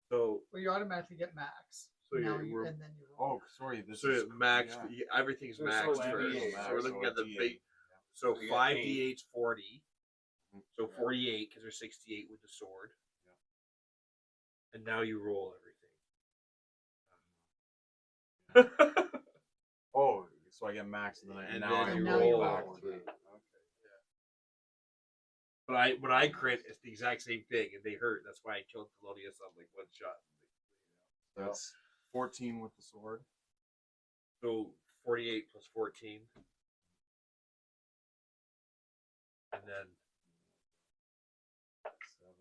Speaker 2: So,
Speaker 3: Well, you automatically get max.
Speaker 2: so
Speaker 3: Now
Speaker 2: you're,
Speaker 3: and then you roll.
Speaker 5: Oh, sorry. This
Speaker 2: so
Speaker 5: is
Speaker 2: max.
Speaker 5: yeah.
Speaker 2: Everything's
Speaker 7: So
Speaker 2: maxed
Speaker 7: it's
Speaker 2: first.
Speaker 7: D8,
Speaker 2: So we're looking at the
Speaker 5: D8.
Speaker 2: big. So
Speaker 7: So you get
Speaker 2: 5d8's 40. So
Speaker 5: Yeah.
Speaker 2: 48 because there's 68 with the sword.
Speaker 5: Yeah.
Speaker 2: And now you roll everything.
Speaker 5: Oh, so I get max and then
Speaker 2: And
Speaker 5: now
Speaker 2: then
Speaker 5: I
Speaker 3: you
Speaker 5: roll
Speaker 3: roll
Speaker 5: back
Speaker 3: forward.
Speaker 5: through.
Speaker 2: But when I crit, it's the exact same thing, and they hurt. That's why I killed Colonius on like one shot.
Speaker 5: That's 14 with the sword.
Speaker 2: So 48 plus 14, and then
Speaker 5: 7.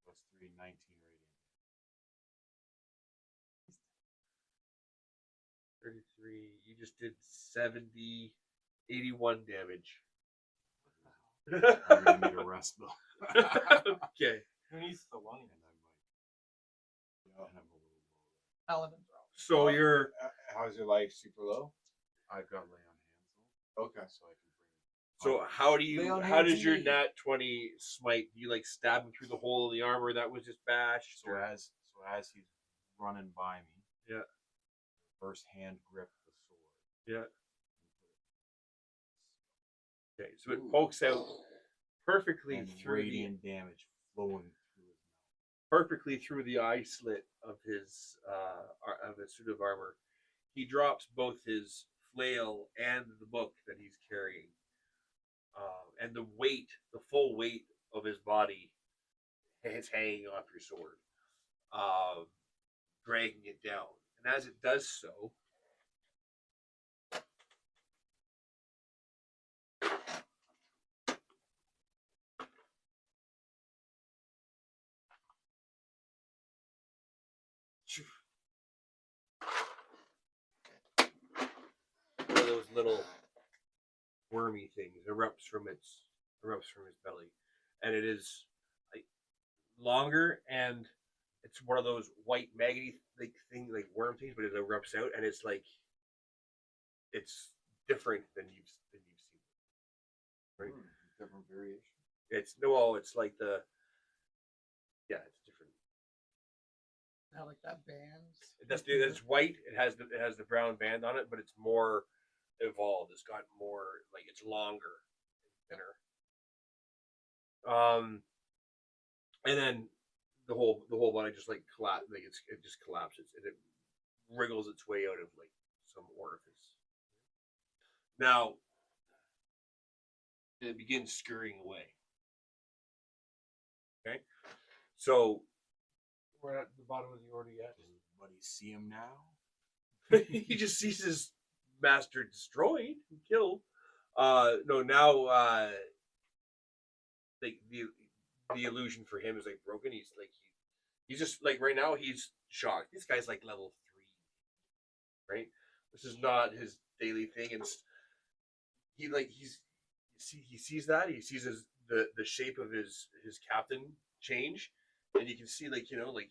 Speaker 5: Plus 3, 19 radiant.
Speaker 2: 33. You just did 70, 81 damage.
Speaker 5: I'm gonna need a rest though.
Speaker 2: Okay.
Speaker 4: Who needs the lung?
Speaker 5: And I'm a little low.
Speaker 3: Paladin's roll.
Speaker 2: So you're
Speaker 7: How's your life? Super low?
Speaker 5: I've got lay on hands though,
Speaker 7: Okay.
Speaker 5: so I can bring it.
Speaker 2: so how do
Speaker 7: Lay on
Speaker 2: how
Speaker 7: hands
Speaker 2: does your
Speaker 7: indeed.
Speaker 2: nat 20 smite? Do you like stab him through the hole of the armor that was just bashed?
Speaker 5: So as he's running by me,
Speaker 2: Yeah.
Speaker 5: first hand grip the sword.
Speaker 2: Yeah. Okay, so it pokes out perfectly
Speaker 5: And
Speaker 2: through
Speaker 5: radiant damage flowing through his mouth.
Speaker 2: perfectly through the eye slit of his suit of armor. He drops both his flail and the book that he's carrying, and the full weight of his body it's hanging off your sword, dragging it down. And as it does so, one of those little wormy things erupts from its belly, and it is like longer, and it's one of those white maggoty like thing, like worm things, but it erupts out, and it's like it's different than you've seen. Right?
Speaker 1: Different variation.
Speaker 2: It's like it's different.
Speaker 3: How like that band.
Speaker 2: It's white. It has the brown band on it, but it's more evolved. It's got more like it's longer, thinner. And then the whole body just like it just collapses and it wriggles its way out of like some orifice. Now it begins scurrying away. Okay, so we're at the bottom of the order yet.
Speaker 5: Does everybody see him now?
Speaker 2: He just sees his master destroyed and killed. No, now like the illusion for him is like broken. He's just like right now he's shocked. This guy's like level 3, right? This is not his daily thing, and he sees that he sees the shape of his captain change, and you can see like he's like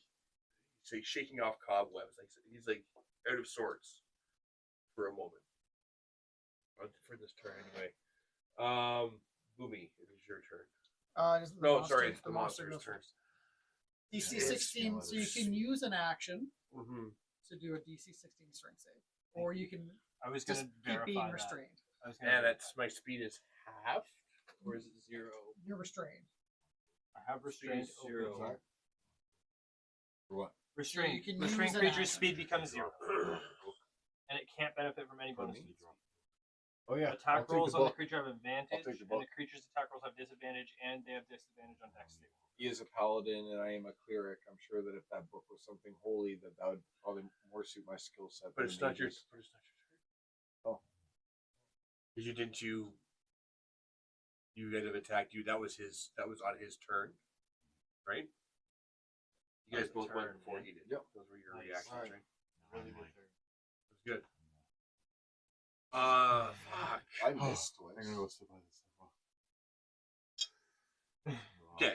Speaker 2: shaking off cobwebs, like he's like out of sorts for a moment. For this turn anyway. Boomy, it is your turn. Sorry, it's the monster's
Speaker 3: goes
Speaker 2: turn.
Speaker 3: first. DC
Speaker 5: It's
Speaker 3: 16, so you
Speaker 5: others.
Speaker 3: can use an action
Speaker 2: Mm-hmm.
Speaker 3: to do a DC 16 strength save, or you can
Speaker 4: I was
Speaker 3: just
Speaker 4: gonna
Speaker 3: keep being
Speaker 4: verify that.
Speaker 3: restrained.
Speaker 4: I was gonna
Speaker 2: And
Speaker 4: verify.
Speaker 2: that's my speed is half, or is it 0?
Speaker 3: You're restrained.
Speaker 4: I have restrained
Speaker 2: Speed is 0.
Speaker 4: over.
Speaker 5: For what?
Speaker 4: Restrained.
Speaker 3: can
Speaker 4: Restrained
Speaker 3: use an
Speaker 4: creature's
Speaker 3: action.
Speaker 4: speed becomes 0, and it can't benefit from any bonus.
Speaker 5: me?
Speaker 1: Oh yeah.
Speaker 4: Attack rolls on the creature have
Speaker 1: I'll
Speaker 4: advantage,
Speaker 1: take the
Speaker 4: and
Speaker 1: book.
Speaker 4: the creature's attack rolls have disadvantage, and they have disadvantage on dex save.
Speaker 1: He is a paladin and I am a cleric. I'm sure that if that book was something holy, that would probably more suit my skill set.
Speaker 2: But
Speaker 1: than
Speaker 2: it's not your
Speaker 1: mages.
Speaker 2: turn.
Speaker 1: Oh.
Speaker 2: Because you guys have attacked you. That was on his turn. Right? You guys
Speaker 4: That was
Speaker 2: both
Speaker 4: a
Speaker 2: went
Speaker 4: turn,
Speaker 2: before
Speaker 4: yeah.
Speaker 2: he did.
Speaker 1: Yep.
Speaker 2: Those were your
Speaker 4: Nice.
Speaker 2: reactions,
Speaker 1: Alright.
Speaker 2: right?
Speaker 4: Really good turn.
Speaker 2: It was good. Fuck.
Speaker 1: I missed
Speaker 5: I'm
Speaker 1: twice.
Speaker 5: gonna go sit by this stuff.
Speaker 2: Okay.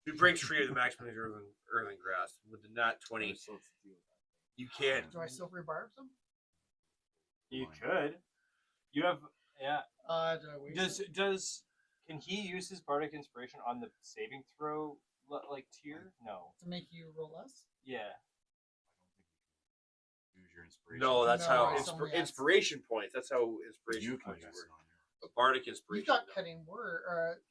Speaker 2: He breaks free of the maximum earthling grasp with the nat 20.
Speaker 1: So let's deal with that.
Speaker 2: You can't.
Speaker 3: Do I silvery barb them?
Speaker 4: You could. You have
Speaker 3: Do I waste
Speaker 4: does can he use his bardic inspiration on the saving throw like tier? No.
Speaker 3: to make you roll less?
Speaker 4: Yeah.
Speaker 5: Use your inspiration.
Speaker 2: No, that's
Speaker 3: No,
Speaker 2: how
Speaker 3: it's only
Speaker 2: inspiration points. That's how inspiration
Speaker 5: You can
Speaker 2: points
Speaker 5: use
Speaker 2: work.
Speaker 5: it on
Speaker 2: A
Speaker 5: yours.
Speaker 2: bardic
Speaker 3: You've
Speaker 2: inspiration.
Speaker 3: got
Speaker 2: no.
Speaker 3: cutting word,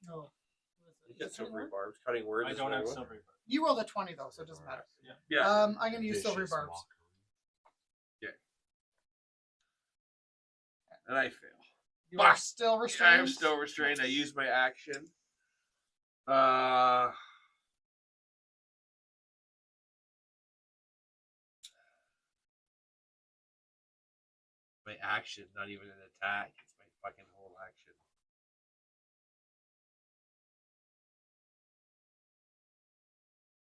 Speaker 3: no. What is it?
Speaker 2: You
Speaker 3: Is
Speaker 2: get
Speaker 3: it cutting
Speaker 2: silvery
Speaker 3: word?
Speaker 2: barbs. Cutting words.
Speaker 4: I
Speaker 2: is
Speaker 4: don't
Speaker 2: what
Speaker 4: have
Speaker 2: want.
Speaker 4: silvery.
Speaker 3: You rolled a 20 though, so it doesn't matter.
Speaker 2: Yeah.
Speaker 3: I'm gonna use silvery
Speaker 5: Vicious
Speaker 3: barbs.
Speaker 5: mockery.
Speaker 2: And I fail.
Speaker 3: You are
Speaker 2: Fuck.
Speaker 3: still restrained.
Speaker 2: I'm still restrained. I use my action. My action, not even an attack. It's my fucking whole action.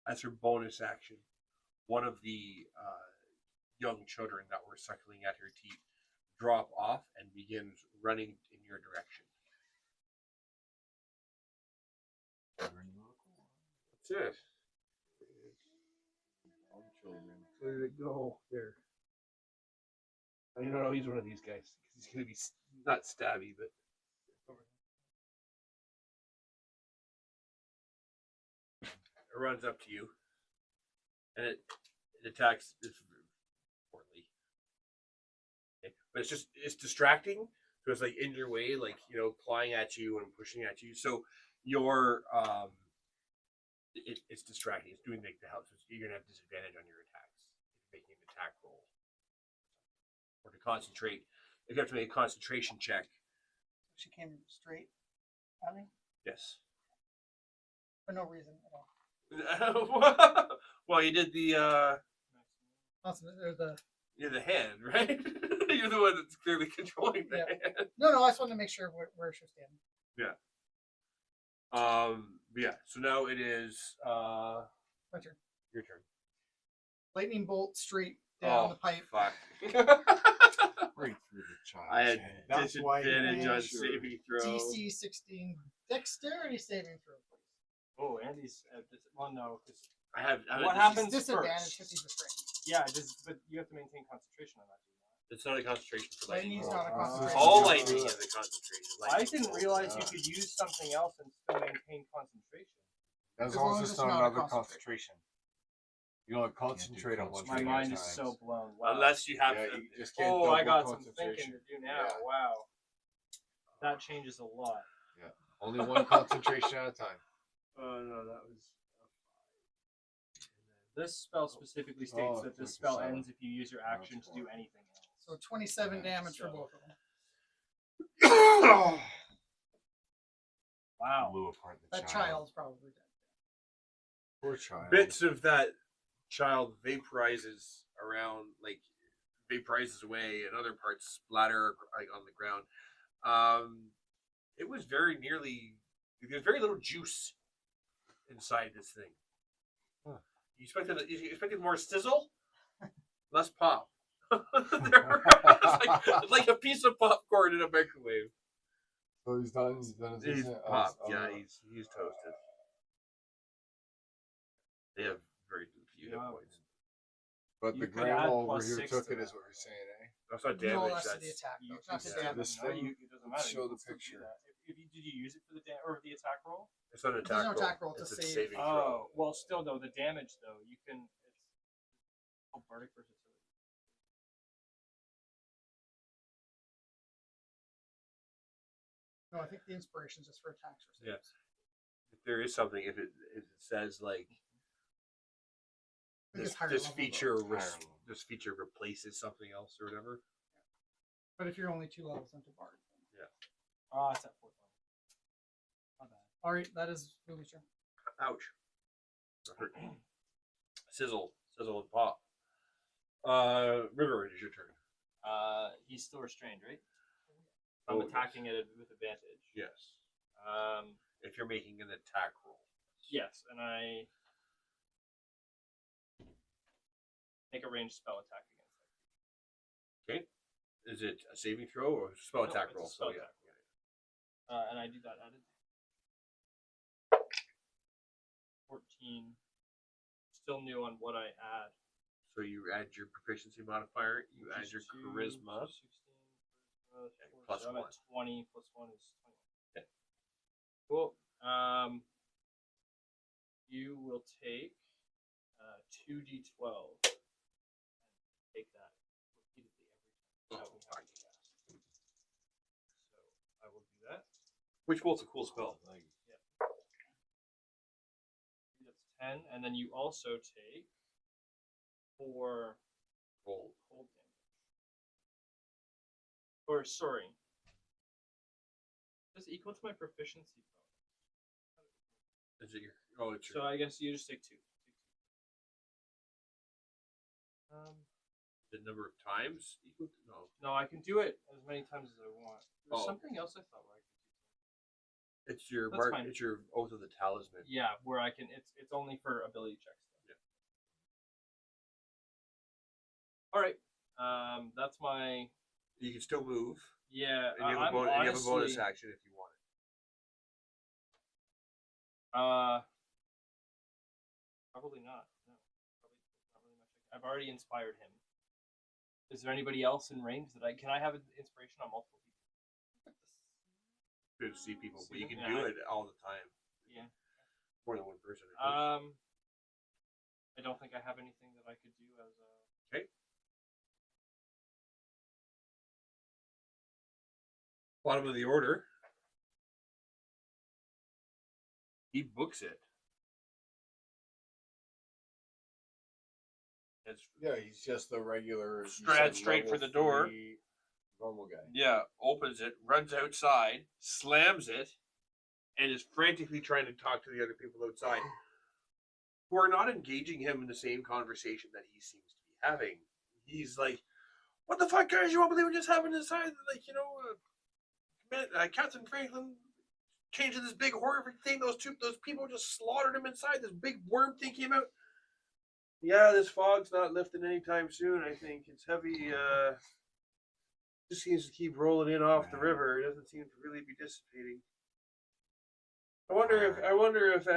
Speaker 2: As her bonus action, one of the young children that were suckling at her teeth drop off and begins running in your direction. That's it.
Speaker 1: All the children.
Speaker 2: Where did it go? There. I don't know. He's one of these guys. He's gonna be not stabby, but. It runs up to you, and it attacks poorly. Okay. But it's distracting. So it's like in your way, like clawing at you and pushing at you. So your it's distracting. It's doing like the help. So you're gonna have disadvantage on your attacks. Making an attack roll. Or to concentrate. If you have to make a concentration check.
Speaker 3: She came straight at me
Speaker 2: Yes.
Speaker 3: for no reason at all.
Speaker 2: Well, you did the
Speaker 3: Or the
Speaker 2: you're the hand, right? You're the one that's clearly controlling the
Speaker 3: Yeah.
Speaker 2: hand.
Speaker 3: no, I just wanted to make sure where she was standing.
Speaker 2: Yeah. So now it is
Speaker 3: My turn.
Speaker 2: your turn.
Speaker 3: Lightning bolt straight down the pipe.
Speaker 2: Fuck.
Speaker 5: Right through the child.
Speaker 2: I had
Speaker 5: head. That's why he
Speaker 2: disadvantage
Speaker 5: made
Speaker 2: on
Speaker 5: sure.
Speaker 2: saving throw.
Speaker 3: DC 16 dexterity saving throw, please.
Speaker 4: Oh, Andy's. Well, no, because
Speaker 2: I have.
Speaker 4: What
Speaker 2: this-
Speaker 4: happens
Speaker 3: Disadvantage
Speaker 4: first?
Speaker 3: because he's restrained.
Speaker 4: yeah, but you have to maintain concentration on that.
Speaker 2: It's not a concentration for lightning.
Speaker 3: Lightning's not a concentration.
Speaker 2: All lightning is a concentration.
Speaker 4: I didn't realize you could use something else and still maintain concentration.
Speaker 5: As
Speaker 3: As
Speaker 5: long
Speaker 3: long
Speaker 5: as
Speaker 3: as
Speaker 5: it's
Speaker 3: it's
Speaker 5: not
Speaker 3: not a
Speaker 5: another concentration. You don't concentrate on one
Speaker 4: My
Speaker 5: thing at a
Speaker 4: mind is
Speaker 5: time.
Speaker 4: so blown. Wow.
Speaker 2: Unless you have.
Speaker 5: Yeah,
Speaker 2: to,
Speaker 5: you just can't
Speaker 4: Oh, I
Speaker 5: double
Speaker 4: got some
Speaker 5: concentration.
Speaker 4: thinking to do now.
Speaker 5: Yeah.
Speaker 4: Wow. That changes a lot.
Speaker 5: Only one concentration at a time.
Speaker 2: Oh no, that was.
Speaker 4: This spell specifically states
Speaker 5: Oh,
Speaker 4: that this
Speaker 5: it's
Speaker 4: spell
Speaker 5: like a
Speaker 4: ends if you use your action to do anything else.
Speaker 3: So 27
Speaker 5: Yeah,
Speaker 3: damage for
Speaker 4: so-
Speaker 3: both of them.
Speaker 4: Wow.
Speaker 5: Blew apart the
Speaker 3: That child's probably dead.
Speaker 5: Poor child.
Speaker 2: Bits of that child vaporizes around, like vaporizes away, and other parts splatter like on the ground. It was very nearly. There's very little juice inside this thing.
Speaker 5: Huh.
Speaker 2: You expected more sizzle, less pop. It's like a piece of popcorn in a microwave.
Speaker 5: So he's done. He's done his
Speaker 2: He's
Speaker 5: business?
Speaker 2: popped.
Speaker 5: Oh,
Speaker 2: Yeah,
Speaker 5: no.
Speaker 2: he's toasted. They have very few hit
Speaker 4: Yeah.
Speaker 2: points.
Speaker 5: But
Speaker 4: You
Speaker 5: the
Speaker 4: could add
Speaker 5: grandma over
Speaker 4: plus
Speaker 5: here
Speaker 4: 6
Speaker 5: took
Speaker 4: to
Speaker 5: it, is
Speaker 4: that.
Speaker 5: what you're saying, eh?
Speaker 2: That's not
Speaker 3: No,
Speaker 2: damage.
Speaker 3: that's
Speaker 2: That's
Speaker 3: the attack.
Speaker 4: You
Speaker 3: Though. It's not
Speaker 4: can
Speaker 3: the
Speaker 5: Yeah,
Speaker 3: damage.
Speaker 5: this
Speaker 4: no,
Speaker 5: thing-
Speaker 4: it doesn't matter.
Speaker 5: show
Speaker 4: You
Speaker 5: the
Speaker 4: can still do
Speaker 5: picture.
Speaker 4: that. Did you use it for the attack roll?
Speaker 2: it's not an
Speaker 3: There's no
Speaker 2: attack roll.
Speaker 3: attack roll, it's a save.
Speaker 2: saving throw.
Speaker 4: Oh, well, still though, the damage though, you can. It's bardic versatility.
Speaker 3: No, I think the inspiration's just for attacks or saves.
Speaker 2: Yeah. If there is something, if it says like
Speaker 3: I think it's higher
Speaker 2: this
Speaker 3: level,
Speaker 2: feature
Speaker 3: though.
Speaker 2: this feature replaces something else or whatever.
Speaker 3: But if you're only 2 levels into Bard.
Speaker 4: Ah, it's at 4th level. My bad.
Speaker 3: Alright, that is Lily's turn.
Speaker 2: Ouch. That hurt. Sizzle and pop. River, it is your turn.
Speaker 4: He's still restrained, right? I'm
Speaker 2: Oh,
Speaker 4: attacking it with advantage.
Speaker 2: Yes.
Speaker 4: Um,
Speaker 2: If you're making an attack roll.
Speaker 4: yes, and I make a ranged spell attack against it.
Speaker 2: Is it a saving throw or a spell
Speaker 4: No,
Speaker 2: attack
Speaker 4: it's a
Speaker 2: roll?
Speaker 4: spell
Speaker 2: So yeah.
Speaker 4: attack. And I do that added. 14. Still new on what I add.
Speaker 2: So you add your proficiency modifier, you add your
Speaker 4: 2,
Speaker 2: charisma.
Speaker 4: 16, charisma,
Speaker 2: Plus
Speaker 4: so I'm
Speaker 2: 1.
Speaker 4: at 20, plus 1 is 20.
Speaker 2: Okay.
Speaker 4: Cool. You will take 2d12 and take that repeatedly every time. without me having to cast. So I will do that.
Speaker 2: Which bolt's a cool spell.
Speaker 4: That's 10, and then you also take 4
Speaker 2: Cold.
Speaker 4: cold damage. Or sorry, that's equal to my proficiency bonus.
Speaker 2: Is it your? Oh, it's
Speaker 4: So
Speaker 2: your.
Speaker 4: I guess you just take 2.
Speaker 2: The number of times equal to no.
Speaker 4: No, I can do it as many times as I want. There's
Speaker 2: Oh.
Speaker 4: something else I thought where I could do.
Speaker 2: It's your
Speaker 4: That's fine.
Speaker 2: It's your oath of the talisman.
Speaker 4: Yeah, where I can. It's only for ability checks.
Speaker 2: Yeah.
Speaker 4: All right. That's my.
Speaker 2: You can still move.
Speaker 4: Yeah.
Speaker 2: And you have,
Speaker 4: I'm
Speaker 2: a bonus, and you have a bonus
Speaker 4: honestly-
Speaker 2: action if you want it.
Speaker 4: Probably not. No. Probably not really much. I've already inspired him. Is there anybody else in range that I can? I have an inspiration on multiple people.
Speaker 2: Good to see people, but you can
Speaker 4: Yeah,
Speaker 2: do
Speaker 4: I-
Speaker 2: it all the time.
Speaker 4: Yeah.
Speaker 2: More than one person. I think.
Speaker 4: I don't think I have anything that I could do as a.
Speaker 2: Okay. Bottom of the order. He books it. It's
Speaker 5: Yeah, he's just the regular. you
Speaker 2: Straight-
Speaker 5: said
Speaker 2: straight for
Speaker 5: level
Speaker 2: the door.
Speaker 5: 3 Normal guy.
Speaker 2: yeah, opens it, runs outside, slams it, and is frantically trying to talk to the other people outside. who are not engaging him in the same conversation that he seems to be having. He's like, "What the fuck, guys? You won't believe what just happened inside? Like, Captain Franklin changing this big horrific thing. Those people just slaughtered him inside. This big worm thing came out. Yeah, this fog's not lifting anytime soon. I think it's heavy. Just seems to keep rolling in off the river. It doesn't seem to really be dissipating. I wonder if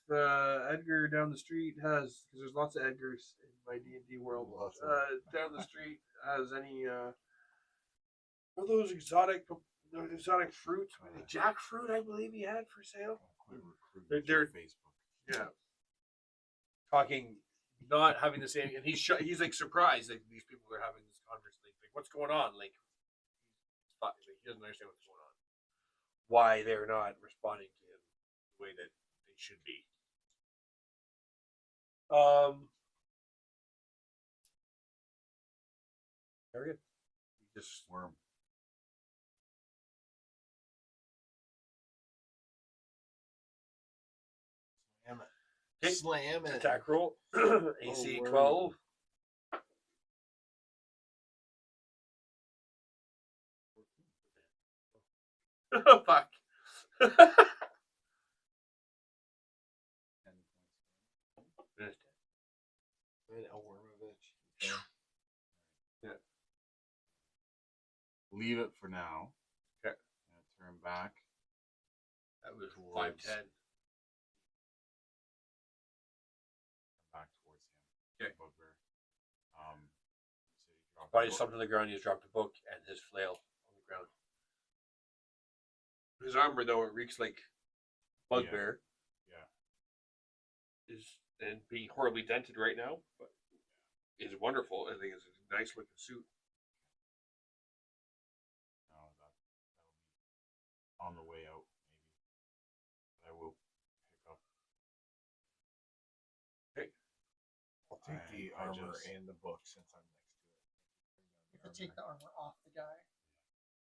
Speaker 2: Edgar down the street has, because there's lots of Edgars in my D&D world. Down the street has any what are those exotic fruits? Jackfruit, I believe he had for sale. They're
Speaker 5: Facebook.
Speaker 2: Yeah, talking, not having the same, and he's like surprised like these people are having this conversation. Like, what's going on? Like he doesn't understand what's going on. Why they're not responding to him the way that they should be. Very good. Just
Speaker 5: Worm.
Speaker 7: Slam it.
Speaker 2: Okay.
Speaker 7: Slam it.
Speaker 2: attack roll. AC
Speaker 7: word.
Speaker 2: 12. Fuck.
Speaker 7: A worm of it.
Speaker 2: Yeah.
Speaker 5: Leave it for now.
Speaker 2: Okay.
Speaker 5: Turn back.
Speaker 2: That was
Speaker 5: Towards-
Speaker 2: 5'10".
Speaker 5: Back towards him.
Speaker 2: Okay.
Speaker 5: Bugbear. So you drop
Speaker 2: Body
Speaker 5: the book.
Speaker 2: slumped to the ground. He's dropped a book and his flail on the ground. His armor, though, it reeks like bugbear.
Speaker 5: Yeah.
Speaker 2: Is and being horribly dented right now, but is wonderful. I think it's a nice looking suit.
Speaker 5: No, that'll be on the way out, maybe. But I will pick up.
Speaker 2: Okay.
Speaker 7: I'll take the
Speaker 5: I
Speaker 7: armor
Speaker 5: just-
Speaker 7: and the book since I'm next to it.
Speaker 3: You have to take the armor off the guy.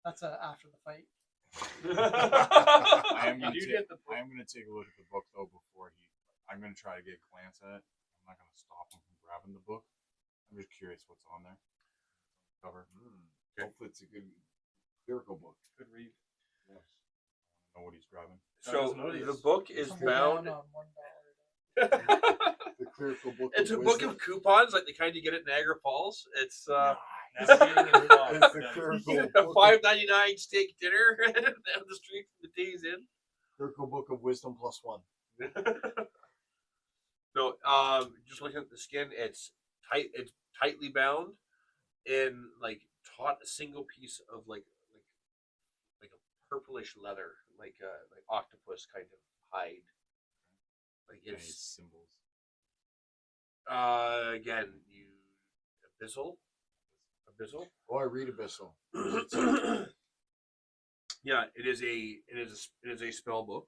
Speaker 3: That's after the fight.
Speaker 5: I am
Speaker 2: You
Speaker 5: gonna
Speaker 2: do
Speaker 5: take.
Speaker 2: get the book.
Speaker 5: I am gonna take a look at the book though before he. I'm gonna try to get a glance at it. I'm not gonna stop him from grabbing the book. I'm just curious what's on there. Cover.
Speaker 2: Okay.
Speaker 7: Hopefully it's a good lyrical book.
Speaker 4: Good read.
Speaker 5: Yes. I know what he's grabbing.
Speaker 2: So
Speaker 4: Notice.
Speaker 2: the book is
Speaker 3: Tumble
Speaker 2: bound.
Speaker 3: down on $1.
Speaker 7: The clerical book.
Speaker 2: It's a
Speaker 7: of
Speaker 2: book
Speaker 7: wisdom.
Speaker 2: of coupons, like the kind you get at Niagara Falls. It's
Speaker 4: Navigating in fog.
Speaker 7: It's the
Speaker 4: Nice.
Speaker 7: clerical
Speaker 2: a
Speaker 7: book of-
Speaker 2: $5.99 steak dinner down the street from the Days Inn.
Speaker 7: Clerical book of wisdom +1.
Speaker 2: So, just looking at the skin, it's tight. It's tightly bound in like taut a single piece of like a purplish leather, like octopus kind of hide. Like
Speaker 5: Any
Speaker 2: it's
Speaker 5: symbols.
Speaker 2: again abyssal.
Speaker 7: Oh, I read Abyssal.
Speaker 2: Yeah, it is a spell book,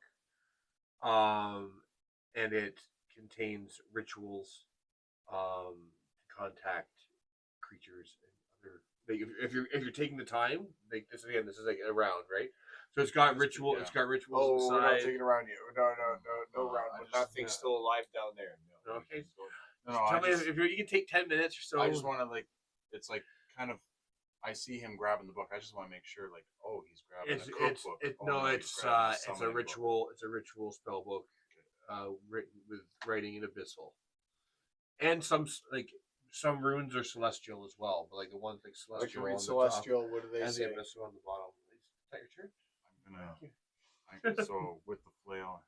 Speaker 2: and it contains rituals, to contact creatures and other. Like if you're taking the time, like this again, this is like a round, right? So it's got ritual.
Speaker 5: Yeah.
Speaker 2: It's got rituals
Speaker 7: Oh, we're not
Speaker 2: inside.
Speaker 7: taking around yet. No
Speaker 5: No,
Speaker 7: round.
Speaker 5: I
Speaker 7: But
Speaker 5: just-
Speaker 7: nothing's still alive down there. No.
Speaker 2: Okay.
Speaker 5: No,
Speaker 2: Tell me if you can take 10 minutes or so.
Speaker 5: I just want to like. It's like kind of. I see him grabbing the book. I just want to make sure, like, oh, he's grabbing
Speaker 2: It's
Speaker 5: a cookbook.
Speaker 2: it,
Speaker 5: Oh,
Speaker 2: no,
Speaker 5: he's
Speaker 2: it's
Speaker 5: grabbing
Speaker 2: it's a
Speaker 5: summoning book.
Speaker 2: ritual. It's a ritual spell book, written with writing in abyssal, and some runes are celestial as well. But like the ones like
Speaker 7: I
Speaker 2: celestial
Speaker 7: can read
Speaker 2: on
Speaker 7: Celestial. What do
Speaker 2: the
Speaker 7: they
Speaker 2: top, and the
Speaker 7: say?
Speaker 2: abyssal on the bottom. Is that your turn?
Speaker 5: I'm gonna.
Speaker 2: Thank you.
Speaker 5: So with the flail,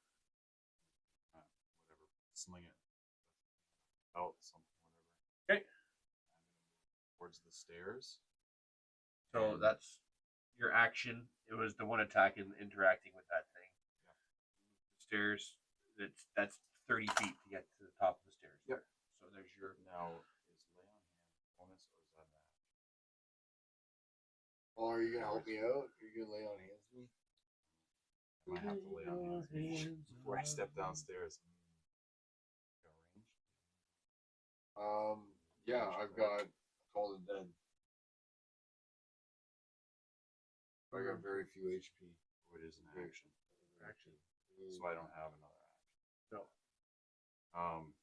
Speaker 5: whatever, sling it out something, whatever.
Speaker 2: Okay.
Speaker 5: Towards the stairs.
Speaker 2: So that's your action. It was the one attack and interacting with that thing. Stairs. That's 30 feet to get to the top of the stairs.
Speaker 7: Yep.
Speaker 2: So there's your.
Speaker 5: Now is lay on hand bonus or is that an action?
Speaker 7: Oh, are you gonna help me out? Are you gonna lay on hands with me?
Speaker 5: I might have to lay on hands before I step downstairs. Got range?
Speaker 7: Yeah, I've got Call the Dead. I got very few HP.
Speaker 5: Oh, it is an action.
Speaker 2: Action.
Speaker 5: So I don't have another action.
Speaker 2: No.
Speaker 5: Um,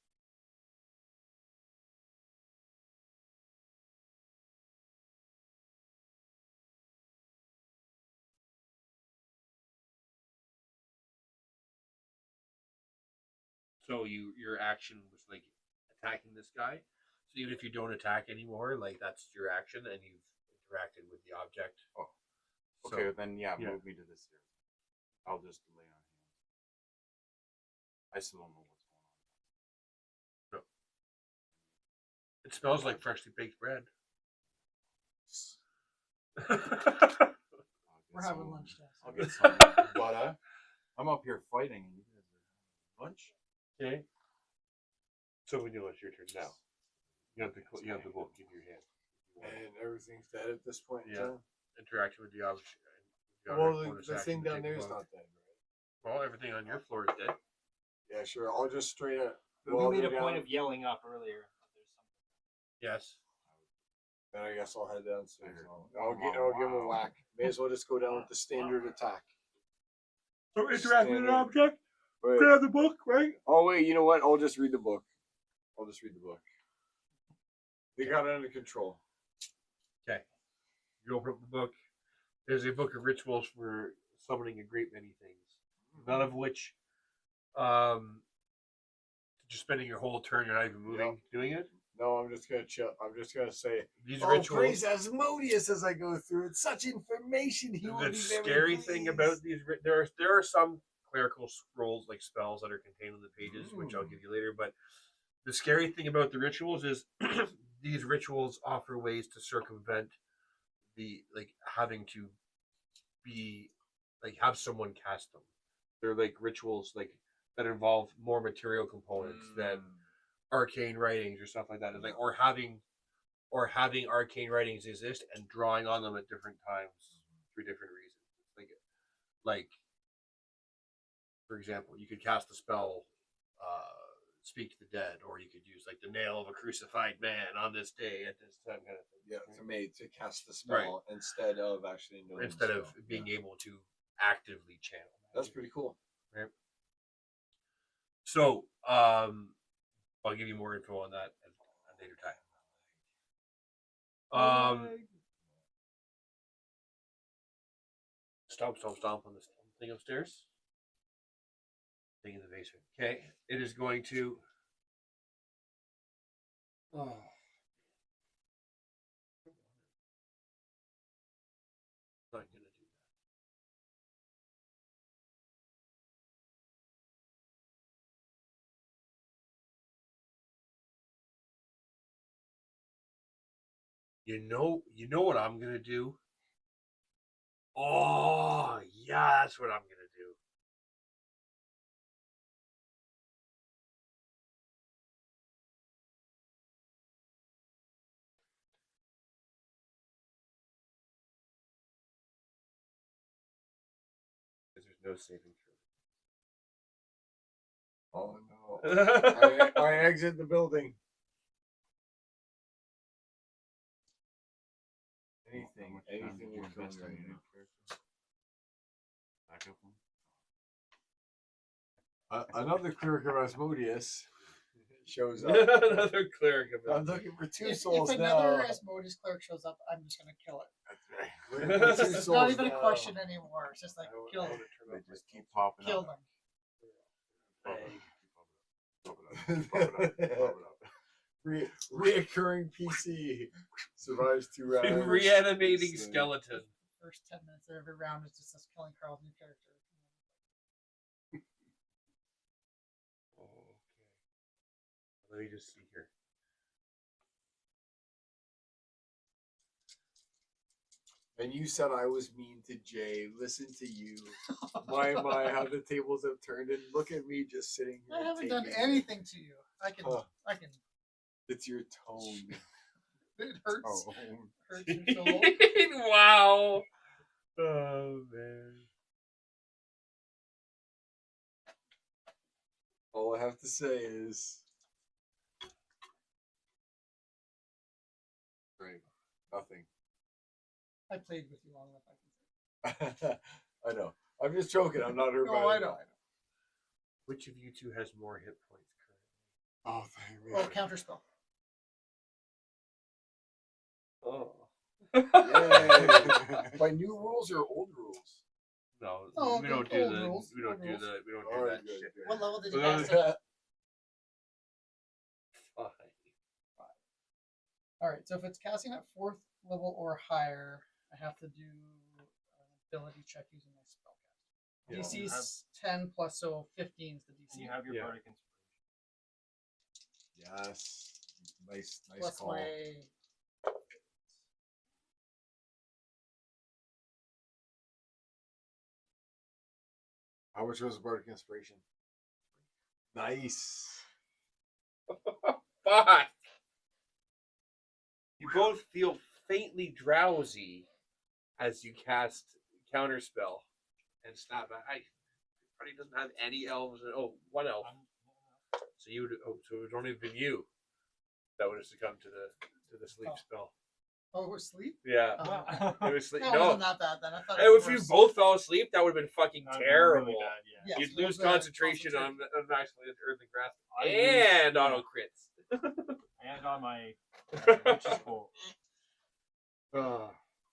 Speaker 2: So your action was like attacking this guy. So even if you don't attack anymore, like that's your action, and you've interacted with the object.
Speaker 5: Oh,
Speaker 2: So,
Speaker 5: okay, then yeah,
Speaker 2: yeah.
Speaker 5: move me to this area. I'll just lay on hands. I still don't know what's going on.
Speaker 2: It smells like freshly baked bread.
Speaker 3: We're having lunch now.
Speaker 5: I'll get some. But I'm up here fighting, and you guys are having lunch.
Speaker 2: Okay. So when you lunch, your turn now. You have the book in your hand.
Speaker 7: And everything's dead at this point. in
Speaker 2: Yeah.
Speaker 7: time?
Speaker 2: Interacting with the object.
Speaker 7: Well, the thing down there is not dead, right?
Speaker 2: Well, everything on your floor is dead.
Speaker 7: Yeah, sure. I'll just straight up.
Speaker 4: You made a point of yelling up earlier. There's something.
Speaker 2: Yes.
Speaker 7: Then I guess I'll head downstairs.
Speaker 5: I'll
Speaker 7: I'll give him a whack. May as well just go down with the standard attack.
Speaker 2: So interact with an
Speaker 7: Standard.
Speaker 2: object.
Speaker 7: Wait.
Speaker 2: Grab the book, right?
Speaker 7: Oh wait, you know what? I'll just read the book. They got it under control.
Speaker 2: Okay. You open up the book. There's a book of rituals for summoning a great many things. None of which, just spending your whole turn, you're not even moving, doing it.
Speaker 7: No, I'm just gonna chill. I'm just gonna say,
Speaker 2: These
Speaker 7: "Oh,
Speaker 2: rituals.
Speaker 7: praise Asmodeus!" as I go through. It's such information. He will
Speaker 2: The
Speaker 7: be very
Speaker 2: scary thing
Speaker 7: pleased.
Speaker 2: about these, there are some clerical scrolls like spells that are contained in the pages, which I'll give you later. But the scary thing about the rituals is these rituals offer ways to circumvent the having to be have someone cast them. They're like rituals that involve more material components than arcane writings or stuff like that. It's like or having arcane writings exist and drawing on them at different times for different reasons. Like for example, you could cast a spell, speak to the dead, or you could use the nail of a crucified man on this day at this time kind of thing.
Speaker 7: Yeah, to cast the spell instead of actually knowing.
Speaker 2: Instead of being able to actively channel.
Speaker 7: That's pretty cool.
Speaker 2: Right. So, I'll give you more info on that at a later time. Stomp on this thing upstairs. Thing in the basement. Okay, it is going to. Oh. Not gonna do that. You know what I'm gonna do? Oh yeah, that's what I'm gonna do. Because there's no saving
Speaker 7: Oh no!
Speaker 2: throw.
Speaker 7: I exit the building. Anything will kill me right now.
Speaker 5: Back up one.
Speaker 7: Another cleric of Asmodeus shows up.
Speaker 2: Another cleric of
Speaker 7: I'm looking for two
Speaker 3: If
Speaker 7: souls
Speaker 3: another
Speaker 7: now.
Speaker 3: Asmodeus clerk shows up, I'm just gonna kill it.
Speaker 7: Looking for two
Speaker 3: It's
Speaker 7: souls
Speaker 3: not even a
Speaker 7: now.
Speaker 3: question anymore. It's just like kill them.
Speaker 5: They just keep popping
Speaker 3: Kill
Speaker 5: up.
Speaker 3: them.
Speaker 5: Pop it up.
Speaker 7: Reoccurring PC survives 2 rounds.
Speaker 2: Reanimating skeleton.
Speaker 3: First 10 minutes of every round is just us killing Carl's new character.
Speaker 2: Okay. Let me just see here.
Speaker 7: And you said I was mean to Jay. Listen to you. My, how the tables have turned, and look at me just sitting here.
Speaker 3: I haven't done
Speaker 7: taking it.
Speaker 3: anything to you. I can.
Speaker 7: It's your tone.
Speaker 3: It hurts.
Speaker 5: Oh.
Speaker 3: Hurts your soul.
Speaker 2: Wow. Oh man.
Speaker 7: All I have to say is, great. Nothing.
Speaker 3: I played with you long enough. I can say.
Speaker 7: I know. I'm just joking. I'm not hurt by
Speaker 3: No, I
Speaker 7: it.
Speaker 3: know.
Speaker 2: Which of you two has more hit points
Speaker 5: Oh, thank me.
Speaker 3: Oh, counterspell.
Speaker 2: Oh.
Speaker 5: Yay.
Speaker 7: By new rules or old rules?
Speaker 2: No,
Speaker 3: Oh,
Speaker 2: we don't
Speaker 3: okay,
Speaker 2: do
Speaker 3: old
Speaker 2: the
Speaker 3: rules,
Speaker 2: we don't
Speaker 3: old
Speaker 2: do
Speaker 3: rules.
Speaker 2: the we don't do
Speaker 5: All right,
Speaker 2: that
Speaker 5: good,
Speaker 2: shit.
Speaker 5: good.
Speaker 3: What level did you
Speaker 2: Well,
Speaker 3: cast it?
Speaker 2: Fine.
Speaker 3: All right, so if it's casting at 4th level or higher, I have to do an ability check using my spellcast.
Speaker 2: Yeah.
Speaker 3: DC is 10 plus, so 15 is the
Speaker 4: And
Speaker 3: DC.
Speaker 4: you have your
Speaker 2: Yeah.
Speaker 4: bardic inspiration.
Speaker 5: Yes. Nice
Speaker 3: Plus
Speaker 5: call.
Speaker 3: my
Speaker 5: How much was the bardic inspiration? Nice.
Speaker 2: Fuck. You both feel faintly drowsy as you cast counterspell and snap back. I probably doesn't have any elves. Oh, one elf. So you would. Oh, so it would only have been you that would have succumbed to the sleep
Speaker 3: Oh.
Speaker 2: spell.
Speaker 3: Oh, we're asleep?
Speaker 2: Yeah,
Speaker 3: Oh,
Speaker 2: it was sleep.
Speaker 3: that
Speaker 2: No,
Speaker 3: wasn't that bad then. I thought
Speaker 2: hey,
Speaker 3: it was
Speaker 2: if you
Speaker 3: worse.
Speaker 2: both fell asleep, that would have been fucking
Speaker 4: That'd be
Speaker 2: terrible.
Speaker 4: really bad, yeah.
Speaker 3: Yes,
Speaker 2: You'd
Speaker 3: well,
Speaker 2: lose
Speaker 3: the
Speaker 2: concentration on maximally earthly grasp
Speaker 4: I
Speaker 2: and
Speaker 4: lose-
Speaker 2: auto crits.
Speaker 4: And on my which is cool.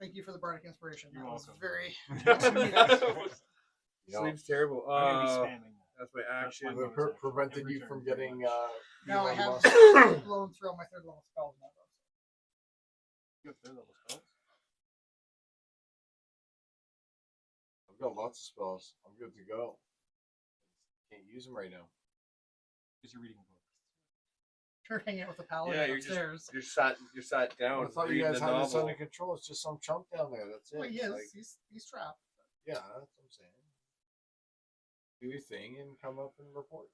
Speaker 3: Thank you for the bardic inspiration.
Speaker 4: You're
Speaker 3: that was
Speaker 4: welcome.
Speaker 3: very.
Speaker 5: You know,
Speaker 2: Sleep's terrible.
Speaker 4: I'm gonna be spamming that.
Speaker 2: That's my
Speaker 4: That's
Speaker 2: action.
Speaker 4: my
Speaker 5: it
Speaker 4: bonus action.
Speaker 5: prevented
Speaker 4: Every
Speaker 5: you
Speaker 4: turn,
Speaker 5: from
Speaker 4: pretty
Speaker 5: getting.
Speaker 4: much.
Speaker 3: Now I
Speaker 5: Elon
Speaker 3: have
Speaker 5: Musk.
Speaker 3: blown through all my 3rd level spells now, though.
Speaker 4: You have 3rd level spells?
Speaker 5: I've got lots of spells. I'm good to go. Can't use them right now.
Speaker 4: Because you're reading a book.
Speaker 3: You're hanging out with the paladin
Speaker 2: Yeah, you're
Speaker 3: upstairs.
Speaker 2: You're sat down.
Speaker 5: I thought you
Speaker 2: reading
Speaker 5: guys
Speaker 2: the
Speaker 5: had this
Speaker 2: novel.
Speaker 5: under control. It's just some chump down there. That's it.
Speaker 3: Well,
Speaker 5: It's
Speaker 3: yes,
Speaker 5: like,
Speaker 3: he's trapped.
Speaker 5: yeah, that's what I'm saying. Do your thing and come up and report.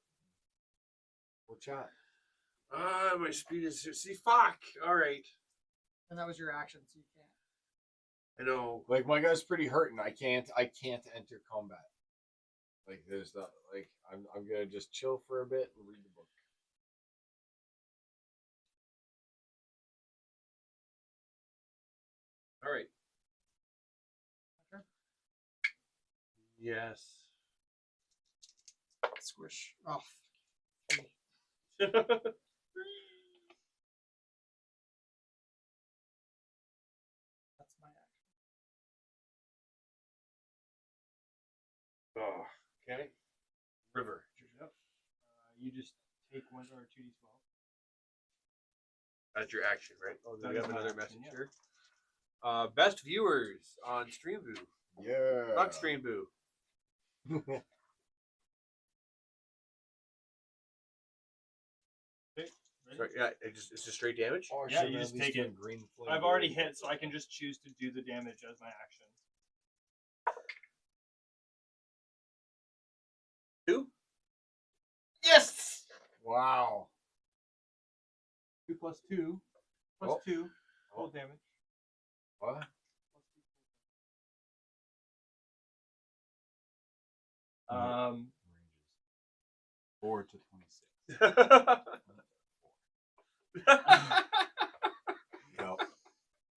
Speaker 5: We'll chat.
Speaker 2: My speed is see. Fuck. All right.
Speaker 3: And that was your action, so you can't.
Speaker 2: I know.
Speaker 5: Like my guy's pretty hurting. I can't enter combat. Like there's the like I'm gonna just chill for a bit and read the book.
Speaker 2: All right.
Speaker 3: Okay.
Speaker 2: Yes.
Speaker 3: Squish off. That's my action.
Speaker 2: Oh, okay. River.
Speaker 4: You just take 1 or 2d12.
Speaker 2: That's your action, right? Oh,
Speaker 4: That
Speaker 2: we
Speaker 4: is
Speaker 2: have
Speaker 4: my
Speaker 2: another
Speaker 4: action,
Speaker 2: message
Speaker 4: yeah.
Speaker 2: here. Best viewers on Streamboo.
Speaker 5: Yeah.
Speaker 2: Fuck Streamboo.
Speaker 4: Ready?
Speaker 2: Sorry, yeah, it's just straight damage.
Speaker 5: Oh, I
Speaker 4: Yeah,
Speaker 5: should've
Speaker 4: you
Speaker 5: at
Speaker 4: just
Speaker 5: least
Speaker 4: take
Speaker 5: done
Speaker 4: it.
Speaker 5: green flame
Speaker 4: I've already
Speaker 5: blade.
Speaker 4: hit, so I can just choose to do the damage as my action.
Speaker 2: 2?
Speaker 3: Yes!
Speaker 5: Wow.
Speaker 4: 2 plus 2 plus
Speaker 5: Oh.
Speaker 4: 2 full damage.
Speaker 5: What?
Speaker 4: Um,
Speaker 5: 4 to 26. No.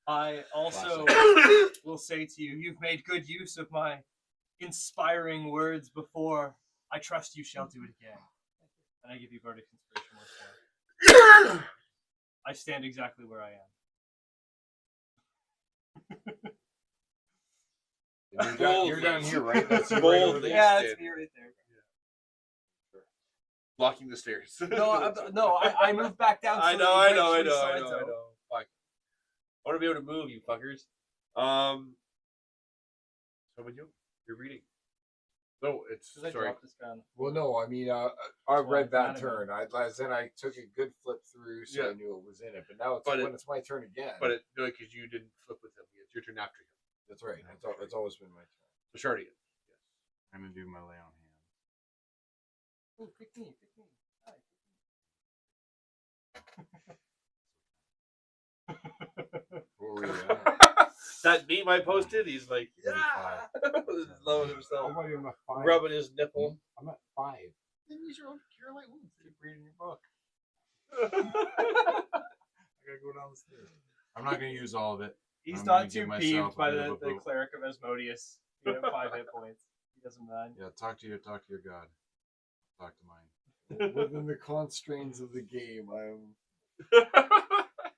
Speaker 4: I also will say to you, you've made good use of my inspiring words before. I trust you shall do it again. And I give you bardic inspiration once more. I stand exactly where I am.
Speaker 5: You're down here, right? That's you right
Speaker 2: Boldly.
Speaker 5: over there.
Speaker 4: Yeah,
Speaker 2: stand.
Speaker 4: it's me right there.
Speaker 2: Blocking the stairs.
Speaker 4: I moved back down.
Speaker 2: I
Speaker 4: so
Speaker 2: know.
Speaker 4: that you break 3 sides out.
Speaker 2: Fuck. I want to be able to move, you fuckers. So with you're reading. No, it's
Speaker 4: Because I
Speaker 2: sorry.
Speaker 4: dropped this gun.
Speaker 5: Well, no, I mean, I
Speaker 4: Well,
Speaker 5: read that
Speaker 4: not
Speaker 5: turn. Then I took a good flip through, so I
Speaker 2: Yeah.
Speaker 5: knew it was in it. But now it's
Speaker 2: But
Speaker 5: when it's my turn again.
Speaker 2: But no, because you didn't flip with him. It's your turn after him.
Speaker 5: that's right. It's always been my turn.
Speaker 2: So Shardy.
Speaker 5: I'm gonna do my lay on hand.
Speaker 4: Ooh, pick me, pick me. Hi,
Speaker 5: What were you at?
Speaker 2: That meme I posted, he's like,
Speaker 5: 35.
Speaker 2: loving himself,
Speaker 5: I'm at 5.
Speaker 2: rubbing his nipple.
Speaker 5: I'm at 5.
Speaker 3: Then use your own cure light wounds.
Speaker 4: Keep reading your book.
Speaker 5: I gotta go down the stairs. I'm not gonna use all of it.
Speaker 4: He's
Speaker 5: I'm gonna
Speaker 4: not too
Speaker 5: give myself
Speaker 4: peeved
Speaker 5: a
Speaker 4: by
Speaker 5: bit
Speaker 4: the
Speaker 5: of a boot.
Speaker 4: cleric of Asmodeus. He had 5 hit points. He doesn't mind.
Speaker 5: Yeah, talk to your god. Talk to mine.
Speaker 7: Within the constraints of the game, I'm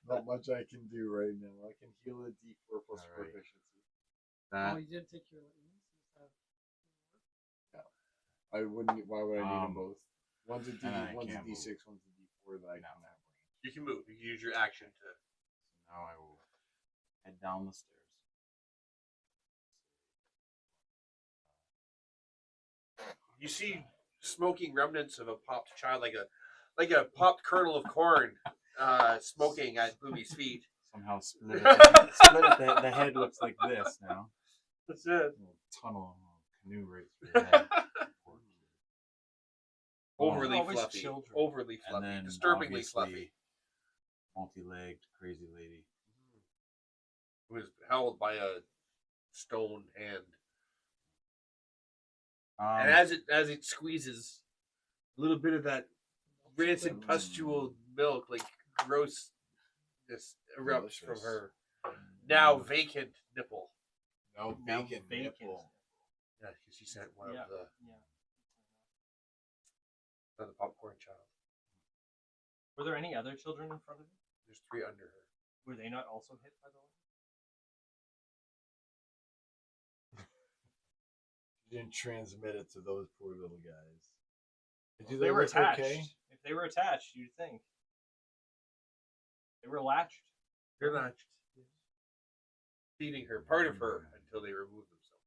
Speaker 7: not much I can do right now. I can heal a D4 plus
Speaker 5: All right.
Speaker 7: proficiency.
Speaker 3: Oh,
Speaker 5: That
Speaker 3: you did take your lightnings.
Speaker 7: I wouldn't. Why would I need them
Speaker 5: Um,
Speaker 7: both? One's a D.
Speaker 5: and I
Speaker 7: One's a
Speaker 5: can't
Speaker 7: D6.
Speaker 5: move.
Speaker 7: One's a D4 that I
Speaker 5: No.
Speaker 7: can have.
Speaker 2: You can move. You can use your action to.
Speaker 5: now I will head down the stairs.
Speaker 2: You see smoking remnants of a popped child, like a popped kernel of corn, smoking at Boomy's feet.
Speaker 5: Somehow split it. Split it. The head looks like this now.
Speaker 2: That's it.
Speaker 5: A little tunnel, canoe right through the head.
Speaker 2: Overly
Speaker 4: Always
Speaker 2: fluffy.
Speaker 4: children.
Speaker 2: Overly
Speaker 5: And
Speaker 2: fluffy.
Speaker 5: then
Speaker 2: Disturbingly
Speaker 5: obviously,
Speaker 2: fluffy.
Speaker 5: multi-legged, crazy lady.
Speaker 2: It was held by a stone hand. And as it squeezes, a little bit of that rancid pustule milk, like grossness, erupts from
Speaker 7: Delicious.
Speaker 2: her now vacant nipple.
Speaker 7: No
Speaker 4: Now
Speaker 7: bacon
Speaker 4: vacant.
Speaker 7: nipple.
Speaker 2: Yeah, because she sent one
Speaker 4: Yeah.
Speaker 2: of the
Speaker 4: Yeah.
Speaker 2: another popcorn child.
Speaker 4: Were there any other children in front of you?
Speaker 2: There's 3 under her.
Speaker 4: Were they not also hit by the lightning?
Speaker 7: You didn't transmit it to those poor little guys. Do
Speaker 4: If they were
Speaker 7: look
Speaker 4: attached.
Speaker 7: okay?
Speaker 4: If they were attached, you'd think. They were latched.
Speaker 2: They're latched. Feeding her, part of her, until they remove themselves.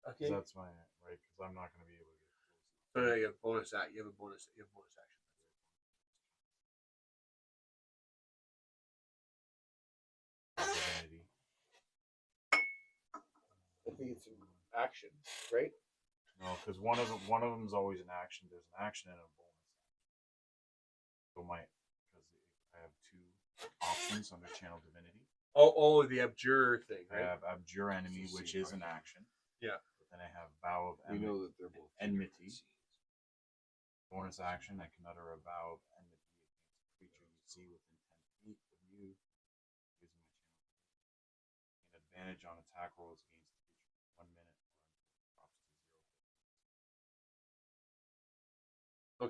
Speaker 2: Okay.
Speaker 5: That's my right because I'm not going to be able to get close.
Speaker 2: So you have bonus act. You have a bonus. You have bonus action.
Speaker 5: Divinity.
Speaker 2: I think it's an action, right?
Speaker 5: No, because one of them is always an action. There's an action and a bonus. So because I have 2 options under Channel Divinity.
Speaker 2: Oh, the abjure thing,
Speaker 5: I
Speaker 2: right?
Speaker 5: have Abjure Enemy, which is an action.
Speaker 2: Yeah.
Speaker 5: But then I have Vow of
Speaker 7: We know that they're both
Speaker 5: Enmity. Bonus action, I can utter a vow of enmity against a creature you see within 10 feet of you. Using my channel. Gain advantage on attack rolls against the creature for 1 minute or until it drops to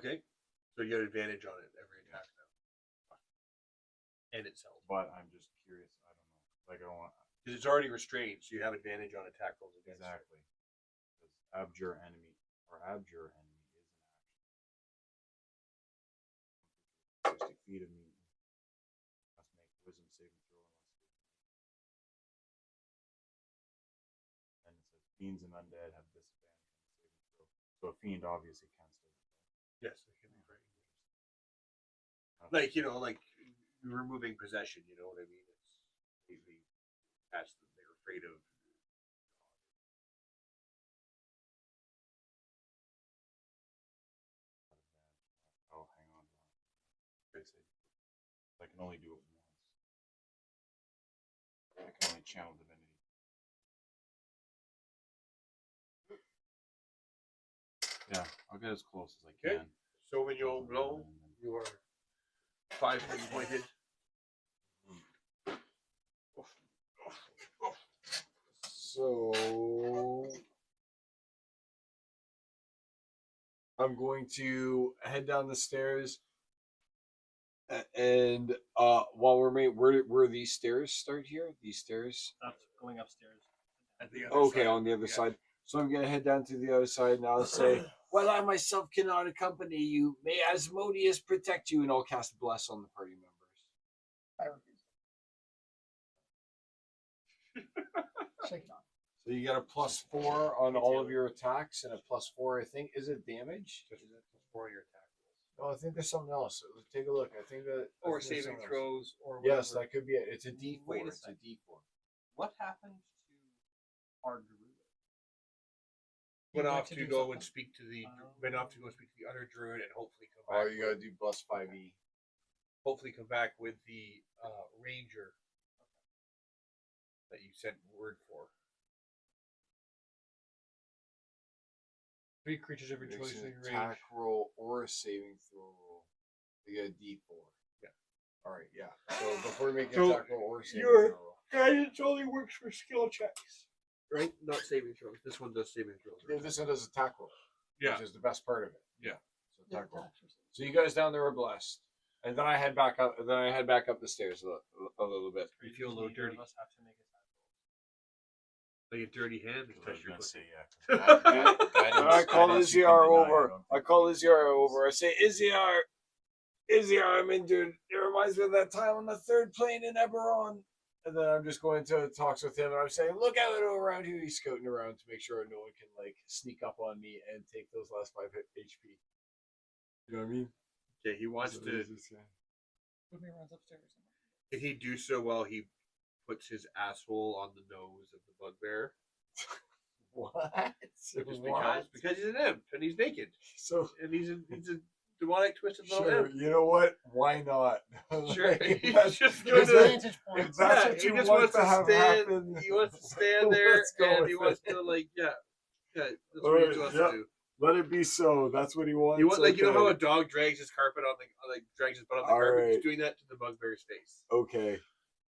Speaker 5: 0.
Speaker 2: Okay. So you get advantage on it every attack now. And itself.
Speaker 5: But I'm just curious. I don't know. Like I don't want
Speaker 2: Because it's already restrained, so you have advantage on attack rolls against it.
Speaker 5: exactly because Abjure Enemy or Abjure Enemy is an action. 60 feet of me must make wisdom saving throw unless. And it says fiends and undead have disadvantage on the saving throw. So a fiend obviously can still.
Speaker 2: Yes, it can be very like like removing possession. You know what I mean? They're afraid of.
Speaker 5: Oh, hang on. I can only do it once. I can only channel divinity. Yeah, I'll get as close as I
Speaker 2: Okay.
Speaker 5: can.
Speaker 2: So when you blow, you are 5 hit pointed.
Speaker 7: So I'm going to head down the stairs, and while we're where these stairs start here? These stairs.
Speaker 4: That's going upstairs.
Speaker 2: At the other
Speaker 7: Okay,
Speaker 2: side.
Speaker 7: on the other
Speaker 2: Yeah.
Speaker 7: side. So I'm gonna head down to the other side, and I'll say, "Well, I myself cannot accompany you. May Asmodeus protect you," and I'll cast Bless on the party members.
Speaker 3: I refuse. Shake it off.
Speaker 7: So you get a +4 on all of your attacks, and a +4. I think is it damage?
Speaker 2: Just for your attack rolls.
Speaker 7: No, I think there's something else. Let's take a look. I think that
Speaker 2: Or
Speaker 7: there's
Speaker 2: saving
Speaker 7: something else.
Speaker 2: throws, or whatever.
Speaker 7: Yes, that could be it. It's a D4.
Speaker 4: Wait a
Speaker 7: It's a
Speaker 4: second.
Speaker 7: D4.
Speaker 4: What happened to our druid?
Speaker 2: Went
Speaker 3: You
Speaker 2: off
Speaker 3: to
Speaker 2: to
Speaker 3: do
Speaker 2: go
Speaker 3: something?
Speaker 2: and speak to the
Speaker 4: Oh.
Speaker 2: went off to go speak to the other druid and hopefully come
Speaker 7: Oh,
Speaker 2: back.
Speaker 7: you gotta do +5e.
Speaker 2: Hopefully come back with the ranger that you sent word for. 3 creatures of your
Speaker 7: Makes
Speaker 2: choice
Speaker 7: an
Speaker 2: in range.
Speaker 7: attack roll or a saving throw roll. You get a D4.
Speaker 2: Yeah.
Speaker 7: All right. Yeah. So before we make an
Speaker 2: So
Speaker 7: attack roll or saving
Speaker 2: you're-
Speaker 7: throw roll.
Speaker 2: Guidance only works for skill checks, right? Not saving throws. This one does saving throws.
Speaker 7: Yeah, this one does attack roll.
Speaker 2: Yeah.
Speaker 7: Which is the best part of it.
Speaker 2: Yeah.
Speaker 7: So attack roll. So you guys down there are blessed, and then I head back up. Then I head back up the stairs a little bit.
Speaker 2: You feel a little
Speaker 4: Neither
Speaker 2: dirty.
Speaker 4: of us have to make a
Speaker 2: Like a dirty hand.
Speaker 5: I was
Speaker 2: Touch your
Speaker 5: gonna
Speaker 2: pussy.
Speaker 5: say, yeah.
Speaker 7: I call
Speaker 5: Guidance you
Speaker 7: Izzyar
Speaker 5: can deny,
Speaker 7: over.
Speaker 5: don't
Speaker 7: I
Speaker 5: think
Speaker 7: call
Speaker 5: you can
Speaker 7: Izzyar
Speaker 5: deny.
Speaker 7: over. I say, Izzyar, I'm injured. It reminds me of that time on the third plane in Eberron. And then I'm just going to talks with him, and I'm saying, look out around here. He's scouting around to make sure no one can like sneak up on me and take those last 5 HP. You know what I mean?
Speaker 2: Yeah, he wants to.
Speaker 3: Moving runs upstairs.
Speaker 2: Can he do so while he puts his asshole on the nose of the bugbear?
Speaker 7: What?
Speaker 2: Because he's an imp and he's naked
Speaker 7: So
Speaker 2: and he's a demonic twisted little
Speaker 7: sure,
Speaker 2: imp.
Speaker 7: you know what? Why not?
Speaker 2: Sure,
Speaker 7: Like,
Speaker 2: he's
Speaker 7: that's-
Speaker 2: just
Speaker 3: Give
Speaker 2: going
Speaker 3: us
Speaker 2: to.
Speaker 3: vantage
Speaker 7: if
Speaker 3: points.
Speaker 7: that's
Speaker 2: Yeah,
Speaker 7: what
Speaker 2: he
Speaker 7: you
Speaker 2: just
Speaker 7: want
Speaker 2: wants
Speaker 7: to have
Speaker 2: stand.
Speaker 7: happen.
Speaker 2: He wants to stand there
Speaker 7: Let's go
Speaker 2: and
Speaker 7: with
Speaker 2: he
Speaker 7: it.
Speaker 2: wants to like yeah. That's
Speaker 7: All
Speaker 2: what
Speaker 7: right,
Speaker 2: he wants
Speaker 7: yeah.
Speaker 2: to do.
Speaker 7: Let it be so. That's what he wants.
Speaker 2: You want like you know how a
Speaker 7: Okay.
Speaker 2: dog drags his carpet on the like drags his butt on the
Speaker 7: All
Speaker 2: carpet.
Speaker 7: right.
Speaker 2: He's doing that to the bugbear's face
Speaker 7: Okay.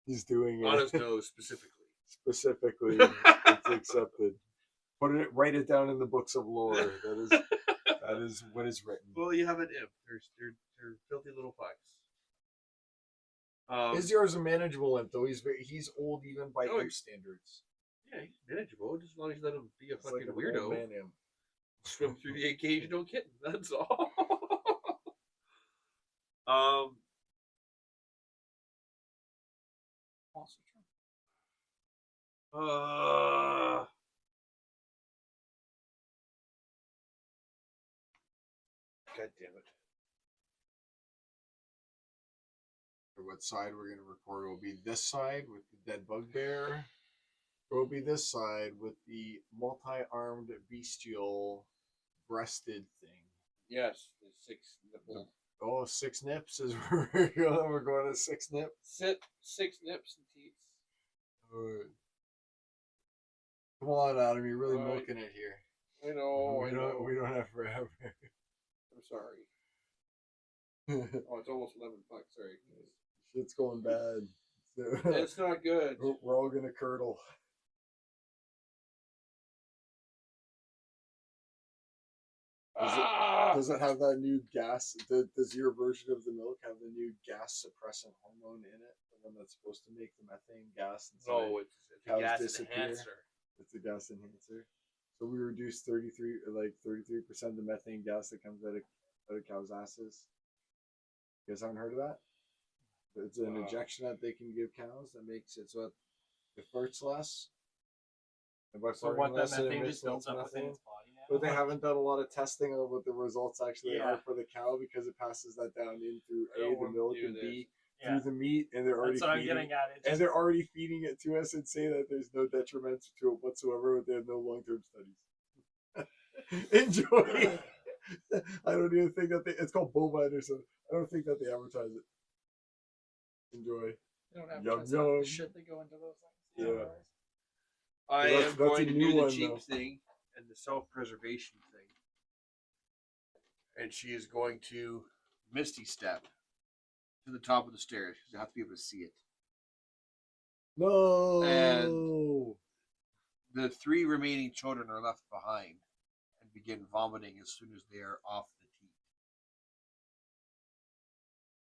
Speaker 7: He's doing
Speaker 2: on
Speaker 7: it.
Speaker 2: his nose specifically.
Speaker 7: Specifically, it's accepted. Write it down in the books of lore. That is what is written.
Speaker 2: Well, you have an imp. They're filthy little fucks.
Speaker 7: Izzar's a manageable imp, though. He's old even by
Speaker 2: Oh,
Speaker 7: imp standards.
Speaker 2: Yeah, he's manageable. Just as long as you let him be a
Speaker 7: It's
Speaker 2: fucking
Speaker 7: like an
Speaker 2: weirdo.
Speaker 7: old man imp.
Speaker 2: Swim through the occasional kitten. That's all. um.
Speaker 3: Monster turn.
Speaker 2: God damn it.
Speaker 7: For what side we're going to record? It will be this side with the dead bugbear. Or it will be this side with the multi-armed bestial breasted thing.
Speaker 2: Yes, the 6 nipple.
Speaker 7: Oh, 6 nips is where we're going to 6 nip.
Speaker 2: 6 nips and teeth.
Speaker 7: All right. Come on, Adam, you're really
Speaker 2: All right.
Speaker 7: milking it here.
Speaker 2: I know.
Speaker 7: We don't have forever.
Speaker 2: I'm sorry. Oh, it's almost 11 bucks. Sorry.
Speaker 7: Shit's going bad.
Speaker 2: It's not good.
Speaker 7: We're all gonna curdle. Does it have that new gas? Does your version of the milk have the new gas suppressant hormone in it? The one that's supposed to make the methane gas?
Speaker 2: No, it's a
Speaker 7: cows
Speaker 2: gas
Speaker 7: disappear.
Speaker 2: enhancer.
Speaker 7: It's a gas enhancer. So we reduce 33% of the methane gas that comes out of cows' asses. You guys haven't heard of that? It's an injection that they can give cows that makes it so it farts less. And by
Speaker 4: So
Speaker 7: farting
Speaker 4: what, that
Speaker 7: less, it
Speaker 4: methane
Speaker 7: emits
Speaker 4: just builds
Speaker 7: less
Speaker 4: up within
Speaker 7: methane.
Speaker 4: its body now?
Speaker 7: But they haven't done a lot of testing on what the results actually
Speaker 4: Yeah.
Speaker 7: are for the cow because it passes that down in through
Speaker 2: I don't
Speaker 7: A, the
Speaker 2: want to
Speaker 7: milk,
Speaker 2: do
Speaker 7: and B,
Speaker 4: Yeah.
Speaker 7: through the meat, and they're already
Speaker 4: That's what I'm
Speaker 7: feeding
Speaker 4: getting at. It
Speaker 7: and
Speaker 4: just,
Speaker 7: they're already feeding it to us and say that there's no detriment to it whatsoever, but they have no long-term studies. Enjoy. I don't even think that it's called bovine or something. I don't think that they advertise it. Enjoy.
Speaker 3: They don't have
Speaker 7: Yum,
Speaker 3: the
Speaker 7: yum.
Speaker 3: shit that go into those things.
Speaker 7: Yeah.
Speaker 2: I
Speaker 7: That's-
Speaker 2: am
Speaker 7: that's
Speaker 2: going
Speaker 7: a
Speaker 2: to
Speaker 7: new
Speaker 2: do the
Speaker 7: one,
Speaker 2: cheap
Speaker 7: though.
Speaker 2: thing and the self-preservation thing. And she is going to Misty Step to the top of the stairs because you have to be able to see it.
Speaker 7: No.
Speaker 2: And the 3 remaining children are left behind and begin vomiting as soon as they are off the teat.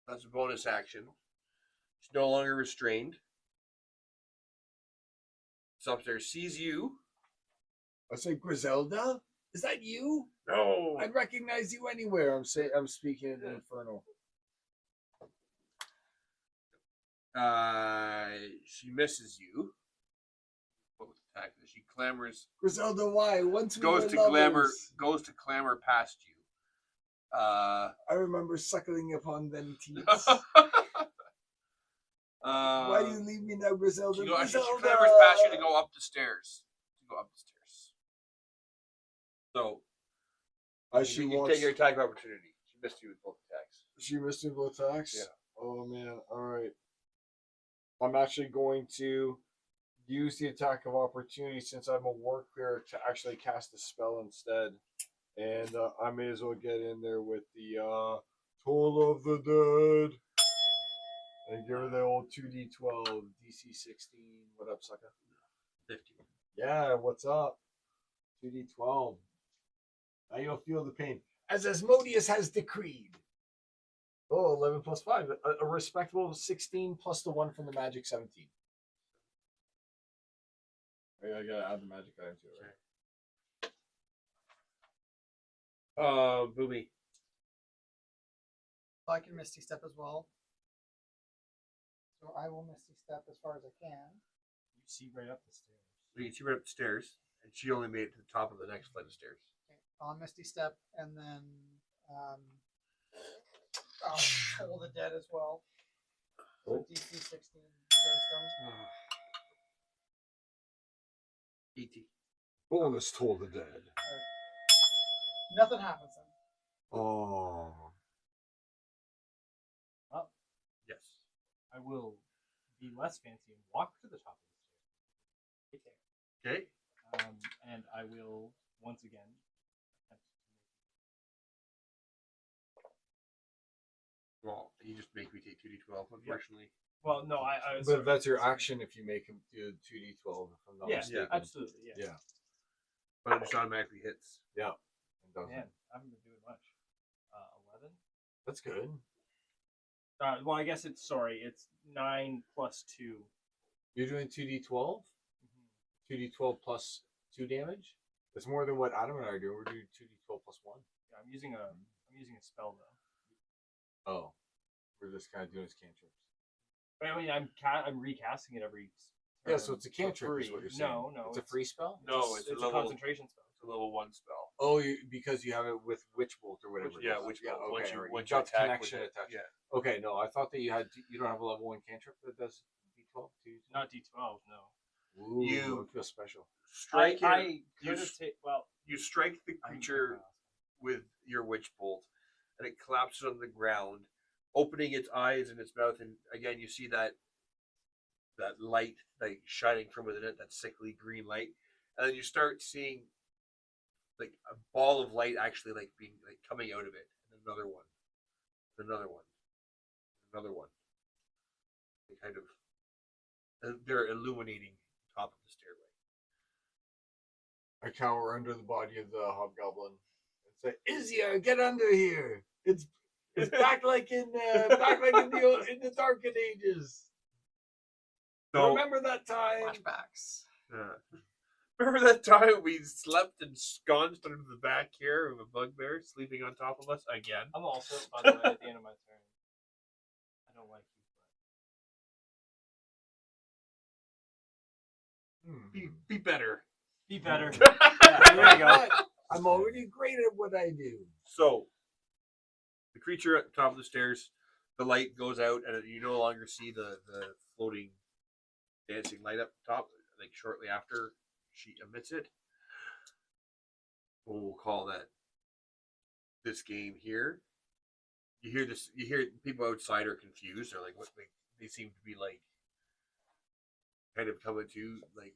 Speaker 2: That's a bonus action. She's no longer restrained. So upstairs sees you.
Speaker 7: I say, Griselda, is that you?
Speaker 2: No.
Speaker 7: I'd recognize you anywhere. I'm speaking in Infernal.
Speaker 2: She misses you. Both attack. She clambers.
Speaker 7: Griselda, why? Once we
Speaker 2: Goes
Speaker 7: were
Speaker 2: to clamber.
Speaker 7: lovers.
Speaker 2: Goes to clamber past you.
Speaker 7: I remember suckling upon them teats. Why do you leave me now, Griselda?
Speaker 2: She clambers
Speaker 7: Griselda!
Speaker 2: past you to go up the stairs. So
Speaker 7: She
Speaker 2: you
Speaker 7: wants.
Speaker 2: take your attack of opportunity. She missed you with both attacks.
Speaker 7: She missed me both attacks?
Speaker 2: Yeah.
Speaker 7: Oh, man. All right. I'm actually going to use the attack of opportunity since I'm a war cleric to actually cast a spell instead. And I may as well get in there with the Toll of the Dead. And give her the old 2d12, DC 16. What up, sucker?
Speaker 2: 50.
Speaker 7: Yeah, what's up? 2d12. Now you'll feel the pain. As Asmodeus has decreed. Oh, 11 plus 5. A respectable 16 plus the 1 from the magic 17. I gotta add the magic item to it, right?
Speaker 2: Booby.
Speaker 3: I can Misty Step as well. So I will Misty Step as far as I can.
Speaker 4: You see right up the stairs.
Speaker 2: You can see right up the stairs, and she only made it to the top of the next flight of stairs.
Speaker 3: Okay. I'll Misty Step and then I'll Toll the Dead as well. So DC 16 Wisdom.
Speaker 2: 80.
Speaker 1: Bonus Toll the Dead.
Speaker 3: Nothing happens then.
Speaker 1: Oh.
Speaker 4: Well,
Speaker 2: Yes.
Speaker 4: I will be less fancy and walk to the top of the stairs. Right
Speaker 2: Okay.
Speaker 4: there. And I will once again attempt to
Speaker 2: Well, you just make me take 2d12, unfortunately.
Speaker 4: Well, no, I
Speaker 7: But that's your action if you make him do 2d12, if I'm not
Speaker 4: Yeah,
Speaker 7: mistaken.
Speaker 4: absolutely. Yeah.
Speaker 7: Yeah.
Speaker 2: But it just automatically hits.
Speaker 7: Yeah. It doesn't.
Speaker 4: Man, I haven't been doing much. 11.
Speaker 7: That's good.
Speaker 4: Well, I guess it's 9 plus 2.
Speaker 7: You're doing 2d12? 2d12 plus 2 damage? That's more than what Adam and I are doing. We're doing 2d12 plus 1.
Speaker 4: Yeah, I'm using a spell though.
Speaker 7: Oh. We're just kind of doing his cantrips.
Speaker 4: But I mean, I'm recasting it every.
Speaker 7: Yeah, so it's a
Speaker 4: for
Speaker 7: cantrip,
Speaker 4: free.
Speaker 7: is what you're saying.
Speaker 4: No,
Speaker 7: It's a free spell?
Speaker 2: No,
Speaker 4: it's
Speaker 2: it's,
Speaker 4: a
Speaker 2: a level
Speaker 4: concentration spell.
Speaker 2: It's a level 1 spell.
Speaker 7: Oh, because you have it with Witch Bolt or whatever.
Speaker 2: Yeah,
Speaker 7: it is.
Speaker 2: Witch
Speaker 7: Yeah,
Speaker 2: Bolt.
Speaker 7: okay.
Speaker 2: Once you
Speaker 7: Once you got
Speaker 2: attack
Speaker 7: connection
Speaker 2: with it,
Speaker 7: attached.
Speaker 2: yeah.
Speaker 7: Okay, no, I thought that you don't have a level 1 cantrip that does D12?
Speaker 4: Not D12, no.
Speaker 7: Ooh,
Speaker 2: You-
Speaker 7: I feel special.
Speaker 2: Strike it.
Speaker 4: I
Speaker 2: you
Speaker 4: could have
Speaker 2: s-
Speaker 4: taken. Well,
Speaker 2: You strike the
Speaker 4: I'm
Speaker 2: creature with your witch bolt, and it collapses on the ground, opening its eyes and its mouth, and again you see that light like shining from within it, that sickly green light, and then you start seeing like a ball of light actually like being like coming out of it, and another one, another one, another one. They kind of they're illuminating the top of the stairway.
Speaker 7: I cower under the body of the hobgoblin and say, "Izia, get under here! It's back like in the Dark Ages.
Speaker 2: So
Speaker 7: Remember that time?"
Speaker 3: Flashbacks.
Speaker 2: remember that time we slept ensconced under the back here of a bugbear sleeping on top of us again?
Speaker 4: I'm also, by the way, at the end of my turn. I don't like you,
Speaker 2: Be better.
Speaker 4: but be better.
Speaker 7: There
Speaker 4: There you go.
Speaker 7: I'm already great at what I do.
Speaker 2: So, the creature at the top of the stairs, the light goes out, and you no longer see the floating, dancing light up top. Like shortly after she emits it, we'll call that this game here. You hear this. You hear people outside are confused. They're like, "What?" They seem to be like, kind of coming to like.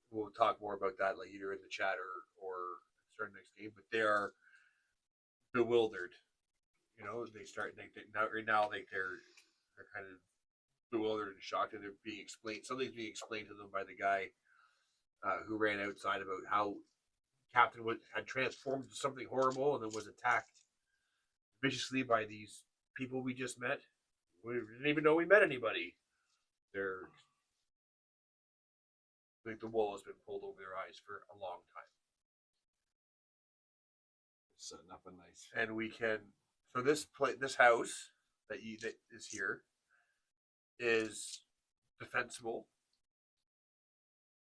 Speaker 2: We'll talk more about that like either in the chat or start next game. But they are bewildered. You know, they start now like they're kind of bewildered and shocked, and they're being explained. Something's being explained to them by the guy who ran outside about how Captain had transformed into something horrible and then was attacked viciously by these people we just met. We didn't even know we met anybody. They're like the wool has been pulled over their eyes for a long time.
Speaker 7: Setting up a nice.
Speaker 2: And we can this house that is here is defensible.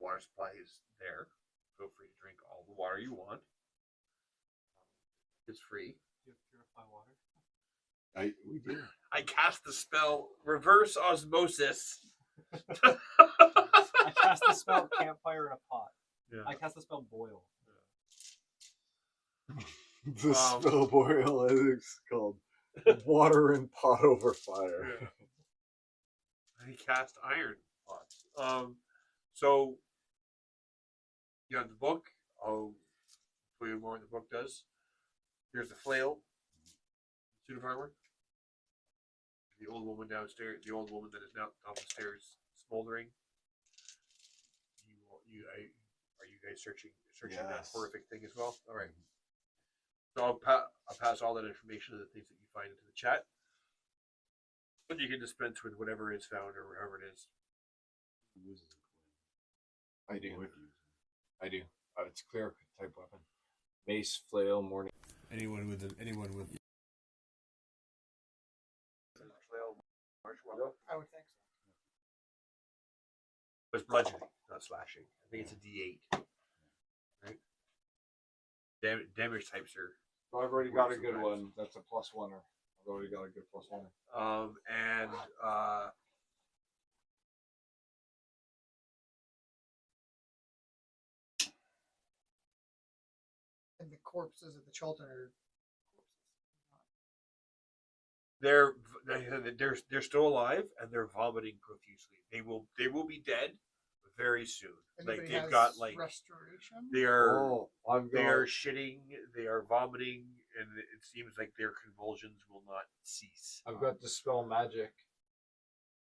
Speaker 2: Water supply is there. Feel free to drink all the water you want. It's free.
Speaker 4: Do you purify water?
Speaker 7: We do.
Speaker 2: I cast the spell Reverse Osmosis.
Speaker 4: I cast the spell Campfire in a Pot.
Speaker 2: Yeah.
Speaker 4: I cast the spell Boil.
Speaker 7: The spell boil, I think it's called water and pot over fire.
Speaker 2: I cast Iron Pot. So you have the book. I'll tell you more what the book does. Here's the flail. Suit of armor. the old woman downstairs, the old woman that is now down the stairs smoldering. Are you guys searching that
Speaker 5: Yes.
Speaker 2: horrific thing as well? All right. So I'll pass all that information to the things that you find into the chat. But you can dispense with whatever is found or wherever it is.
Speaker 5: Who uses a clue?
Speaker 7: I do.
Speaker 5: Who would use it?
Speaker 7: I do. It's a clear type weapon. Mace, flail, morning.
Speaker 2: Anyone with
Speaker 3: I would think so.
Speaker 2: It's bludgeoning, not slashing. I think it's a D8. Right? Damage types are.
Speaker 7: So I've already got a good one. That's a +1er. I've already got a good +1er.
Speaker 2: And
Speaker 3: And the corpses of the children are
Speaker 2: they're still alive and they're vomiting profusely. They will be dead very soon.
Speaker 3: Anybody
Speaker 2: Like they've
Speaker 3: has
Speaker 2: got like
Speaker 3: restoration.
Speaker 2: they are
Speaker 7: I've
Speaker 2: they
Speaker 7: got.
Speaker 2: are shitting, they are vomiting, and it seems like their convulsions will not cease.
Speaker 7: I've got Dispel Magic.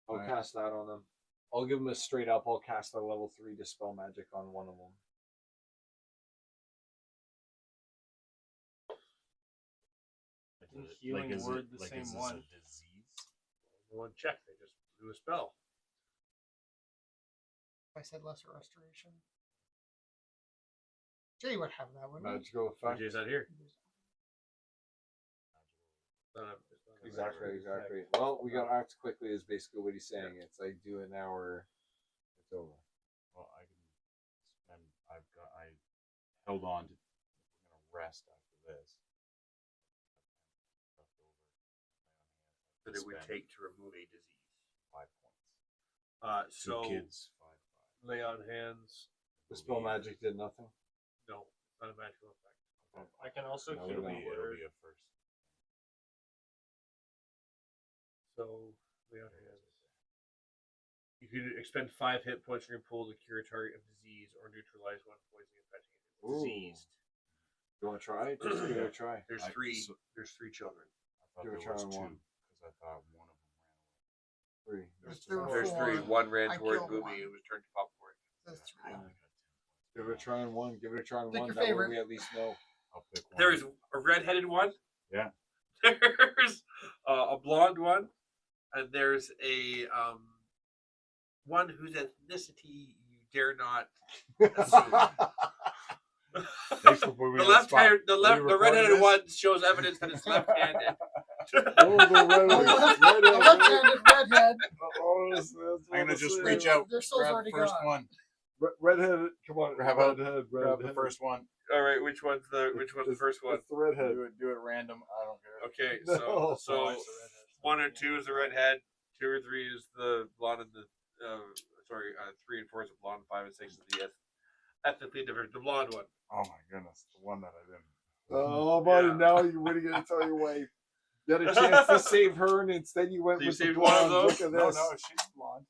Speaker 7: I'll
Speaker 5: Right.
Speaker 7: cast that on them. I'll give them a straight up. I'll cast a level 3 Dispel Magic on one of them.
Speaker 4: Isn't healing word the same
Speaker 5: is this
Speaker 4: one?
Speaker 5: a disease?
Speaker 2: One check, they just blew a spell.
Speaker 3: I said lesser restoration. Jay would have that, wouldn't he?
Speaker 7: Magical effect.
Speaker 2: Jay's not here.
Speaker 7: Exactly. Well, we got to act quickly is basically what he's saying. It's like do an hour, it's over.
Speaker 5: Well, I can spend. I held on to. We're gonna rest after this.
Speaker 2: That it would take to remove a disease.
Speaker 5: 5 points.
Speaker 2: So
Speaker 5: Two kids, 5.
Speaker 2: lay on hands.
Speaker 7: Dispel Magic did nothing.
Speaker 2: No, not a magical effect.
Speaker 4: I can also
Speaker 7: No,
Speaker 4: heal
Speaker 7: it'll
Speaker 5: It'll
Speaker 4: word.
Speaker 5: be a first.
Speaker 2: So lay on hands. You can expend 5 hit points from your pool to cure a target of disease or neutralize one poison affecting it.
Speaker 7: Ooh.
Speaker 2: Diseased.
Speaker 7: You want to try? Just give it a try.
Speaker 2: There's
Speaker 5: I-
Speaker 2: three.
Speaker 5: so-
Speaker 2: There's 3 children.
Speaker 5: I thought
Speaker 7: Give
Speaker 5: there
Speaker 7: it a try
Speaker 5: was
Speaker 7: on
Speaker 5: 2
Speaker 7: one.
Speaker 5: because I thought one of them ran away.
Speaker 7: 3.
Speaker 3: There were
Speaker 2: There's 3.
Speaker 3: 4.
Speaker 2: One ran
Speaker 3: I
Speaker 2: toward
Speaker 3: killed
Speaker 2: Boomy
Speaker 3: one.
Speaker 2: and was turned to popcorn.
Speaker 3: There's
Speaker 5: I
Speaker 3: 3.
Speaker 5: only got 10 points.
Speaker 7: Give it a try on one. Give it a try on
Speaker 3: Pick
Speaker 7: one.
Speaker 3: your
Speaker 7: That way
Speaker 3: favorite.
Speaker 7: we at least know.
Speaker 5: I'll pick one.
Speaker 2: There is a red-headed one.
Speaker 5: Yeah.
Speaker 2: There's a blonde one, and there's a one whose ethnicity you dare not assume.
Speaker 5: Thanks for putting me
Speaker 2: The
Speaker 5: on the spot.
Speaker 2: left-handed, the
Speaker 5: Are we recording
Speaker 2: red-headed
Speaker 5: this?
Speaker 2: one shows evidence that it's left-handed.
Speaker 7: Oh, the
Speaker 3: The left-handed redhead.
Speaker 5: I'm gonna just reach out,
Speaker 3: Their soul's
Speaker 5: grab the
Speaker 3: already
Speaker 5: first
Speaker 3: gone.
Speaker 5: one,
Speaker 7: Redhead, come on.
Speaker 5: Grab out-
Speaker 7: redhead,
Speaker 5: grab the first one.
Speaker 2: All right, which one's the first one?
Speaker 7: It's the redhead.
Speaker 5: Do it random. I don't care.
Speaker 2: Okay,
Speaker 7: No.
Speaker 2: so 1 or 2 is the redhead, 2 or 3 is the blonde, and the 3 and 4 is the blonde, 5 and 6 is the ethnically different, the blonde one.
Speaker 5: Oh my goodness, the one that I didn't.
Speaker 7: Oh, buddy,
Speaker 2: Yeah.
Speaker 7: now you what are you going to tell your wife? You had a chance to save her, and instead you went
Speaker 2: So you
Speaker 7: with the
Speaker 2: saved one of
Speaker 7: blonde.
Speaker 2: those?
Speaker 7: Look at
Speaker 5: No,
Speaker 7: this.
Speaker 5: no, she's blonde.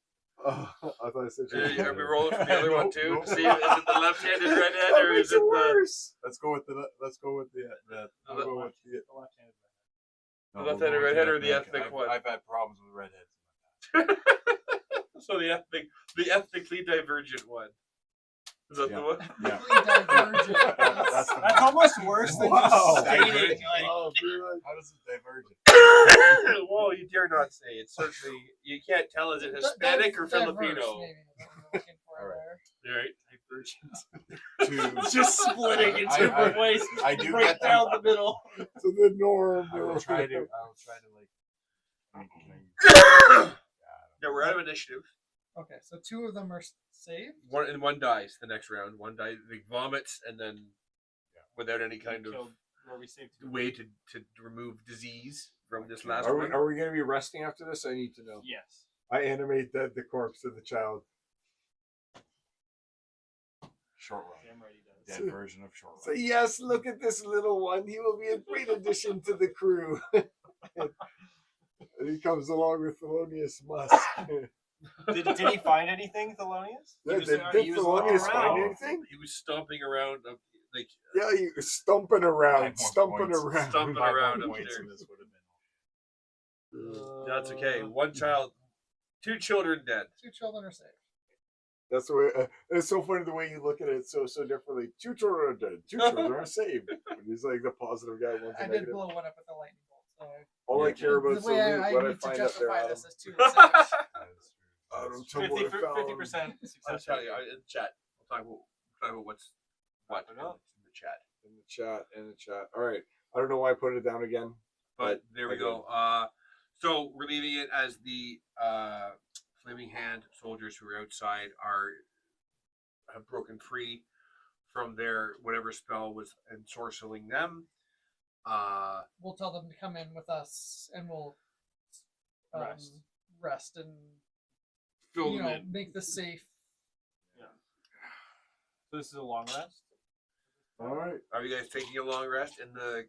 Speaker 7: Oh, I thought I said
Speaker 2: Are we rolling for the other one too?
Speaker 5: Nope.
Speaker 2: See, is it the left-handed redhead
Speaker 7: That
Speaker 2: or
Speaker 7: makes
Speaker 2: is it the?
Speaker 7: worse.
Speaker 5: Let's go with the. I'll go with the.
Speaker 4: The left-handed.
Speaker 5: No,
Speaker 2: The
Speaker 5: we'll
Speaker 2: left-handed
Speaker 5: go with
Speaker 2: redhead or the
Speaker 5: ethnic.
Speaker 2: ethnic one?
Speaker 5: I've had problems with redheads.
Speaker 2: So the ethnically divergent one. Is that
Speaker 5: Yeah.
Speaker 2: the one?
Speaker 5: Yeah.
Speaker 3: Divergent.
Speaker 5: That's the
Speaker 4: That's almost worse than
Speaker 5: Wow.
Speaker 4: just stating.
Speaker 5: Divergent.
Speaker 4: Like,
Speaker 7: Oh, dude.
Speaker 5: How does it diverge?
Speaker 2: Whoa, you dare not say. It's certainly you can't tell is it Hispanic or
Speaker 3: Diverse,
Speaker 2: Filipino.
Speaker 3: maybe, is what we're looking for
Speaker 5: All right.
Speaker 3: there.
Speaker 2: Right.
Speaker 5: To
Speaker 4: just splitting in
Speaker 5: I-
Speaker 4: different
Speaker 5: I-
Speaker 4: ways.
Speaker 5: I do
Speaker 4: right
Speaker 5: get them.
Speaker 4: down the middle.
Speaker 7: To the norm.
Speaker 5: I will try to like.
Speaker 2: Yeah, we're out of initiative.
Speaker 3: Okay, so 2 of them are saved.
Speaker 2: One dies the next round. One dies, they vomits, and then without any kind of
Speaker 4: Killed where we saved 2.
Speaker 2: way to remove disease from this last
Speaker 7: Are
Speaker 2: one.
Speaker 7: we going to be resting after this? I need to know.
Speaker 4: Yes.
Speaker 7: I animate the corpse of the child.
Speaker 5: Short run.
Speaker 4: Damn right he does.
Speaker 5: Dead version of short
Speaker 7: So
Speaker 5: run.
Speaker 7: yes, look at this little one. He will be a great addition to the crew. And he comes along with Thelonious Musk.
Speaker 4: Did he find anything, Thelonious?
Speaker 7: Yeah,
Speaker 4: He
Speaker 7: did Thelonious find anything?
Speaker 2: He was stomping around, like
Speaker 7: Yeah, he was stumping around,
Speaker 5: 5 more
Speaker 7: stumping
Speaker 5: points.
Speaker 7: around.
Speaker 2: Stumping
Speaker 5: 5 more
Speaker 2: around
Speaker 5: points
Speaker 2: upstairs.
Speaker 5: and this would have
Speaker 2: That's okay. One child, 2 children dead.
Speaker 3: 2 children are safe.
Speaker 7: That's the way. It's so funny the way you look at it so differently. 2 children are dead. 2 children are saved. And he's like the positive guy. One's
Speaker 3: I
Speaker 7: the
Speaker 3: did
Speaker 7: negative.
Speaker 3: blow one up with a lightning bolt. So
Speaker 7: All I care about
Speaker 3: the
Speaker 7: is
Speaker 3: way
Speaker 7: the loot.
Speaker 3: I
Speaker 7: What I
Speaker 3: need to
Speaker 7: find up there,
Speaker 3: justify
Speaker 7: Adam.
Speaker 3: this is 2 and 6.
Speaker 7: Adam, tell me what I found.
Speaker 4: 50%
Speaker 2: I'll
Speaker 4: success
Speaker 2: tell
Speaker 4: rate.
Speaker 2: you in the chat. We'll talk about what's what in the chat.
Speaker 7: In the chat. All right. I don't know why I put it down again.
Speaker 2: But there we
Speaker 7: I
Speaker 2: go. So we're leaving it as the Flaming Hand soldiers who are outside have broken free from their whatever spell was ensorceling them.
Speaker 3: We'll tell them to come in with us, and we'll rest and
Speaker 2: Fill them in.
Speaker 3: make this safe.
Speaker 4: Yeah. So this is a long rest.
Speaker 7: All right.
Speaker 2: Are you guys taking a long rest in the?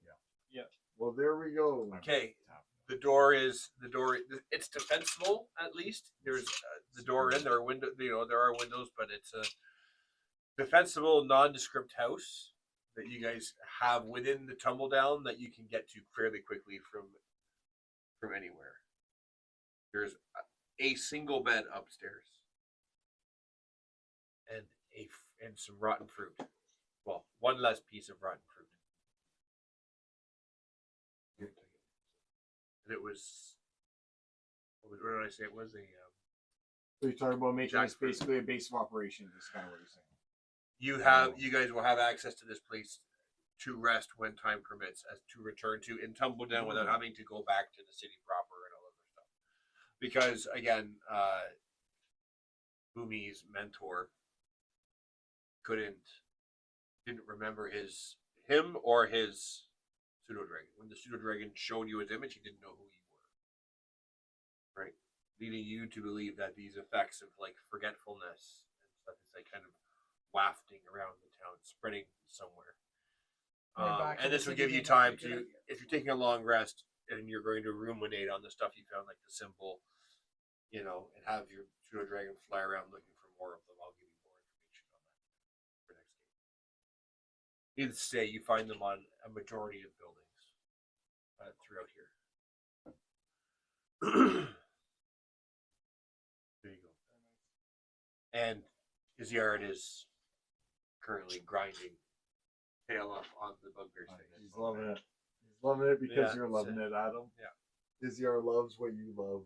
Speaker 7: Well, there we go.
Speaker 2: Okay. The door. It's defensible at least. There's the door in. There are window. There are windows, but it's a defensible, nondescript house that you guys have within the tumble down that you can get to fairly quickly from anywhere. There's a single bed upstairs, and some rotten fruit. Well, one less piece of rotten fruit. And it was. What did I say? It was a.
Speaker 7: So you're talking about making this
Speaker 2: Jackfruit.
Speaker 7: basically a base of operations. Is kind of what you're saying.
Speaker 2: You guys will have access to this place to rest when time permits, as to return to in Tumbledown without having to go back to the city proper and all that stuff. Because again, Bumi's mentor didn't remember him or his pseudo dragon. When the pseudo dragon showed you his image, he didn't know who you were. Right? Leading you to believe that these effects of like forgetfulness and stuff is like kind of wafting around the town, spreading somewhere.
Speaker 3: Going back to
Speaker 2: And
Speaker 3: the
Speaker 2: this will
Speaker 3: city
Speaker 2: give you
Speaker 3: may not
Speaker 2: time
Speaker 3: be a good
Speaker 2: to,
Speaker 3: idea.
Speaker 2: if you're taking a long rest and you're going to ruminate on the stuff you found, like the symbol, and have your pseudo dragon fly around looking for more of them. I'll give you more information on that for next game. Needless to say, you find them on a majority of buildings throughout here. There you go. And his yard is currently grinding tail off on the bugbear's face.
Speaker 7: He's loving it. He's loving it because
Speaker 2: Yeah,
Speaker 7: you're loving it, Adam.
Speaker 2: Yeah.
Speaker 7: Izzyar loves what you love.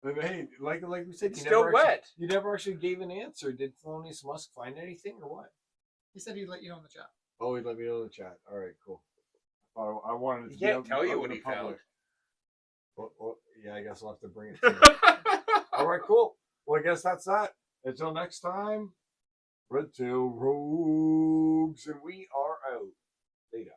Speaker 7: And hey, like we said,
Speaker 2: It's
Speaker 7: you
Speaker 2: still
Speaker 7: never
Speaker 2: wet.
Speaker 7: Actually, you never actually gave an answer. Did Thelonious Musk find anything or what?
Speaker 3: He said he'd let you know in the chat.
Speaker 7: Oh, he let me know in the chat. All right, cool. I wanted to
Speaker 2: He
Speaker 7: be
Speaker 2: can't
Speaker 7: out-
Speaker 2: tell
Speaker 7: out
Speaker 2: you
Speaker 7: in
Speaker 2: what
Speaker 7: the
Speaker 2: he found.
Speaker 7: Well, yeah, I guess I'll have to bring it to you. All right, cool. Well, I guess that's that. Until next time, Red Tail Rogues, and we are out. Later.